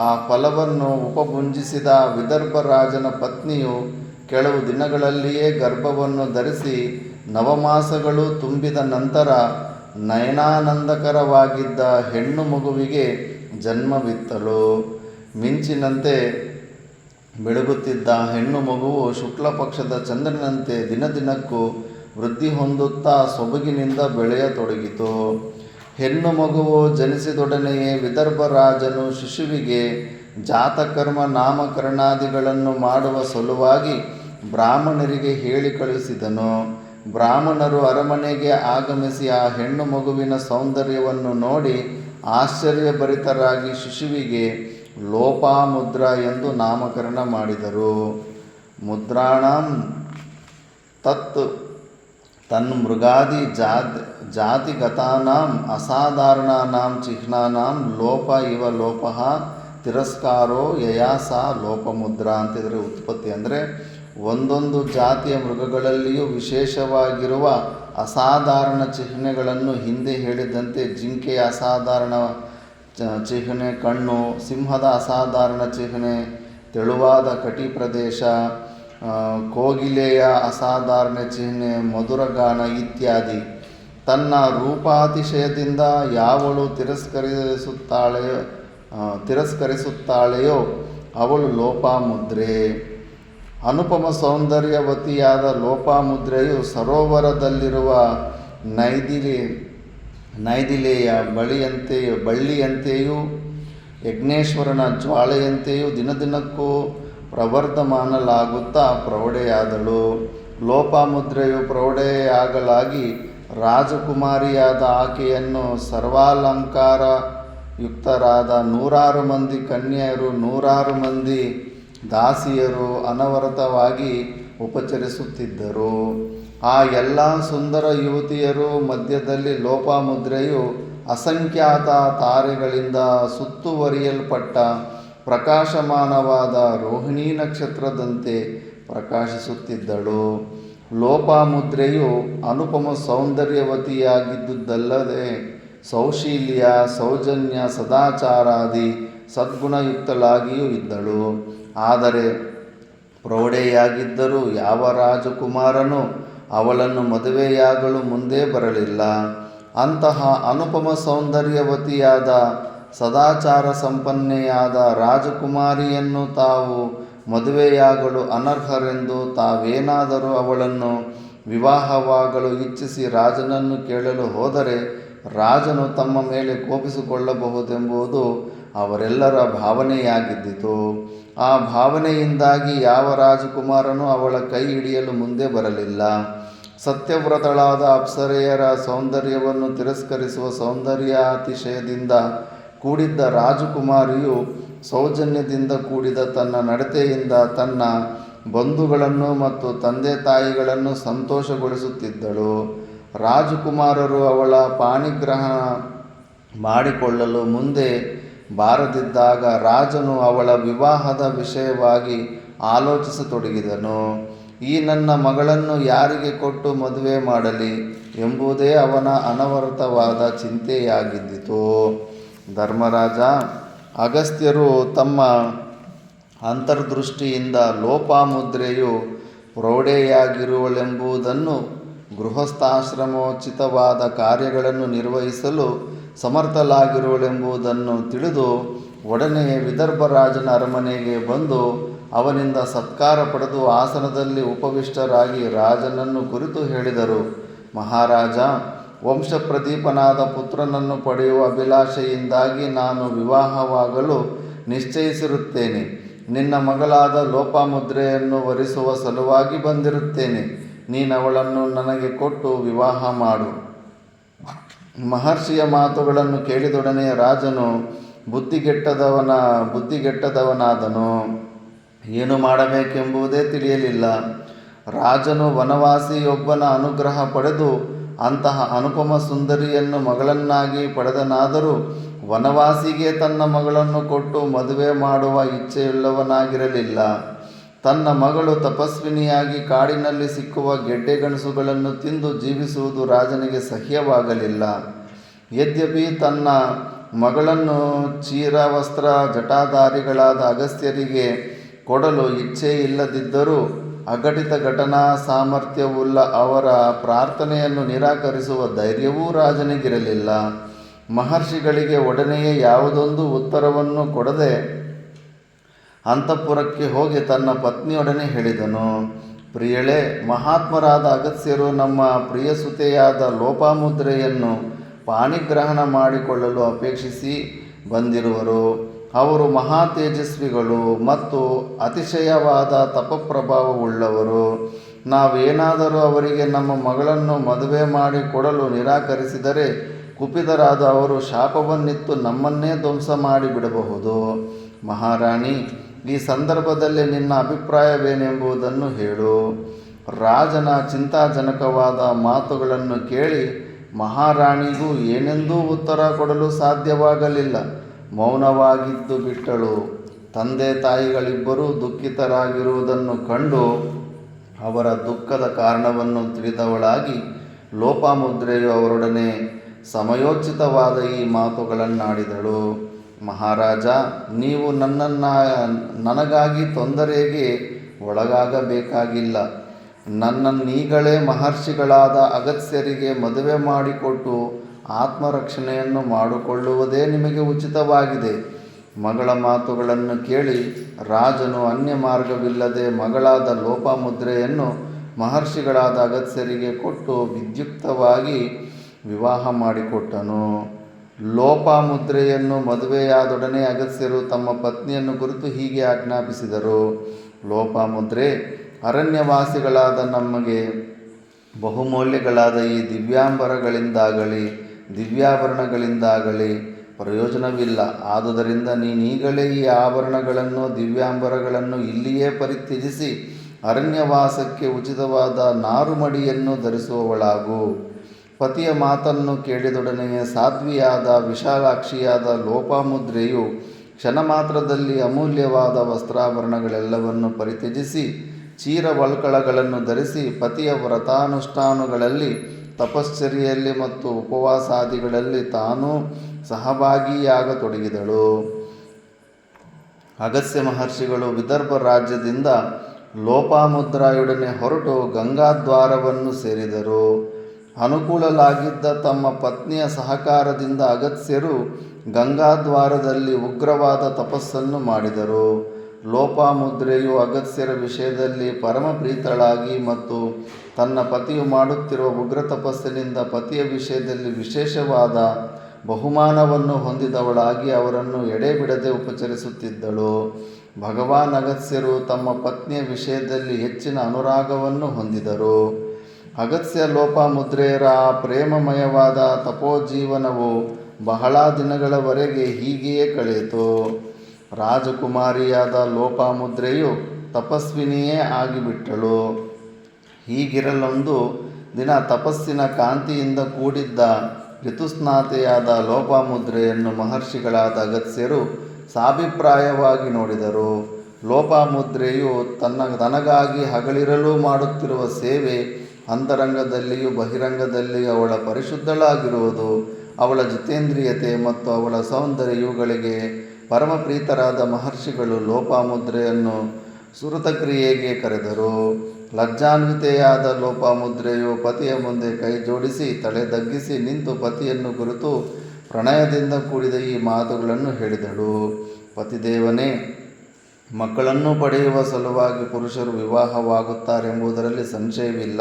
ಆ ಫಲವನ್ನು ಉಪಭುಂಜಿಸಿದ ವಿದರ್ಭ ರಾಜನ ಪತ್ನಿಯು ಕೆಲವು ದಿನಗಳಲ್ಲಿಯೇ ಗರ್ಭವನ್ನು ಧರಿಸಿ ನವಮಾಸಗಳು ತುಂಬಿದ ನಂತರ ನಯನಾನಂದಕರವಾಗಿದ್ದ ಹೆಣ್ಣು ಮಗುವಿಗೆ ಜನ್ಮವಿತ್ತಳು. ಮಿಂಚಿನಂತೆ ಬೆಳಗುತ್ತಿದ್ದ ಹೆಣ್ಣು ಮಗುವು ಶುಕ್ಲಪಕ್ಷದ ಚಂದ್ರನಂತೆ ದಿನದಿನಕ್ಕೂ ವೃದ್ಧಿ ಹೊಂದುತ್ತಾ ಸೊಬಗಿನಿಂದ ಬೆಳೆಯತೊಡಗಿತು. ಹೆಣ್ಣು ಮಗುವು ಜನಿಸಿದೊಡನೆಯೇ ವಿದರ್ಭ ರಾಜನು ಶಿಶುವಿಗೆ ಜಾತಕರ್ಮ ನಾಮಕರಣಾದಿಗಳನ್ನು ಮಾಡುವ ಸಲುವಾಗಿ ಬ್ರಾಹ್ಮಣರಿಗೆ ಹೇಳಿ ಕಳುಹಿಸಿದನು. ಬ್ರಾಹ್ಮಣರು ಅರಮನೆಗೆ ಆಗಮಿಸಿ ಆ ಹೆಣ್ಣು ಮಗುವಿನ ಸೌಂದರ್ಯವನ್ನು ನೋಡಿ ಆಶ್ಚರ್ಯಭರಿತರಾಗಿ ಶಿಶುವಿಗೆ ಲೋಪಾಮುದ್ರ ಎಂದು ನಾಮಕರಣ ಮಾಡಿದರು. ಮುದ್ರಾಣಂ ತತ್ ತನ್ಮೃಗಾದಿ ಜಾತಿಗತಾನಾಂ ಅಸಾಧಾರಣಾನಾಂ ಚಿಹ್ನಾನಾಂ ಲೋಪ ಇವ ಲೋಪಃ ತಿರಸ್ಕಾರೋ ಯಯಾಸ ಲೋಪಮುದ್ರಾ ಅಂತಿದ್ರೆ ಉತ್ಪತ್ತಿ. ಅಂದರೆ ಒಂದೊಂದು ಜಾತಿಯ ಮೃಗಗಳಲ್ಲಿಯೂ ವಿಶೇಷವಾಗಿರುವ ಅಸಾಧಾರಣ ಚಿಹ್ನೆಗಳನ್ನು ಹಿಂದೆ ಹೇಳಿದಂತೆ ಜಿಂಕೆಯ ಅಸಾಧಾರಣ ಚಿಹ್ನೆ ಕಣ್ಣು, ಸಿಂಹದ ಅಸಾಧಾರಣ ಚಿಹ್ನೆ ತೆಳುವಾದ ಕಟಿ ಪ್ರದೇಶ, ಕೋಗಿಲೆಯ ಅಸಾಧಾರಣ ಚಿಹ್ನೆ ಮಧುರಗಾನ ಇತ್ಯಾದಿ. ತನ್ನ ರೂಪಾತಿಶಯದಿಂದ ಯಾವಳು ತಿರಸ್ಕರಿಸುತ್ತಾಳೆಯೋ ಅವಳು ಲೋಪಾಮುದ್ರೆ. ಅನುಪಮ ಸೌಂದರ್ಯವತಿಯಾದ ಲೋಪಾಮುದ್ರೆಯು ಸರೋವರದಲ್ಲಿರುವ ನೈದಿಲೆಯ ಬಳ್ಳಿಯಂತೆಯೂ ಯಜ್ಞೇಶ್ವರನ ಜ್ವಾಲೆಯಂತೆಯೂ ದಿನದಿನಕ್ಕೂ ಪ್ರವರ್ಧಮಾನಲಾಗುತ್ತಾ ಪ್ರೌಢೆಯಾದಳು. ಲೋಪಾಮುದ್ರೆಯು ಪ್ರೌಢೆಯಾಗಲಾಗಿ ರಾಜಕುಮಾರಿಯಾದ ಆಕೆಯನ್ನು ಸರ್ವಾಲಂಕಾರ ಯುಕ್ತರಾದ 100 ಮಂದಿ ಕನ್ಯೆಯರು 100 ಮಂದಿ ದಾಸಿಯರು ಅನವರತವಾಗಿ ಉಪಚರಿಸುತ್ತಿದ್ದರು. ಆ ಎಲ್ಲ ಸುಂದರ ಯುವತಿಯರು ಮಧ್ಯದಲ್ಲಿ ಲೋಪಾಮುದ್ರೆಯು ಅಸಂಖ್ಯಾತ ತಾರೆಗಳಿಂದ ಸುತ್ತುವರಿಯಲ್ಪಟ್ಟ ಪ್ರಕಾಶಮಾನವಾದ ರೋಹಿಣಿ ನಕ್ಷತ್ರದಂತೆ ಪ್ರಕಾಶಿಸುತ್ತಿದ್ದಳು. ಲೋಪಾಮುದ್ರೆಯು ಅನುಪಮ ಸೌಂದರ್ಯವತಿಯಾಗಿದ್ದುದಲ್ಲದೆ ಸೌಶೀಲ್ಯ, ಸೌಜನ್ಯ, ಸದಾಚಾರಾದಿ ಸದ್ಗುಣಯುಕ್ತಳಾಗಿಯೂ ಇದ್ದಳು. ಆದರೆ ಪ್ರೌಢೆಯಾಗಿದ್ದರೂ ಯಾವ ರಾಜಕುಮಾರನೂ ಅವಳನ್ನು ಮದುವೆಯಾಗಲು ಮುಂದೆ ಬರಲಿಲ್ಲ. ಅಂತಹ ಅನುಪಮ ಸೌಂದರ್ಯವತಿಯಾದ ಸದಾಚಾರ ಸಂಪನ್ನೆಯಾದ ರಾಜಕುಮಾರಿಯನ್ನು ತಾವು ಮದುವೆಯಾಗಲು ಅನರ್ಹರೆಂದು ತಾವೇನಾದರೂ ಅವಳನ್ನು ವಿವಾಹವಾಗಲು ಇಚ್ಛಿಸಿ ರಾಜನನ್ನು ಕೇಳಲು ಹೋದರೆ ರಾಜನು ತಮ್ಮ ಮೇಲೆ ಕೋಪಿಸಿಕೊಳ್ಳಬಹುದೆಂಬುದು ಅವರೆಲ್ಲರ ಭಾವನೆಯಾಗಿದ್ದಿತು. ಆ ಭಾವನೆಯಿಂದಾಗಿ ಯಾವ ರಾಜಕುಮಾರನೂ ಅವಳ ಕೈ ಹಿಡಿಯಲು ಮುಂದೆ ಬರಲಿಲ್ಲ. ಸತ್ಯವ್ರತಳಾದ ಅಪ್ಸರೆಯರ ಸೌಂದರ್ಯವನ್ನು ತಿರಸ್ಕರಿಸುವ ಸೌಂದರ್ಯಾತಿಶಯದಿಂದ ಕೂಡಿದ್ದ ರಾಜಕುಮಾರಿಯು ಸೌಜನ್ಯದಿಂದ ಕೂಡಿದ ತನ್ನ ನಡತೆಯಿಂದ ತನ್ನ ಬಂಧುಗಳನ್ನು ಮತ್ತು ತಂದೆ ತಾಯಿಗಳನ್ನು ಸಂತೋಷಗೊಳಿಸುತ್ತಿದ್ದಳು. ರಾಜಕುಮಾರರು ಅವಳ ಪಾಣಿಗ್ರಹಣ ಮಾಡಿಕೊಳ್ಳಲು ಮುಂದೆ ಬಾರದಿದ್ದಾಗ ರಾಜನು ಅವಳ ವಿವಾಹದ ವಿಷಯವಾಗಿ ಆಲೋಚಿಸತೊಡಗಿದನು. ಈ ನನ್ನ ಮಗಳನ್ನು ಯಾರಿಗೆ ಕೊಟ್ಟು ಮದುವೆ ಮಾಡಲಿ ಎಂಬುದೇ ಅವನ ಅನವರತವಾದ ಚಿಂತೆಯಾಗಿದ್ದಿತು. ಧರ್ಮರಾಜ ಅಗಸ್ತ್ಯರು ತಮ್ಮ ಅಂತರ್ದೃಷ್ಟಿಯಿಂದ ಲೋಪಾಮುದ್ರೆಯು ಪ್ರೌಢೆಯಾಗಿರುವಳೆಂಬುದನ್ನು, ಗೃಹಸ್ಥಾಶ್ರಮೋಚಿತವಾದ ಕಾರ್ಯಗಳನ್ನು ನಿರ್ವಹಿಸಲು ಸಮರ್ಥಲಾಗಿರುವಳೆಂಬುದನ್ನು ತಿಳಿದು ಒಡನೆಯೇ ವಿದರ್ಭರಾಜನ ಅರಮನೆಗೆ ಬಂದು ಅವನಿಂದ ಸತ್ಕಾರ ಪಡೆದು ಆಸನದಲ್ಲಿ ಉಪವಿಷ್ಟರಾಗಿ ರಾಜನನ್ನು ಕುರಿತು ಹೇಳಿದರು. ಮಹಾರಾಜ, ವಂಶಪ್ರದೀಪನಾದ ಪುತ್ರನನ್ನು ಪಡೆಯುವ ಅಭಿಲಾಷೆಯಿಂದಾಗಿ ನಾನು ವಿವಾಹವಾಗಲು ನಿಶ್ಚಯಿಸಿರುತ್ತೇನೆ. ನಿನ್ನ ಮಗಳಾದ ಲೋಪಾಮುದ್ರೆಯನ್ನು ವರಿಸುವ ಸಲುವಾಗಿ ಬಂದಿರುತ್ತೇನೆ. ನೀನವಳನ್ನು ನನಗೆ ಕೊಟ್ಟು ವಿವಾಹ ಮಾಡು. ಮಹರ್ಷಿಯ ಮಾತುಗಳನ್ನು ಕೇಳಿದೊಡನೆ ರಾಜನು ಬುದ್ಧಿಗೆಟ್ಟದವನಾದನು. ಏನು ಮಾಡಬೇಕೆಂಬುದೇ ತಿಳಿಯಲಿಲ್ಲ. ರಾಜನು ವನವಾಸಿಯೊಬ್ಬನ ಅನುಗ್ರಹ ಪಡೆದು ಅಂತಹ ಅನುಪಮ ಸುಂದರಿಯನ್ನು ಮಗಳನ್ನಾಗಿ ಪಡೆದನಾದರೂ ವನವಾಸಿಗೆ ತನ್ನ ಮಗಳನ್ನು ಕೊಟ್ಟು ಮದುವೆ ಮಾಡುವ ಇಚ್ಛೆಯುಳ್ಳವನಾಗಿರಲಿಲ್ಲ. ತನ್ನ ಮಗಳು ತಪಸ್ವಿನಿಯಾಗಿ ಕಾಡಿನಲ್ಲಿ ಸಿಕ್ಕುವ ಗೆಡ್ಡೆಗಣಸುಗಳನ್ನು ತಿಂದು ಜೀವಿಸುವುದು ರಾಜನಿಗೆ ಸಹ್ಯವಾಗಲಿಲ್ಲ. ಯದ್ಯಪಿ ತನ್ನ ಮಗಳನ್ನು ಚೀರವಸ್ತ್ರ ಜಟಾಧಾರಿಗಳಾದ ಅಗಸ್ತ್ಯರಿಗೆ ಕೊಡಲು ಇಚ್ಛೆಯಿಲ್ಲದಿದ್ದರೂ ಅಘಟಿತ ಘಟನಾ ಸಾಮರ್ಥ್ಯವುಳ್ಳ ಅವರ ಪ್ರಾರ್ಥನೆಯನ್ನು ನಿರಾಕರಿಸುವ ಧೈರ್ಯವೂ ರಾಜನಿಗಿರಲಿಲ್ಲ. ಮಹರ್ಷಿಗಳಿಗೆ ಒಡನೆಯೇ ಯಾವುದೊಂದು ಉತ್ತರವನ್ನು ಕೊಡದೆ ಅಂತಃಪುರಕ್ಕೆ ಹೋಗಿ ತನ್ನ ಪತ್ನಿಯೊಡನೆ ಹೇಳಿದನು. ಪ್ರಿಯಳೇ, ಮಹಾತ್ಮರಾದ ಅಗಸ್ತ್ಯರು ನಮ್ಮ ಪ್ರಿಯಸುತೆಯಾದ ಲೋಪಾಮುದ್ರೆಯನ್ನು ಪಾಣಿಗ್ರಹಣ ಮಾಡಿಕೊಳ್ಳಲು ಅಪೇಕ್ಷಿಸಿ ಬಂದಿರುವರು. ಅವರು ಮಹಾ ತೇಜಸ್ವಿಗಳು ಮತ್ತು ಅತಿಶಯವಾದ ತಪಪ್ರಭಾವವುಳ್ಳವರು. ನಾವೇನಾದರೂ ಅವರಿಗೆ ನಮ್ಮ ಮಗಳನ್ನು ಮದುವೆ ಮಾಡಿ ಕೊಡಲು ನಿರಾಕರಿಸಿದರೆ ಕುಪಿತರಾದ ಅವರು ಶಾಪವನ್ನಿತ್ತು ನಮ್ಮನ್ನೇ ಧ್ವಂಸ ಮಾಡಿಬಿಡಬಹುದು. ಮಹಾರಾಣಿ, ಈ ಸಂದರ್ಭದಲ್ಲಿ ನಿನ್ನ ಅಭಿಪ್ರಾಯವೇನೆಂಬುದನ್ನು ಹೇಳು. ರಾಜನ ಚಿಂತಾಜನಕವಾದ ಮಾತುಗಳನ್ನು ಕೇಳಿ ಮಹಾರಾಣಿಗೂ ಏನೆಂದೂ ಉತ್ತರ ಕೊಡಲು ಸಾಧ್ಯವಾಗಲಿಲ್ಲ. ಮೌನವಾಗಿದ್ದು ಬಿಟ್ಟಳು. ತಂದೆ ತಾಯಿಗಳಿಬ್ಬರೂ ದುಃಖಿತರಾಗಿರುವುದನ್ನು ಕಂಡು ಅವರ ದುಃಖದ ಕಾರಣವನ್ನು ತಿಳಿದವಳಾಗಿ ಲೋಪಾಮುದ್ರೆಯು ಅವರೊಡನೆ ಸಮಯೋಚಿತವಾದ ಈ ಮಾತುಗಳನ್ನಾಡಿದಳು. ಮಹಾರಾಜ, ನೀವು ನನಗಾಗಿ ತೊಂದರೆಗೆ ಒಳಗಾಗಬೇಕಾಗಿಲ್ಲ. ನನ್ನನ್ನೀಗಲೇ ಮಹರ್ಷಿಗಳಾದ ಅಗಸ್ತ್ಯರಿಗೆ ಮದುವೆ ಮಾಡಿಕೊಟ್ಟು ಆತ್ಮರಕ್ಷಣೆಯನ್ನು ಮಾಡಿಕೊಳ್ಳುವುದೇ ನಿಮಗೆ ಉಚಿತವಾಗಿದೆ. ಮಗಳ ಮಾತುಗಳನ್ನು ಕೇಳಿ ರಾಜನು ಅನ್ಯ ಮಾರ್ಗವಿಲ್ಲದೆ ಮಗಳಾದ ಲೋಪಾಮುದ್ರೆಯನ್ನು ಮಹರ್ಷಿಗಳಾದ ಅಗಸ್ತ್ಯರಿಗೆ ಕೊಟ್ಟು ವಿದ್ಯುಕ್ತವಾಗಿ ವಿವಾಹ ಮಾಡಿಕೊಟ್ಟನು. ಲೋಪಾಮುದ್ರೆಯನ್ನು ಮದುವೆಯಾದೊಡನೆ ಅಗಸ್ತ್ಯರು ತಮ್ಮ ಪತ್ನಿಯನ್ನು ಕುರಿತು ಹೀಗೆ ಆಜ್ಞಾಪಿಸಿದರು. ಲೋಪಾಮುದ್ರೆ, ಅರಣ್ಯವಾಸಿಗಳಾದ ನಮಗೆ ಬಹುಮೌಲ್ಯಗಳಾದ ಈ ದಿವ್ಯಾಭರಣಗಳಿಂದಾಗಲಿ ಪ್ರಯೋಜನವಿಲ್ಲ. ಆದುದರಿಂದ ನೀನೀಗಲೇ ಈ ಆಭರಣಗಳನ್ನು ದಿವ್ಯಾಂಬರಗಳನ್ನು ಇಲ್ಲಿಯೇ ಪರಿತ್ಯಜಿಸಿ ಅರಣ್ಯವಾಸಕ್ಕೆ ಉಚಿತವಾದ ನಾರುಮಡಿಯನ್ನು ಧರಿಸುವವಳಾಗು. ಪತಿಯ ಮಾತನ್ನು ಕೇಳಿದೊಡನೆಯೇ ಸಾಧ್ವಿಯಾದ ವಿಶಾಲಾಕ್ಷಿಯಾದ ಲೋಪಾಮುದ್ರೆಯು ಕ್ಷಣ ಮಾತ್ರದಲ್ಲಿ ಅಮೂಲ್ಯವಾದ ವಸ್ತ್ರಾಭರಣಗಳೆಲ್ಲವನ್ನು ಪರಿತ್ಯಜಿಸಿ ಚೀರವಲ್ಕಳಗಳನ್ನು ಧರಿಸಿ ಪತಿಯ ವ್ರತಾನುಷ್ಠಾನಗಳಲ್ಲಿ, ತಪಶ್ಚರ್ಯೆಯಲ್ಲಿ ಮತ್ತು ಉಪವಾಸಾದಿಗಳಲ್ಲಿ ತಾನೂ ಸಹಭಾಗಿಯಾಗತೊಡಗಿದಳು. ಅಗಸ್ತ್ಯ ಮಹರ್ಷಿಗಳು ವಿದರ್ಭ ರಾಜ್ಯದಿಂದ ಲೋಪಾಮುದ್ರೆಯೊಡನೆ ಹೊರಟು ಗಂಗಾದ್ವಾರವನ್ನು ಸೇರಿದರು. ಅನುಕೂಲಲಾಗಿದ್ದ ತಮ್ಮ ಪತ್ನಿಯ ಸಹಕಾರದಿಂದ ಅಗಸ್ತ್ಯರು ಗಂಗಾದ್ವಾರದಲ್ಲಿ ಉಗ್ರವಾದ ತಪಸ್ಸನ್ನು ಮಾಡಿದರು. ಲೋಪಾಮುದ್ರೆಯು ಅಗಸ್ತ್ಯರ ವಿಷಯದಲ್ಲಿ ಪರಮ ಪ್ರೀತಳಾಗಿ ಮತ್ತು ತನ್ನ ಪತಿಯು ಮಾಡುತ್ತಿರುವ ಉಗ್ರ ತಪಸ್ಸಿನಿಂದ ಪತಿಯ ವಿಷಯದಲ್ಲಿ ವಿಶೇಷವಾದ ಬಹುಮಾನವನ್ನು ಹೊಂದಿದವಳಾಗಿ ಅವರನ್ನು ಎಡೆಬಿಡದೆ ಉಪಚರಿಸುತ್ತಿದ್ದಳು. ಭಗವಾನ್ ಅಗಸ್ತ್ಯರು ತಮ್ಮ ಪತ್ನಿಯ ವಿಷಯದಲ್ಲಿ ಹೆಚ್ಚಿನ ಅನುರಾಗವನ್ನು ಹೊಂದಿದರು. ಅಗಸ್ತ್ಯ ಲೋಪಾಮುದ್ರೆಯರ ಆ ಪ್ರೇಮಮಯವಾದ ತಪೋಜೀವನವು ಬಹಳ ದಿನಗಳವರೆಗೆ ಹೀಗೆಯೇ ಕಳೆಯಿತು. ರಾಜಕುಮಾರಿಯಾದ ಲೋಪಾಮುದ್ರೆಯು ತಪಸ್ವಿನಿಯೇ ಆಗಿಬಿಟ್ಟಳು. ಹೀಗಿರಲೊಂದು ದಿನ ತಪಸ್ಸಿನ ಕಾಂತಿಯಿಂದ ಕೂಡಿದ್ದ ಋತುಸ್ನಾತೆಯಾದ ಲೋಪಾಮುದ್ರೆಯನ್ನು ಮಹರ್ಷಿಗಳಾದ ಅಗಸ್ತ್ಯರು ಸಾಭಿಪ್ರಾಯವಾಗಿ ನೋಡಿದರು. ಲೋಪಾಮುದ್ರೆಯು ತನಗಾಗಿ ಹಗಲಿರಲು ಮಾಡುತ್ತಿರುವ ಸೇವೆ ಅಂತರಂಗದಲ್ಲಿಯೂ ಬಹಿರಂಗದಲ್ಲಿಯೂ ಅವಳ ಪರಿಶುದ್ಧಳಾಗಿರುವುದು, ಅವಳ ಜಿತೇಂದ್ರಿಯತೆ ಮತ್ತು ಅವಳ ಸೌಂದರ್ಯ ಇವುಗಳಿಗೆ ಪರಮಪ್ರೀತರಾದ ಮಹರ್ಷಿಗಳು ಲೋಪಾಮುದ್ರೆಯನ್ನು ಸುರತಕ್ರಿಯೆಗೆ ಕರೆದರು. ಲಜ್ಜಾನ್ವಿತೆಯಾದ ಲೋಪಾಮುದ್ರೆಯು ಪತಿಯ ಮುಂದೆ ಕೈ ಜೋಡಿಸಿ ತಲೆ ತಗ್ಗಿಸಿ ನಿಂತು ಪತಿಯನ್ನು ಕುರಿತು ಪ್ರಣಯದಿಂದ ಕೂಡಿದ ಈ ಮಾತುಗಳನ್ನು ಹೇಳಿದಳು. ಪತಿದೇವನೇ, ಮಕ್ಕಳನ್ನು ಪಡೆಯುವ ಸಲುವಾಗಿ ಪುರುಷರು ವಿವಾಹವಾಗುತ್ತಾರೆಂಬುದರಲ್ಲಿ ಸಂಶಯವಿಲ್ಲ.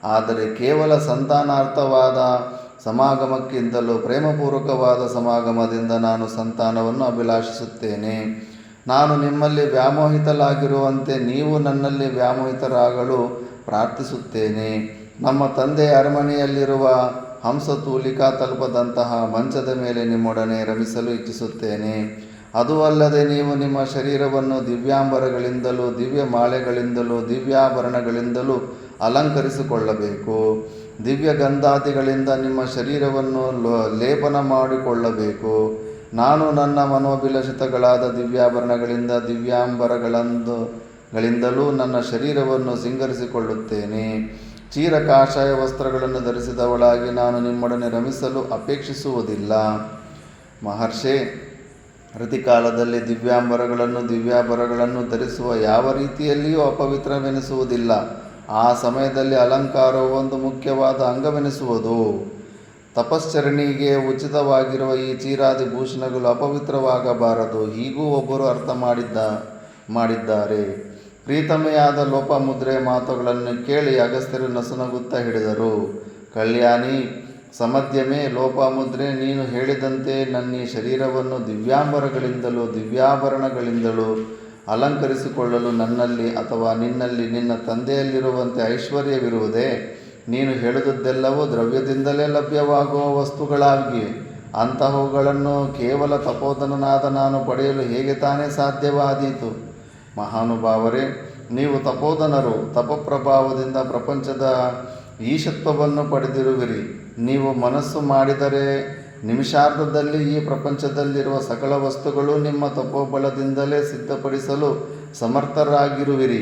ಆದರೆ ಕೇವಲ ಸಂತಾನಾರ್ಥವಾದ ಸಮಾಗಮಕ್ಕಿಂತಲೂ ಪ್ರೇಮಪೂರ್ವಕವಾದ ಸಮಾಗಮದಿಂದ ನಾನು ಸಂತಾನವನ್ನು ಅಭಿಲಾಷಿಸುತ್ತೇನೆ. ನಾನು ನಿಮ್ಮಲ್ಲಿ ವ್ಯಾಮೋಹಿತಲಾಗಿರುವಂತೆ ನೀವು ನನ್ನಲ್ಲಿ ವ್ಯಾಮೋಹಿತರಾಗಲು ಪ್ರಾರ್ಥಿಸುತ್ತೇನೆ. ನಮ್ಮ ತಂದೆಯ ಅರಮನೆಯಲ್ಲಿರುವ ಹಂಸತೂಲಿಕಾ ತಲುಪದಂತಹ ಮಂಚದ ಮೇಲೆ ನಿಮ್ಮೊಡನೆ ರಮಿಸಲು ಇಚ್ಛಿಸುತ್ತೇನೆ. ಅದೂ ಅಲ್ಲದೆ ನೀವು ನಿಮ್ಮ ಶರೀರವನ್ನು ದಿವ್ಯಾಂಬರಗಳಿಂದಲೂ ದಿವ್ಯ ಮಾಲೆಗಳಿಂದಲೂ ದಿವ್ಯಾಭರಣಗಳಿಂದಲೂ ಅಲಂಕರಿಸಿಕೊಳ್ಳಬೇಕು. ದಿವ್ಯ ಗಂಧಾದಿಗಳಿಂದ ನಿಮ್ಮ ಶರೀರವನ್ನು ಲೇಪನ ಮಾಡಿಕೊಳ್ಳಬೇಕು. ನಾನು ನನ್ನ ಮನೋಭಿಲಷಿತಗಳಾದ ದಿವ್ಯಾಭರಣಗಳಿಂದ ದಿವ್ಯಾಂಬರಗಳಿಂದಲೂ ನನ್ನ ಶರೀರವನ್ನು ಸಿಂಗರಿಸಿಕೊಳ್ಳುತ್ತೇನೆ. ಚೀರ ಕಾಷಾಯ ವಸ್ತ್ರಗಳನ್ನು ಧರಿಸಿದವಳಾಗಿ ನಾನು ನಿಮ್ಮೊಡನೆ ರಮಿಸಲು ಅಪೇಕ್ಷಿಸುವುದಿಲ್ಲ. ಮಹರ್ಷೆ, ಋತಿಕಾಲದಲ್ಲಿ ದಿವ್ಯಾಭರಣಗಳನ್ನು ಧರಿಸುವ ಯಾವ ರೀತಿಯಲ್ಲಿಯೂ ಅಪವಿತ್ರವೆನಿಸುವುದಿಲ್ಲ. ಆ ಸಮಯದಲ್ಲಿ ಅಲಂಕಾರವು ಒಂದು ಮುಖ್ಯವಾದ ಅಂಗವೆನಿಸುವುದು. ತಪಶ್ಚರಣಿಗೆ ಉಚಿತವಾಗಿರುವ ಈ ಚೀರಾದಿ ಭೂಷಣಗಳು ಅಪವಿತ್ರವಾಗಬಾರದು. ಹೀಗೂ ಒಬ್ಬರು ಅರ್ಥ ಮಾಡಿದ್ದಾರೆ. ಪ್ರೀತಮೆಯಾದ ಲೋಪಾಮುದ್ರೆಯ ಮಾತುಗಳನ್ನು ಕೇಳಿ ಅಗಸ್ತ್ಯರು ನಸುನಗುತ್ತಾ ಹಿಡಿದರು. ಕಲ್ಯಾಣಿ, ಸಮಧ್ಯಮೇ, ಲೋಪಾಮುದ್ರೆ, ನೀನು ಹೇಳಿದಂತೆ ನನ್ನೀ ಶರೀರವನ್ನು ದಿವ್ಯಾಂಬರಗಳಿಂದಲೂ ದಿವ್ಯಾಭರಣಗಳಿಂದಲೂ ಅಲಂಕರಿಸಿಕೊಳ್ಳಲು ನನ್ನಲ್ಲಿ ಅಥವಾ ನಿನ್ನಲ್ಲಿ ನಿನ್ನ ತಂದೆಯಲ್ಲಿರುವಂತೆ ಐಶ್ವರ್ಯವಿರುವುದೇ? ನೀನು ಹೇಳಿದುದೆಲ್ಲವೂ ದ್ರವ್ಯದಿಂದಲೇ ಲಭ್ಯವಾಗುವ ವಸ್ತುಗಳಾಗಿವೆ. ಅಂತಹವುಗಳನ್ನು ಕೇವಲ ತಪೋಧನನಾದ ನಾನು ಪಡೆಯಲು ಹೇಗೆ ತಾನೇ ಸಾಧ್ಯವಾದೀತು? ಮಹಾನುಭಾವರೇ, ನೀವು ತಪೋಧನರು. ತಪಪ್ರಭಾವದಿಂದ ಪ್ರಪಂಚದ ಈಶತ್ವವನ್ನು ಪಡೆದಿರುವಿರಿ. ನೀವು ಮನಸ್ಸು ಮಾಡಿದರೆ ನಿಮಿಷಾರ್ಧದಲ್ಲಿ ಈ ಪ್ರಪಂಚದಲ್ಲಿರುವ ಸಕಲ ವಸ್ತುಗಳು ನಿಮ್ಮ ತಪೋಬಲದಿಂದಲೇ ಸಿದ್ಧಪಡಿಸಲು ಸಮರ್ಥರಾಗಿರುವಿರಿ.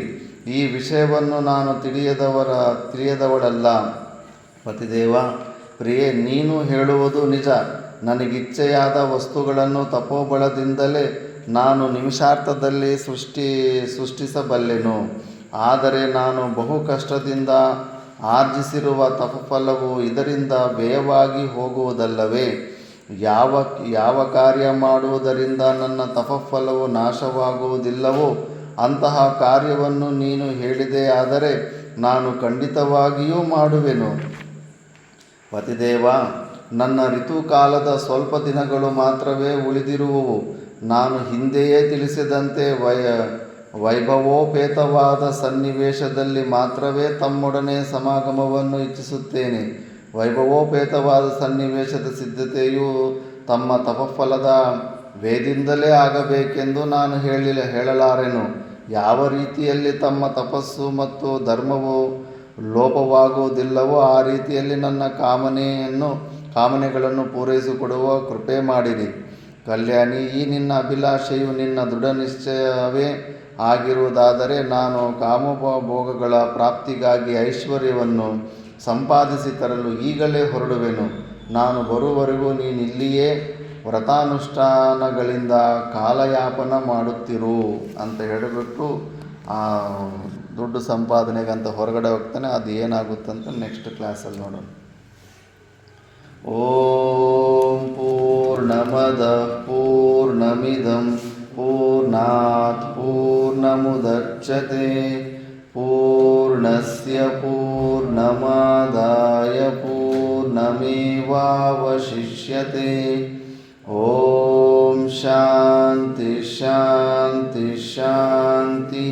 ಈ ವಿಷಯವನ್ನು ನಾನು ತಿಳಿಯದವಳಲ್ಲ. ಪತಿದೇವ, ಪ್ರಿಯೆ, ನೀನು ಹೇಳುವುದು ನಿಜ. ನನಗಿಚ್ಛೆಯಾದ ವಸ್ತುಗಳನ್ನು ತಪೋಬಲದಿಂದಲೇ ನಾನು ನಿಮಿಷಾರ್ಥದಲ್ಲಿ ಸೃಷ್ಟಿಸಬಲ್ಲೆನು. ಆದರೆ ನಾನು ಬಹು ಕಷ್ಟದಿಂದ ಆರ್ಜಿಸಿರುವ ತಪಫಲವು ಇದರಿಂದ ವ್ಯಯವಾಗಿ ಹೋಗುವುದಲ್ಲವೇ? ಯಾವ ಕಾರ್ಯ ಮಾಡುವುದರಿಂದ ನನ್ನ ತಪಫಲವು ನಾಶವಾಗುವುದಿಲ್ಲವೋ ಅಂತಹ ಕಾರ್ಯವನ್ನು ನೀನು ಹೇಳಿದೆಯಾದರೆ ನಾನು ಖಂಡಿತವಾಗಿಯೂ ಮಾಡುವೆನು. ಪತಿದೇವ, ನನ್ನ ಋತುಕಾಲದ ಸ್ವಲ್ಪ ದಿನಗಳು ಮಾತ್ರವೇ ಉಳಿದಿರುವವು. ನಾನು ಹಿಂದೆಯೇ ತಿಳಿಸಿದಂತೆ ವೈಭವೋಪೇತವಾದ ಸನ್ನಿವೇಶದಲ್ಲಿ ಮಾತ್ರವೇ ತಮ್ಮೊಡನೆ ಸಮಾಗಮವನ್ನು ಇಚ್ಛಿಸುತ್ತೇನೆ. ವೈಭವೋಪೇತವಾದ ಸನ್ನಿವೇಶದ ಸಿದ್ಧತೆಯು ತಮ್ಮ ತಪಫಲದ ವೇದಿಂದಲೇ ಆಗಬೇಕೆಂದು ನಾನು ಹೇಳಲಾರೆನು. ಯಾವ ರೀತಿಯಲ್ಲಿ ತಮ್ಮ ತಪಸ್ಸು ಮತ್ತು ಧರ್ಮವು ಲೋಪವಾಗುವುದಿಲ್ಲವೋ ಆ ರೀತಿಯಲ್ಲಿ ನನ್ನ ಕಾಮನೆಗಳನ್ನು ಪೂರೈಸಿಕೊಡುವ ಕೃಪೆ ಮಾಡಿರಿ. ಕಲ್ಯಾಣಿ, ಈ ನಿನ್ನ ಅಭಿಲಾಷೆಯು ನಿನ್ನ ದೃಢ ನಿಶ್ಚಯವೇ ಆಗಿರುವುದಾದರೆ ನಾನು ಕಾಮೋಪಭೋಗಗಳ ಪ್ರಾಪ್ತಿಗಾಗಿ ಐಶ್ವರ್ಯವನ್ನು ಸಂಪಾದಿಸಿ ತರಲು ಈಗಲೇ ಹೊರಡುವೆನು. ನಾನು ಬರುವವರೆಗೂ ನೀನಿಲ್ಲಿಯೇ ವ್ರತಾನುಷ್ಠಾನಗಳಿಂದ ಕಾಲಯಾಪನ ಮಾಡುತ್ತಿರು ಅಂತ ಹೇಳಿಬಿಟ್ಟು ದುಡ್ಡು ಸಂಪಾದನೆಗಂತ ಹೊರಗಡೆ ಹೋಗ್ತಾನೆ. ಅದು ಏನಾಗುತ್ತಂತ ನೆಕ್ಸ್ಟ್ ಕ್ಲಾಸಲ್ಲಿ ನೋಡೋಣ. ಓಂ ಪೂರ್ಣಮದಃ ಪೂರ್ಣಮಿದಂ ಪೂರ್ಣಾತ್ ಪೂರ್ಣಮುದಚ್ಯತೆ ಪೂರ್ಣಸ್ಯ ಪೂರ್ಣಮಾದಾಯ ಪೂರ್ಣಮೇವಾವಶಿಷ್ಯತೆ. ಓಂ ಶಾಂತಿ ಶಾಂತಿ ಶಾಂತಿ.